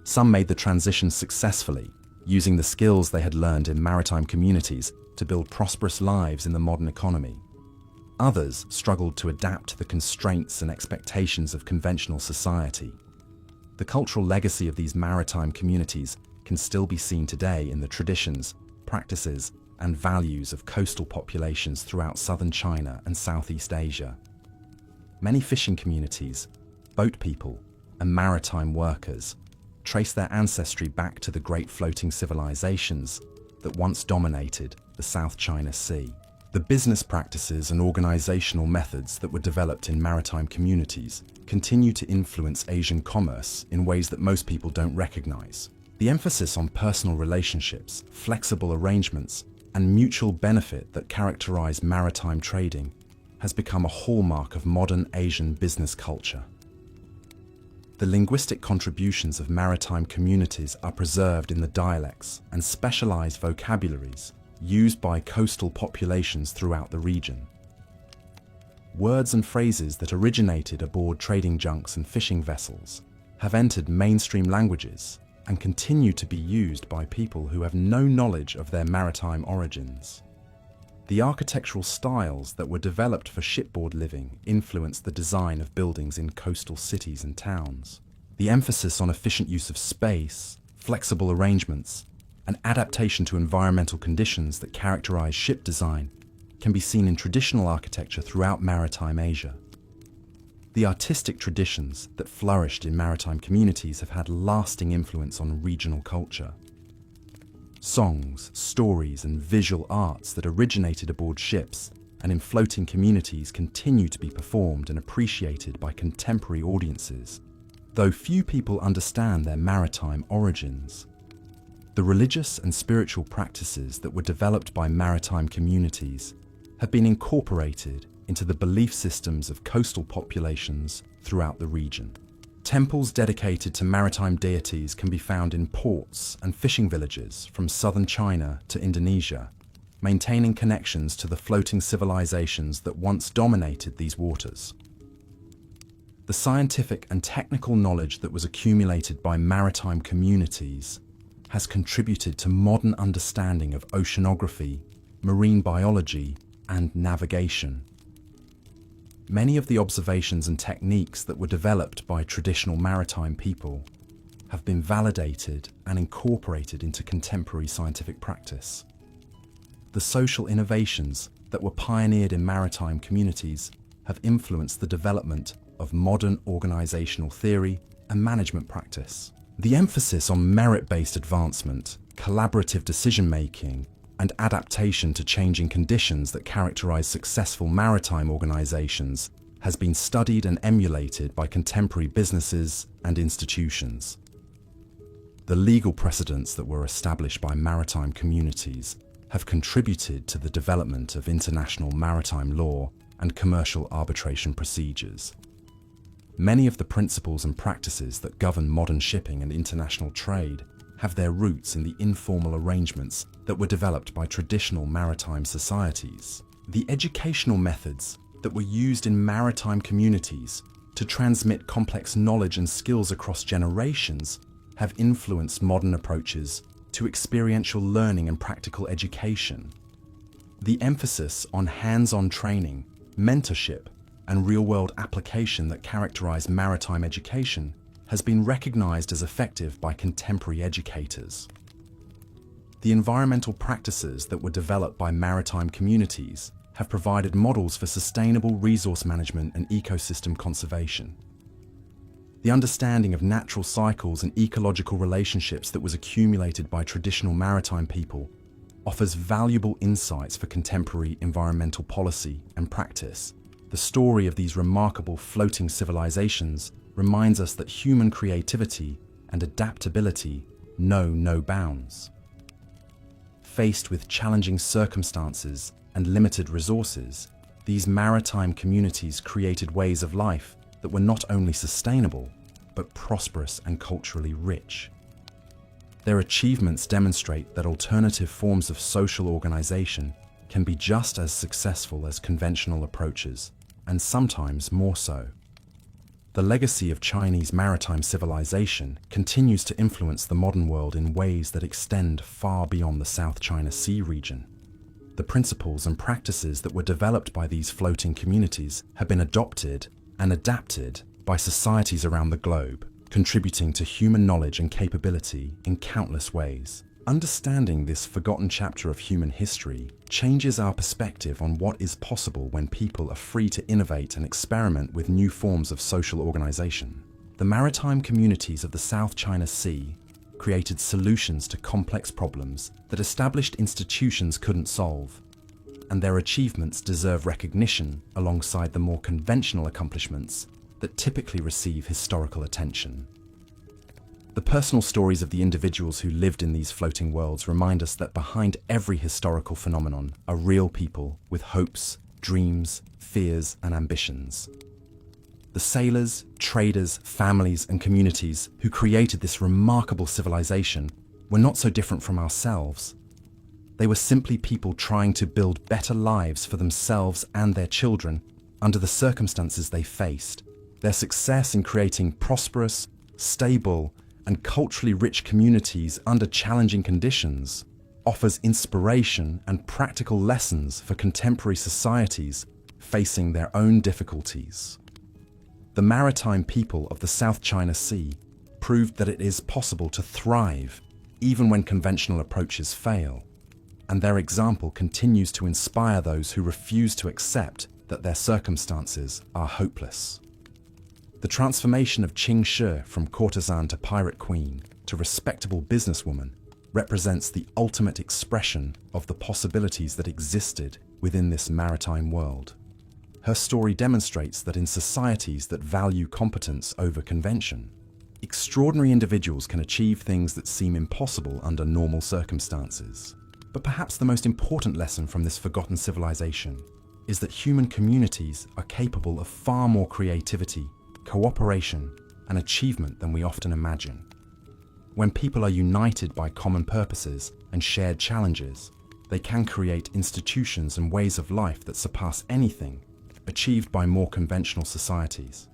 [SPEAKER 1] Some made the transition successfully, using the skills they had learned in maritime communities to build prosperous lives in the modern economy. Others struggled to adapt to the constraints and expectations of conventional society. The cultural legacy of these maritime communities can still be seen today in the traditions, practices, and values of coastal populations throughout southern China and Southeast Asia. Many fishing communities, boat people, and maritime workers trace their ancestry back to the great floating civilizations that once dominated the South China Sea. The business practices and organizational methods that were developed in maritime communities continue to influence Asian commerce in ways that most people don't recognize. The emphasis on personal relationships, flexible arrangements, and mutual benefit that characterize maritime trading has become a hallmark of modern Asian business culture. The linguistic contributions of maritime communities are preserved in the dialects and specialized vocabularies used by coastal populations throughout the region. Words and phrases that originated aboard trading junks and fishing vessels have entered mainstream languages and continue to be used by people who have no knowledge of their maritime origins. The architectural styles that were developed for shipboard living influenced the design of buildings in coastal cities and towns. The emphasis on efficient use of space, flexible arrangements, and adaptation to environmental conditions that characterize ship design can be seen in traditional architecture throughout maritime Asia. The artistic traditions that flourished in maritime communities have had lasting influence on regional culture. Songs, stories, and visual arts that originated aboard ships and in floating communities continue to be performed and appreciated by contemporary audiences, though few people understand their maritime origins. The religious and spiritual practices that were developed by maritime communities have been incorporated into the belief systems of coastal populations throughout the region. Temples dedicated to maritime deities can be found in ports and fishing villages from southern China to Indonesia, maintaining connections to the floating civilizations that once dominated these waters. The scientific and technical knowledge that was accumulated by maritime communities has contributed to modern understanding of oceanography, marine biology, and navigation. Many of the observations and techniques that were developed by traditional maritime people have been validated and incorporated into contemporary scientific practice. The social innovations that were pioneered in maritime communities have influenced the development of modern organizational theory and management practice. The emphasis on merit-based advancement, collaborative decision-making, and adaptation to changing conditions that characterize successful maritime organizations has been studied and emulated by contemporary businesses and institutions. The legal precedents that were established by maritime communities have contributed to the development of international maritime law and commercial arbitration procedures. Many of the principles and practices that govern modern shipping and international trade have their roots in the informal arrangements that were developed by traditional maritime societies. The educational methods that were used in maritime communities to transmit complex knowledge and skills across generations have influenced modern approaches to experiential learning and practical education. The emphasis on hands-on training, mentorship, and real-world application that characterize maritime education has been recognized as effective by contemporary educators. The environmental practices that were developed by maritime communities have provided models for sustainable resource management and ecosystem conservation. The understanding of natural cycles and ecological relationships that was accumulated by traditional maritime people offers valuable insights for contemporary environmental policy and practice. The story of these remarkable floating civilizations reminds us that human creativity and adaptability know no bounds. Faced with challenging circumstances and limited resources, these maritime communities created ways of life that were not only sustainable, but prosperous and culturally rich. Their achievements demonstrate that alternative forms of social organization can be just as successful as conventional approaches, and sometimes more so. The legacy of Chinese maritime civilization continues to influence the modern world in ways that extend far beyond the South China Sea region. The principles and practices that were developed by these floating communities have been adopted and adapted by societies around the globe, contributing to human knowledge and capability in countless ways. Understanding this forgotten chapter of human history changes our perspective on what is possible when people are free to innovate and experiment with new forms of social organization. The maritime communities of the South China Sea created solutions to complex problems that established institutions couldn't solve, and their achievements deserve recognition alongside the more conventional accomplishments that typically receive historical attention. The personal stories of the individuals who lived in these floating worlds remind us that behind every historical phenomenon are real people with hopes, dreams, fears, and ambitions. The sailors, traders, families, and communities who created this remarkable civilization were not so different from ourselves. They were simply people trying to build better lives for themselves and their children under the circumstances they faced. Their success in creating prosperous, stable, and culturally rich communities under challenging conditions offers inspiration and practical lessons for contemporary societies facing their own difficulties. The maritime people of the South China Sea proved that it is possible to thrive even when conventional approaches fail, and their example continues to inspire those who refuse to accept that their circumstances are hopeless. The transformation of Qing Shi from courtesan to pirate queen to respectable businesswoman represents the ultimate expression of the possibilities that existed within this maritime world. Her story demonstrates that in societies that value competence over convention, extraordinary individuals can achieve things that seem impossible under normal circumstances. But perhaps the most important lesson from this forgotten civilization is that human communities are capable of far more creativity, cooperation, and achievement than we often imagine. When people are united by common purposes and shared challenges, They can create institutions and ways of life that surpass anything achieved by more conventional societies.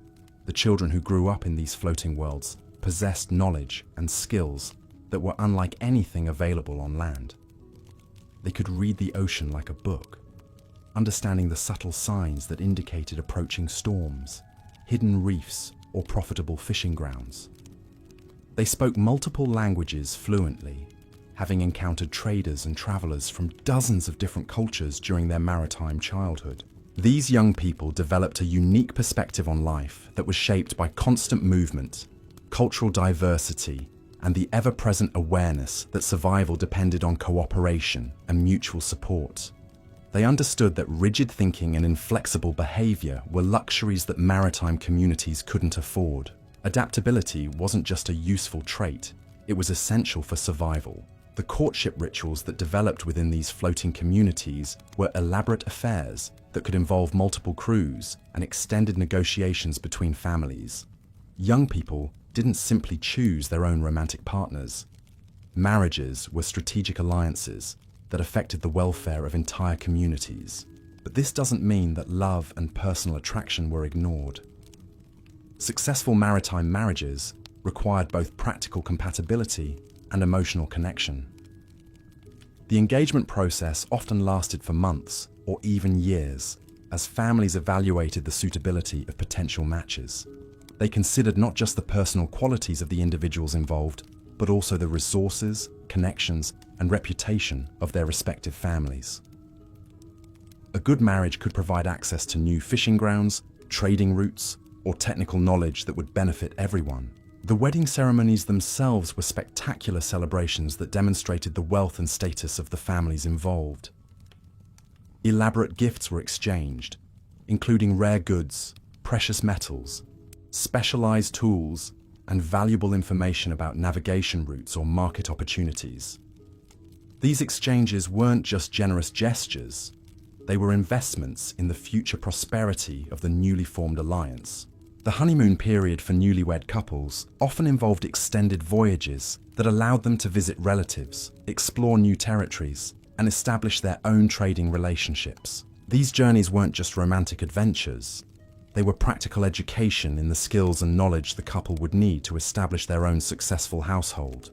[SPEAKER 1] The children who grew up in these floating worlds possessed knowledge and skills that were unlike anything available on land. They could read the ocean like a book, understanding the subtle signs that indicated approaching storms, hidden reefs, or profitable fishing grounds. They spoke multiple languages fluently, having encountered traders and travelers from dozens of different cultures during their maritime childhood. These young people developed a unique perspective on life that was shaped by constant movement, cultural diversity, and the ever-present awareness that survival depended on cooperation and mutual support. They understood that rigid thinking and inflexible behavior were luxuries that maritime communities couldn't afford. Adaptability wasn't just a useful trait, it was essential for survival. The courtship rituals that developed within these floating communities were elaborate affairs that could involve multiple crews and extended negotiations between families. Young people didn't simply choose their own romantic partners. Marriages were strategic alliances that affected the welfare of entire communities. But this doesn't mean that love and personal attraction were ignored. Successful maritime marriages required both practical compatibility and emotional connection. The engagement process often lasted for months or even years, as families evaluated the suitability of potential matches. They considered not just the personal qualities of the individuals involved, but also the resources, connections, and reputation of their respective families. A good marriage could provide access to new fishing grounds, trading routes, or technical knowledge that would benefit everyone. The wedding ceremonies themselves were spectacular celebrations that demonstrated the wealth and status of the families involved. Elaborate gifts were exchanged, including rare goods, precious metals, specialized tools, and valuable information about navigation routes or market opportunities. These exchanges weren't just generous gestures, they were investments in the future prosperity of the newly formed alliance. The honeymoon period for newlywed couples often involved extended voyages that allowed them to visit relatives, explore new territories, and establish their own trading relationships. These journeys weren't just romantic adventures, they were practical education in the skills and knowledge the couple would need to establish their own successful household.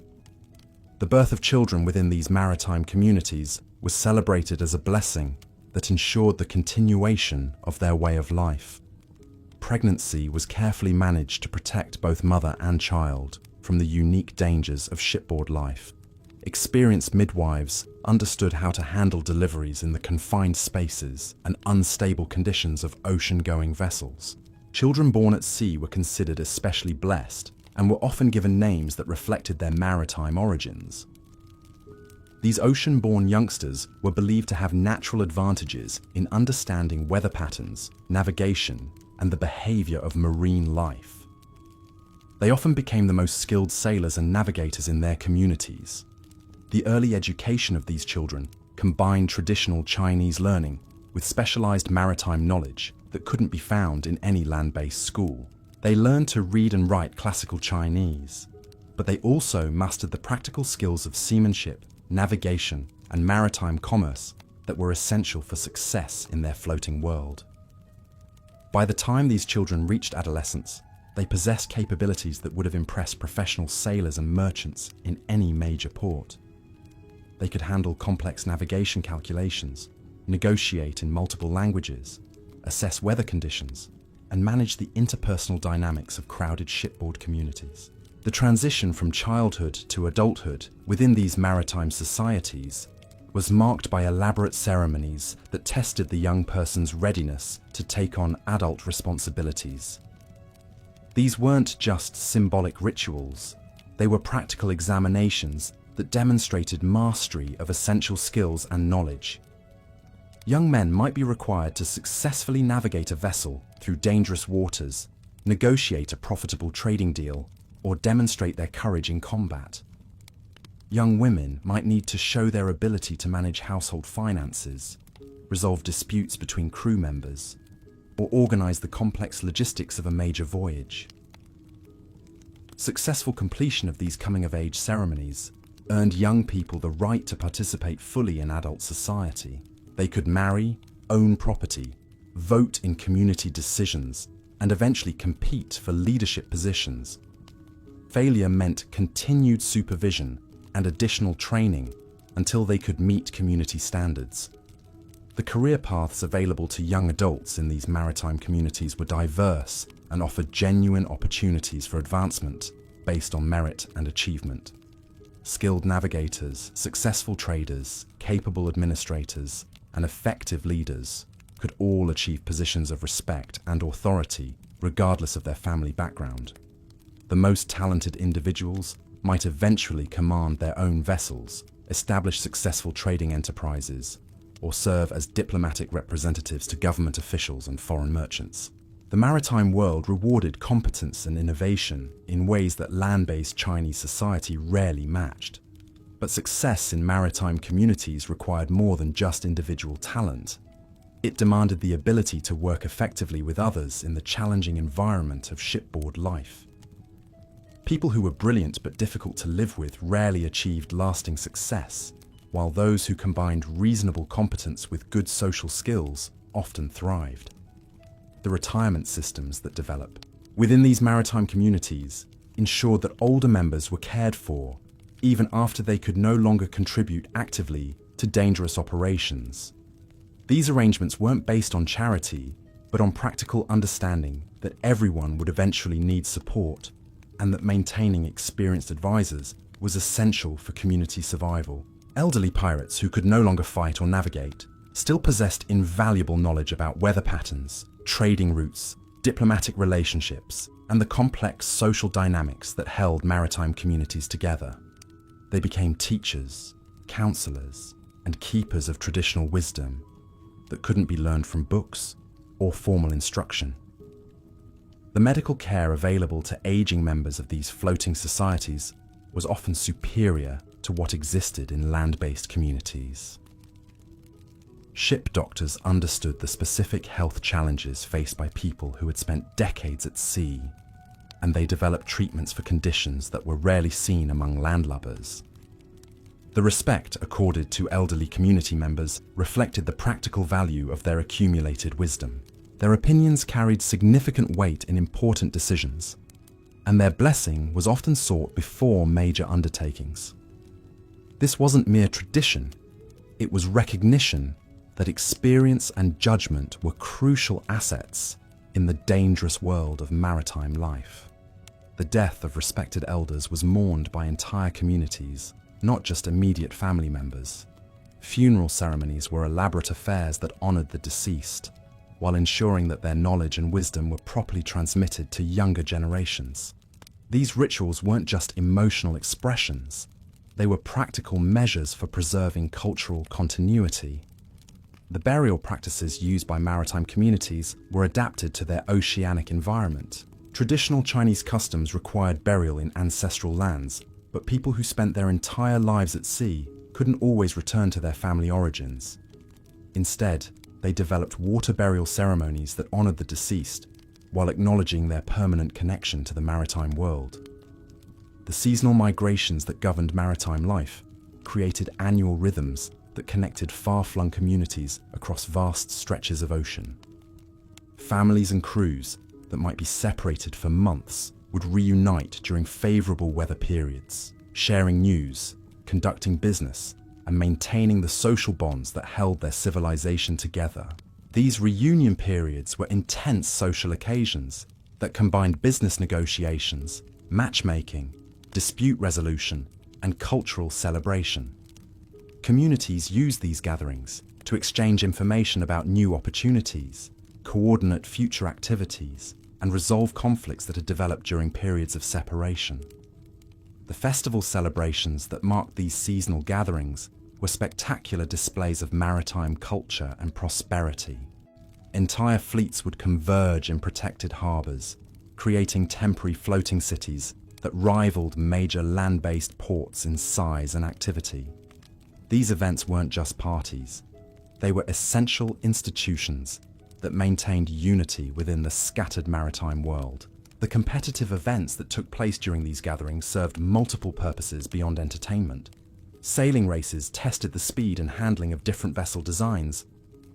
[SPEAKER 1] The birth of children within these maritime communities was celebrated as a blessing that ensured the continuation of their way of life. Pregnancy was carefully managed to protect both mother and child from the unique dangers of shipboard life. Experienced midwives understood how to handle deliveries in the confined spaces and unstable conditions of ocean-going vessels. Children born at sea were considered especially blessed and were often given names that reflected their maritime origins. These ocean-born youngsters were believed to have natural advantages in understanding weather patterns, navigation, and the behavior of marine life. They often became the most skilled sailors and navigators in their communities. The early education of these children combined traditional Chinese learning with specialized maritime knowledge that couldn't be found in any land-based school. They learned to read and write classical Chinese, but they also mastered the practical skills of seamanship, navigation, and maritime commerce that were essential for success in their floating world. By the time these children reached adolescence, they possessed capabilities that would have impressed professional sailors and merchants in any major port. They could handle complex navigation calculations, negotiate in multiple languages, assess weather conditions, and manage the interpersonal dynamics of crowded shipboard communities. The transition from childhood to adulthood within these maritime societies was marked by elaborate ceremonies that tested the young person's readiness to take on adult responsibilities. These weren't just symbolic rituals, they were practical examinations that demonstrated mastery of essential skills and knowledge. Young men might be required to successfully navigate a vessel through dangerous waters, negotiate a profitable trading deal, or demonstrate their courage in combat. Young women might need to show their ability to manage household finances, resolve disputes between crew members, or organize the complex logistics of a major voyage. Successful completion of these coming-of-age ceremonies earned young people the right to participate fully in adult society. They could marry, own property, vote in community decisions, and eventually compete for leadership positions. Failure meant continued supervision and additional training until they could meet community standards. The career paths available to young adults in these maritime communities were diverse and offered genuine opportunities for advancement based on merit and achievement. Skilled navigators, successful traders, capable administrators, and effective leaders could all achieve positions of respect and authority regardless of their family background. The most talented individuals might eventually command their own vessels, establish successful trading enterprises, or serve as diplomatic representatives to government officials and foreign merchants. The maritime world rewarded competence and innovation in ways that land-based Chinese society rarely matched. But success in maritime communities required more than just individual talent. It demanded the ability to work effectively with others in the challenging environment of shipboard life. People who were brilliant but difficult to live with rarely achieved lasting success, while those who combined reasonable competence with good social skills often thrived. The retirement systems that develop within these maritime communities ensured that older members were cared for even after they could no longer contribute actively to dangerous operations. These arrangements weren't based on charity, but on practical understanding that everyone would eventually need support and that maintaining experienced advisors was essential for community survival. Elderly pirates who could no longer fight or navigate still possessed invaluable knowledge about weather patterns, trading routes, diplomatic relationships, and the complex social dynamics that held maritime communities together. They became teachers, counselors, and keepers of traditional wisdom that couldn't be learned from books or formal instruction. The medical care available to aging members of these floating societies was often superior to what existed in land-based communities. Ship doctors understood the specific health challenges faced by people who had spent decades at sea, and they developed treatments for conditions that were rarely seen among landlubbers. The respect accorded to elderly community members reflected the practical value of their accumulated wisdom. Their opinions carried significant weight in important decisions, and their blessing was often sought before major undertakings. This wasn't mere tradition, it was recognition that experience and judgment were crucial assets in the dangerous world of maritime life. The death of respected elders was mourned by entire communities, not just immediate family members. Funeral ceremonies were elaborate affairs that honored the deceased, while ensuring that their knowledge and wisdom were properly transmitted to younger generations. These rituals weren't just emotional expressions, they were practical measures for preserving cultural continuity. The burial practices used by maritime communities were adapted to their oceanic environment. Traditional Chinese customs required burial in ancestral lands, but people who spent their entire lives at sea couldn't always return to their family origins. Instead, they developed water burial ceremonies that honored the deceased while acknowledging their permanent connection to the maritime world. The seasonal migrations that governed maritime life created annual rhythms that connected far-flung communities across vast stretches of ocean. Families and crews that might be separated for months would reunite during favorable weather periods, sharing news, conducting business, and maintaining the social bonds that held their civilization together. These reunion periods were intense social occasions that combined business negotiations, matchmaking, dispute resolution, and cultural celebration. Communities used these gatherings to exchange information about new opportunities, coordinate future activities, and resolve conflicts that had developed during periods of separation. The festival celebrations that marked these seasonal gatherings were spectacular displays of maritime culture and prosperity. Entire fleets would converge in protected harbours, creating temporary floating cities that rivaled major land-based ports in size and activity. These events weren't just parties, they were essential institutions that maintained unity within the scattered maritime world. The competitive events that took place during these gatherings served multiple purposes beyond entertainment. Sailing races tested the speed and handling of different vessel designs,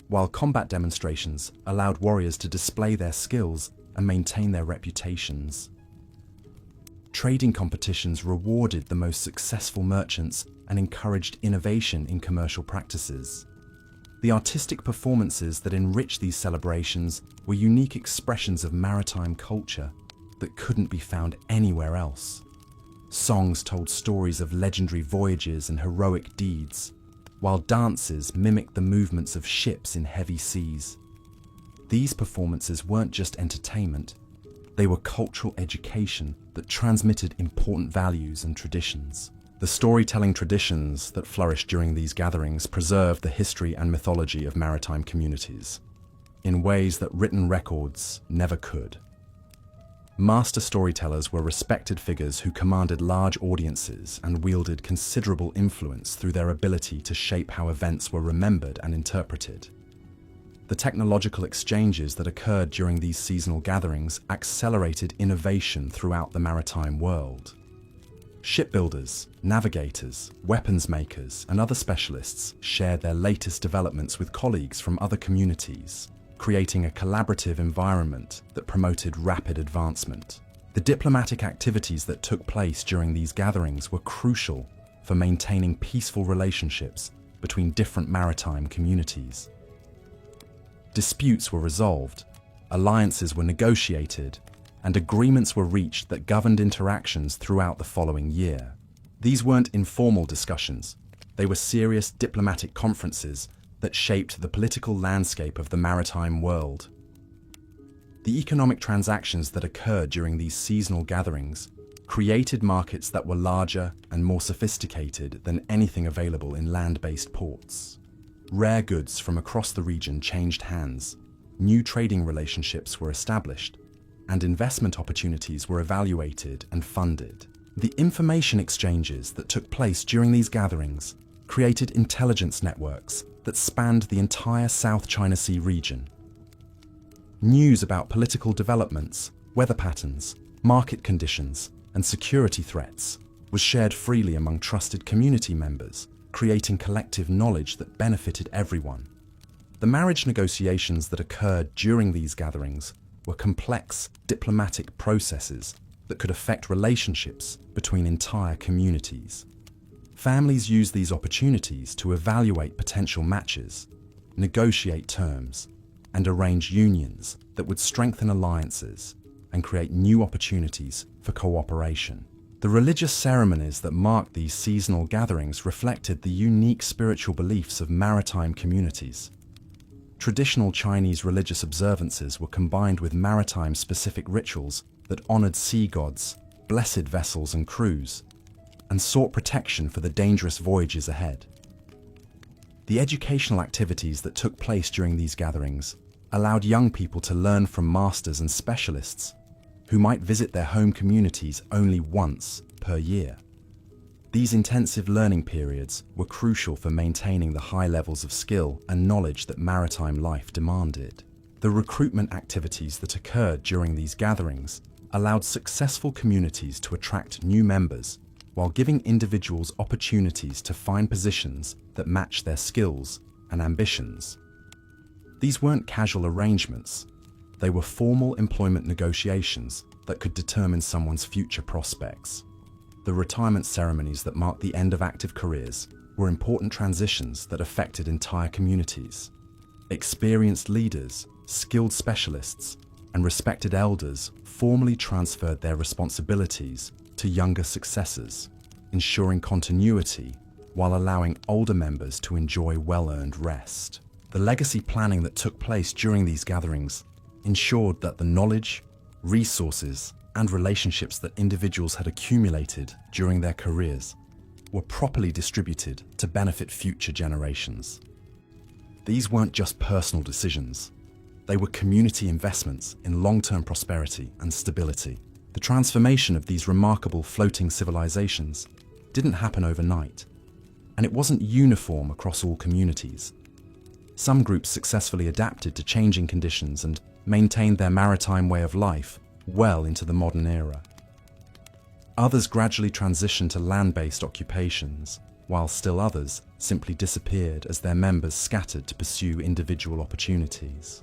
[SPEAKER 1] while combat demonstrations allowed warriors to display their skills and maintain their reputations. Trading competitions rewarded the most successful merchants and encouraged innovation in commercial practices. The artistic performances that enriched these celebrations were unique expressions of maritime culture that couldn't be found anywhere else. Songs told stories of legendary voyages and heroic deeds, while dances mimicked the movements of ships in heavy seas. These performances weren't just entertainment, they were cultural education that transmitted important values and traditions. The storytelling traditions that flourished during these gatherings preserved the history and mythology of maritime communities in ways that written records never could. Master storytellers were respected figures who commanded large audiences and wielded considerable influence through their ability to shape how events were remembered and interpreted. The technological exchanges that occurred during these seasonal gatherings accelerated innovation throughout the maritime world. Shipbuilders, navigators, weapons makers, and other specialists shared their latest developments with colleagues from other communities, creating a collaborative environment that promoted rapid advancement. The diplomatic activities that took place during these gatherings were crucial for maintaining peaceful relationships between different maritime communities. Disputes were resolved, alliances were negotiated, and agreements were reached that governed interactions throughout the following year. These weren't informal discussions, they were serious diplomatic conferences that shaped the political landscape of the maritime world. The economic transactions that occurred during these seasonal gatherings created markets that were larger and more sophisticated than anything available in land-based ports. Rare goods from across the region changed hands, new trading relationships were established, and investment opportunities were evaluated and funded. The information exchanges that took place during these gatherings created intelligence networks that spanned the entire South China Sea region. News about political developments, weather patterns, market conditions, and security threats was shared freely among trusted community members, creating collective knowledge that benefited everyone. The marriage negotiations that occurred during these gatherings were complex diplomatic processes that could affect relationships between entire communities. Families used these opportunities to evaluate potential matches, negotiate terms, and arrange unions that would strengthen alliances and create new opportunities for cooperation. The religious ceremonies that marked these seasonal gatherings reflected the unique spiritual beliefs of maritime communities. Traditional Chinese religious observances were combined with maritime-specific rituals that honored sea gods, blessed vessels and crews, and sought protection for the dangerous voyages ahead. The educational activities that took place during these gatherings allowed young people to learn from masters and specialists who might visit their home communities only once per year. These intensive learning periods were crucial for maintaining the high levels of skill and knowledge that maritime life demanded. The recruitment activities that occurred during these gatherings allowed successful communities to attract new members while giving individuals opportunities to find positions that match their skills and ambitions. These weren't casual arrangements. They were formal employment negotiations that could determine someone's future prospects. The retirement ceremonies that marked the end of active careers were important transitions that affected entire communities. Experienced leaders, skilled specialists, and respected elders formally transferred their responsibilities to younger successors, ensuring continuity while allowing older members to enjoy well-earned rest. The legacy planning that took place during these gatherings ensured that the knowledge, resources, and relationships that individuals had accumulated during their careers were properly distributed to benefit future generations. These weren't just personal decisions. They were community investments in long-term prosperity and stability. The transformation of these remarkable floating civilizations didn't happen overnight, and it wasn't uniform across all communities. Some groups successfully adapted to changing conditions and maintained their maritime way of life, well into the modern era. Others gradually transitioned to land-based occupations, while still others simply disappeared as their members scattered to pursue individual opportunities.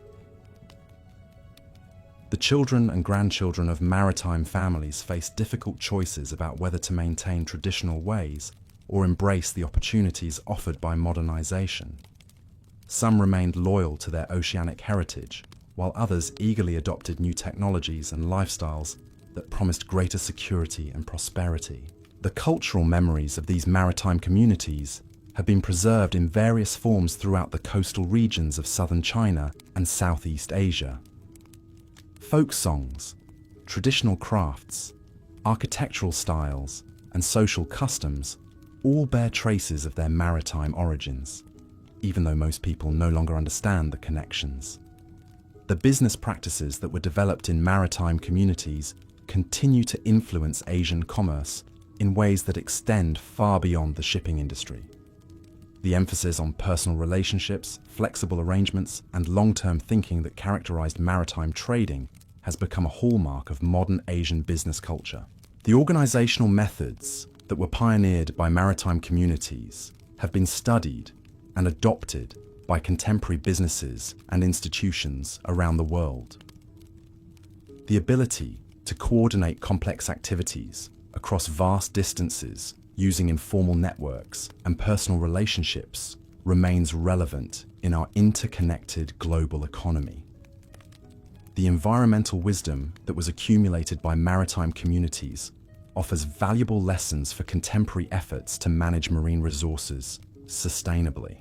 [SPEAKER 1] The children and grandchildren of maritime families faced difficult choices about whether to maintain traditional ways or embrace the opportunities offered by modernization. Some remained loyal to their oceanic heritage, while others eagerly adopted new technologies and lifestyles that promised greater security and prosperity. The cultural memories of these maritime communities have been preserved in various forms throughout the coastal regions of southern China and Southeast Asia. Folk songs, traditional crafts, architectural styles, and social customs all bear traces of their maritime origins, even though most people no longer understand the connections. The business practices that were developed in maritime communities continue to influence Asian commerce in ways that extend far beyond the shipping industry. The emphasis on personal relationships, flexible arrangements, and long-term thinking that characterized maritime trading has become a hallmark of modern Asian business culture. The organizational methods that were pioneered by maritime communities have been studied and adopted by contemporary businesses and institutions around the world. The ability to coordinate complex activities across vast distances using informal networks and personal relationships remains relevant in our interconnected global economy. The environmental wisdom that was accumulated by maritime communities offers valuable lessons for contemporary efforts to manage marine resources sustainably.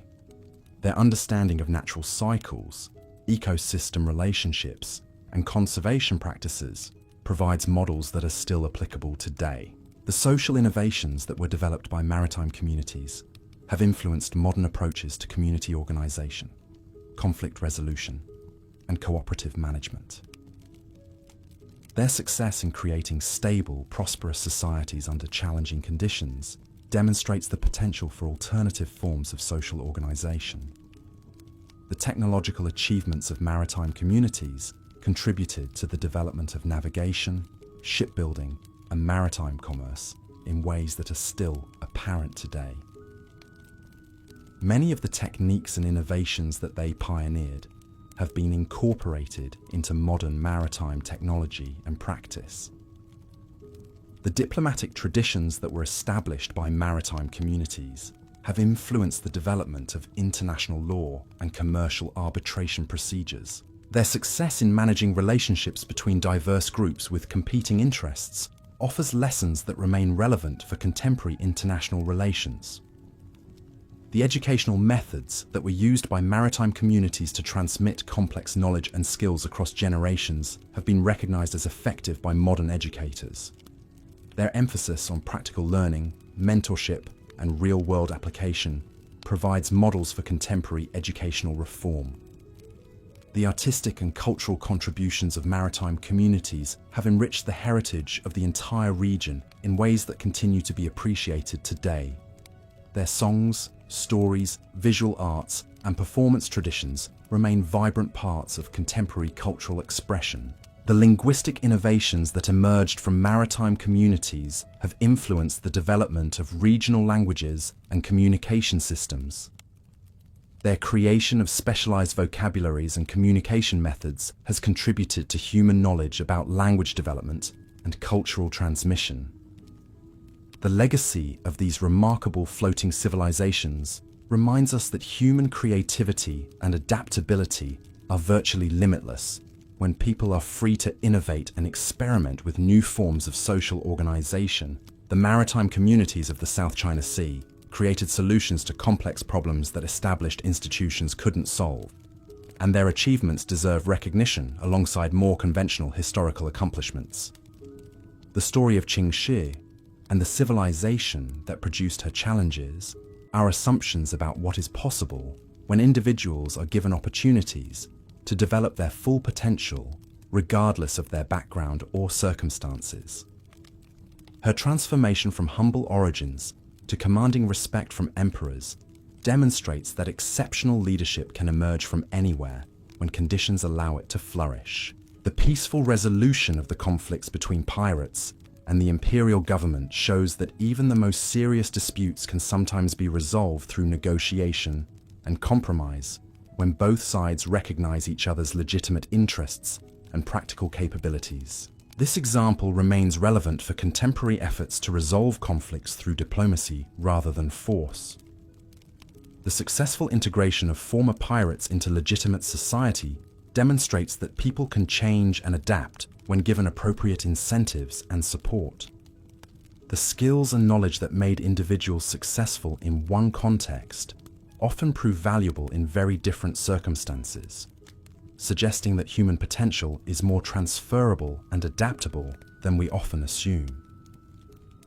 [SPEAKER 1] Their understanding of natural cycles, ecosystem relationships, and conservation practices provides models that are still applicable today. The social innovations that were developed by maritime communities have influenced modern approaches to community organization, conflict resolution, and cooperative management. Their success in creating stable, prosperous societies under challenging conditions demonstrates the potential for alternative forms of social organization. The technological achievements of maritime communities contributed to the development of navigation, shipbuilding, and maritime commerce in ways that are still apparent today. Many of the techniques and innovations that they pioneered have been incorporated into modern maritime technology and practice. The diplomatic traditions that were established by maritime communities have influenced the development of international law and commercial arbitration procedures. Their success in managing relationships between diverse groups with competing interests offers lessons that remain relevant for contemporary international relations. The educational methods that were used by maritime communities to transmit complex knowledge and skills across generations have been recognized as effective by modern educators. Their emphasis on practical learning, mentorship, and real-world application provides models for contemporary educational reform. The artistic and cultural contributions of maritime communities have enriched the heritage of the entire region in ways that continue to be appreciated today. Their songs, stories, visual arts, and performance traditions remain vibrant parts of contemporary cultural expression. The linguistic innovations that emerged from maritime communities have influenced the development of regional languages and communication systems. Their creation of specialized vocabularies and communication methods has contributed to human knowledge about language development and cultural transmission. The legacy of these remarkable floating civilizations reminds us that human creativity and adaptability are virtually limitless when people are free to innovate and experiment with new forms of social organization. The maritime communities of the South China Sea created solutions to complex problems that established institutions couldn't solve, and their achievements deserve recognition alongside more conventional historical accomplishments. The story of Qing Shi and the civilization that produced her challenges are assumptions about what is possible when individuals are given opportunities to develop their full potential regardless of their background or circumstances. Her transformation from humble origins to commanding respect from emperors demonstrates that exceptional leadership can emerge from anywhere when conditions allow it to flourish. The peaceful resolution of the conflicts between pirates and the imperial government shows that even the most serious disputes can sometimes be resolved through negotiation and compromise when both sides recognize each other's legitimate interests and practical capabilities. This example remains relevant for contemporary efforts to resolve conflicts through diplomacy rather than force. The successful integration of former pirates into legitimate society demonstrates that people can change and adapt when given appropriate incentives and support. The skills and knowledge that made individuals successful in one context often prove valuable in very different circumstances, suggesting that human potential is more transferable and adaptable than we often assume.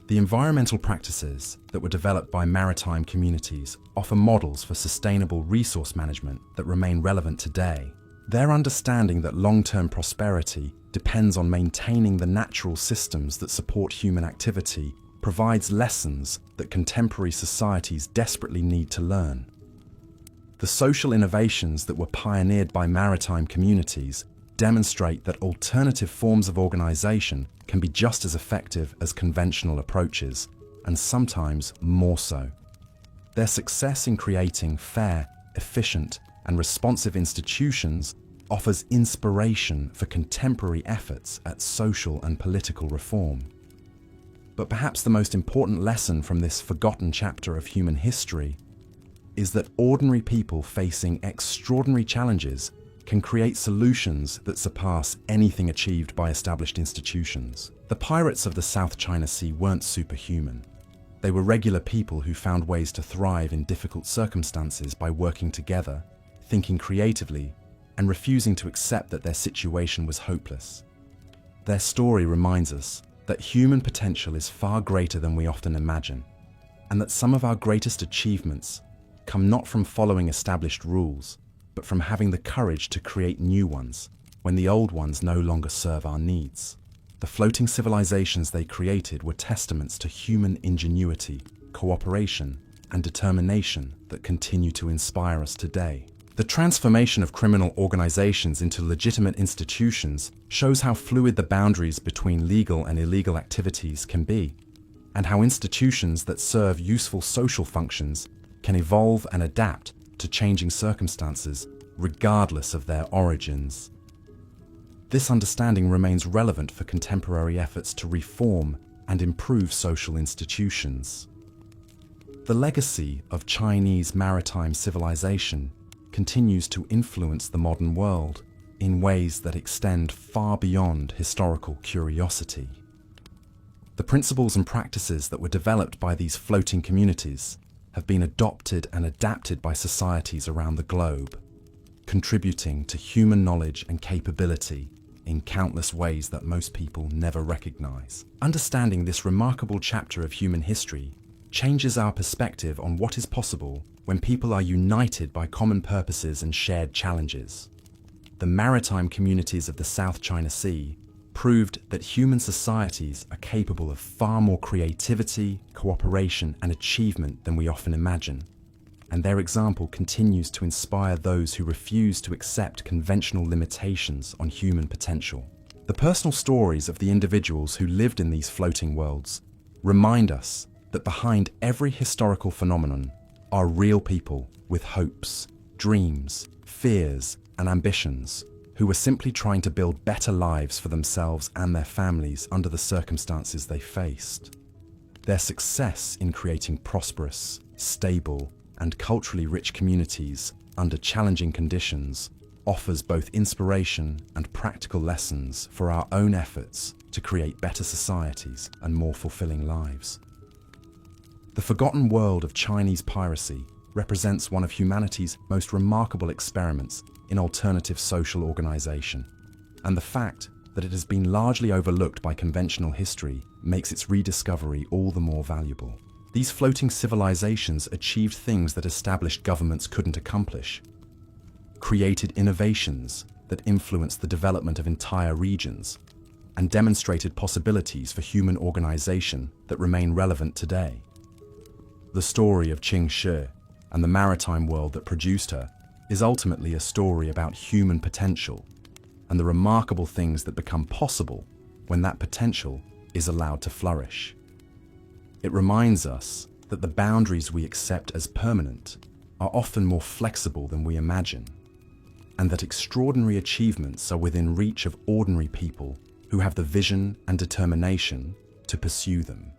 [SPEAKER 1] The environmental practices that were developed by maritime communities offer models for sustainable resource management that remain relevant today. Their understanding that long-term prosperity depends on maintaining the natural systems that support human activity provides lessons that contemporary societies desperately need to learn. The social innovations that were pioneered by maritime communities demonstrate that alternative forms of organization can be just as effective as conventional approaches, and sometimes more so. Their success in creating fair, efficient, and responsive institutions offers inspiration for contemporary efforts at social and political reform. But perhaps the most important lesson from this forgotten chapter of human history is that ordinary people facing extraordinary challenges can create solutions that surpass anything achieved by established institutions. The pirates of the South China Sea weren't superhuman. They were regular people who found ways to thrive in difficult circumstances by working together, thinking creatively, and refusing to accept that their situation was hopeless. Their story reminds us that human potential is far greater than we often imagine, and that some of our greatest achievements come not from following established rules, but from having the courage to create new ones when the old ones no longer serve our needs. The floating civilizations they created were testaments to human ingenuity, cooperation, and determination that continue to inspire us today. The transformation of criminal organizations into legitimate institutions shows how fluid the boundaries between legal and illegal activities can be, and how institutions that serve useful social functions can evolve and adapt to changing circumstances regardless of their origins. This understanding remains relevant for contemporary efforts to reform and improve social institutions. The legacy of Chinese maritime civilization continues to influence the modern world in ways that extend far beyond historical curiosity. The principles and practices that were developed by these floating communities have been adopted and adapted by societies around the globe, contributing to human knowledge and capability in countless ways that most people never recognize. Understanding this remarkable chapter of human history changes our perspective on what is possible when people are united by common purposes and shared challenges. The maritime communities of the South China Sea proved that human societies are capable of far more creativity, cooperation, and achievement than we often imagine, and their example continues to inspire those who refuse to accept conventional limitations on human potential. The personal stories of the individuals who lived in these floating worlds remind us that behind every historical phenomenon are real people with hopes, dreams, fears, and ambitions who were simply trying to build better lives for themselves and their families under the circumstances they faced. Their success in creating prosperous, stable, and culturally rich communities under challenging conditions offers both inspiration and practical lessons for our own efforts to create better societies and more fulfilling lives. The forgotten world of Chinese piracy represents one of humanity's most remarkable experiments in alternative social organization, and the fact that it has been largely overlooked by conventional history makes its rediscovery all the more valuable. These floating civilizations achieved things that established governments couldn't accomplish, created innovations that influenced the development of entire regions, and demonstrated possibilities for human organization that remain relevant today. The story of Qing Shi and the maritime world that produced her is ultimately a story about human potential and the remarkable things that become possible when that potential is allowed to flourish. It reminds us that the boundaries we accept as permanent are often more flexible than we imagine, and that extraordinary achievements are within reach of ordinary people who have the vision and determination to pursue them.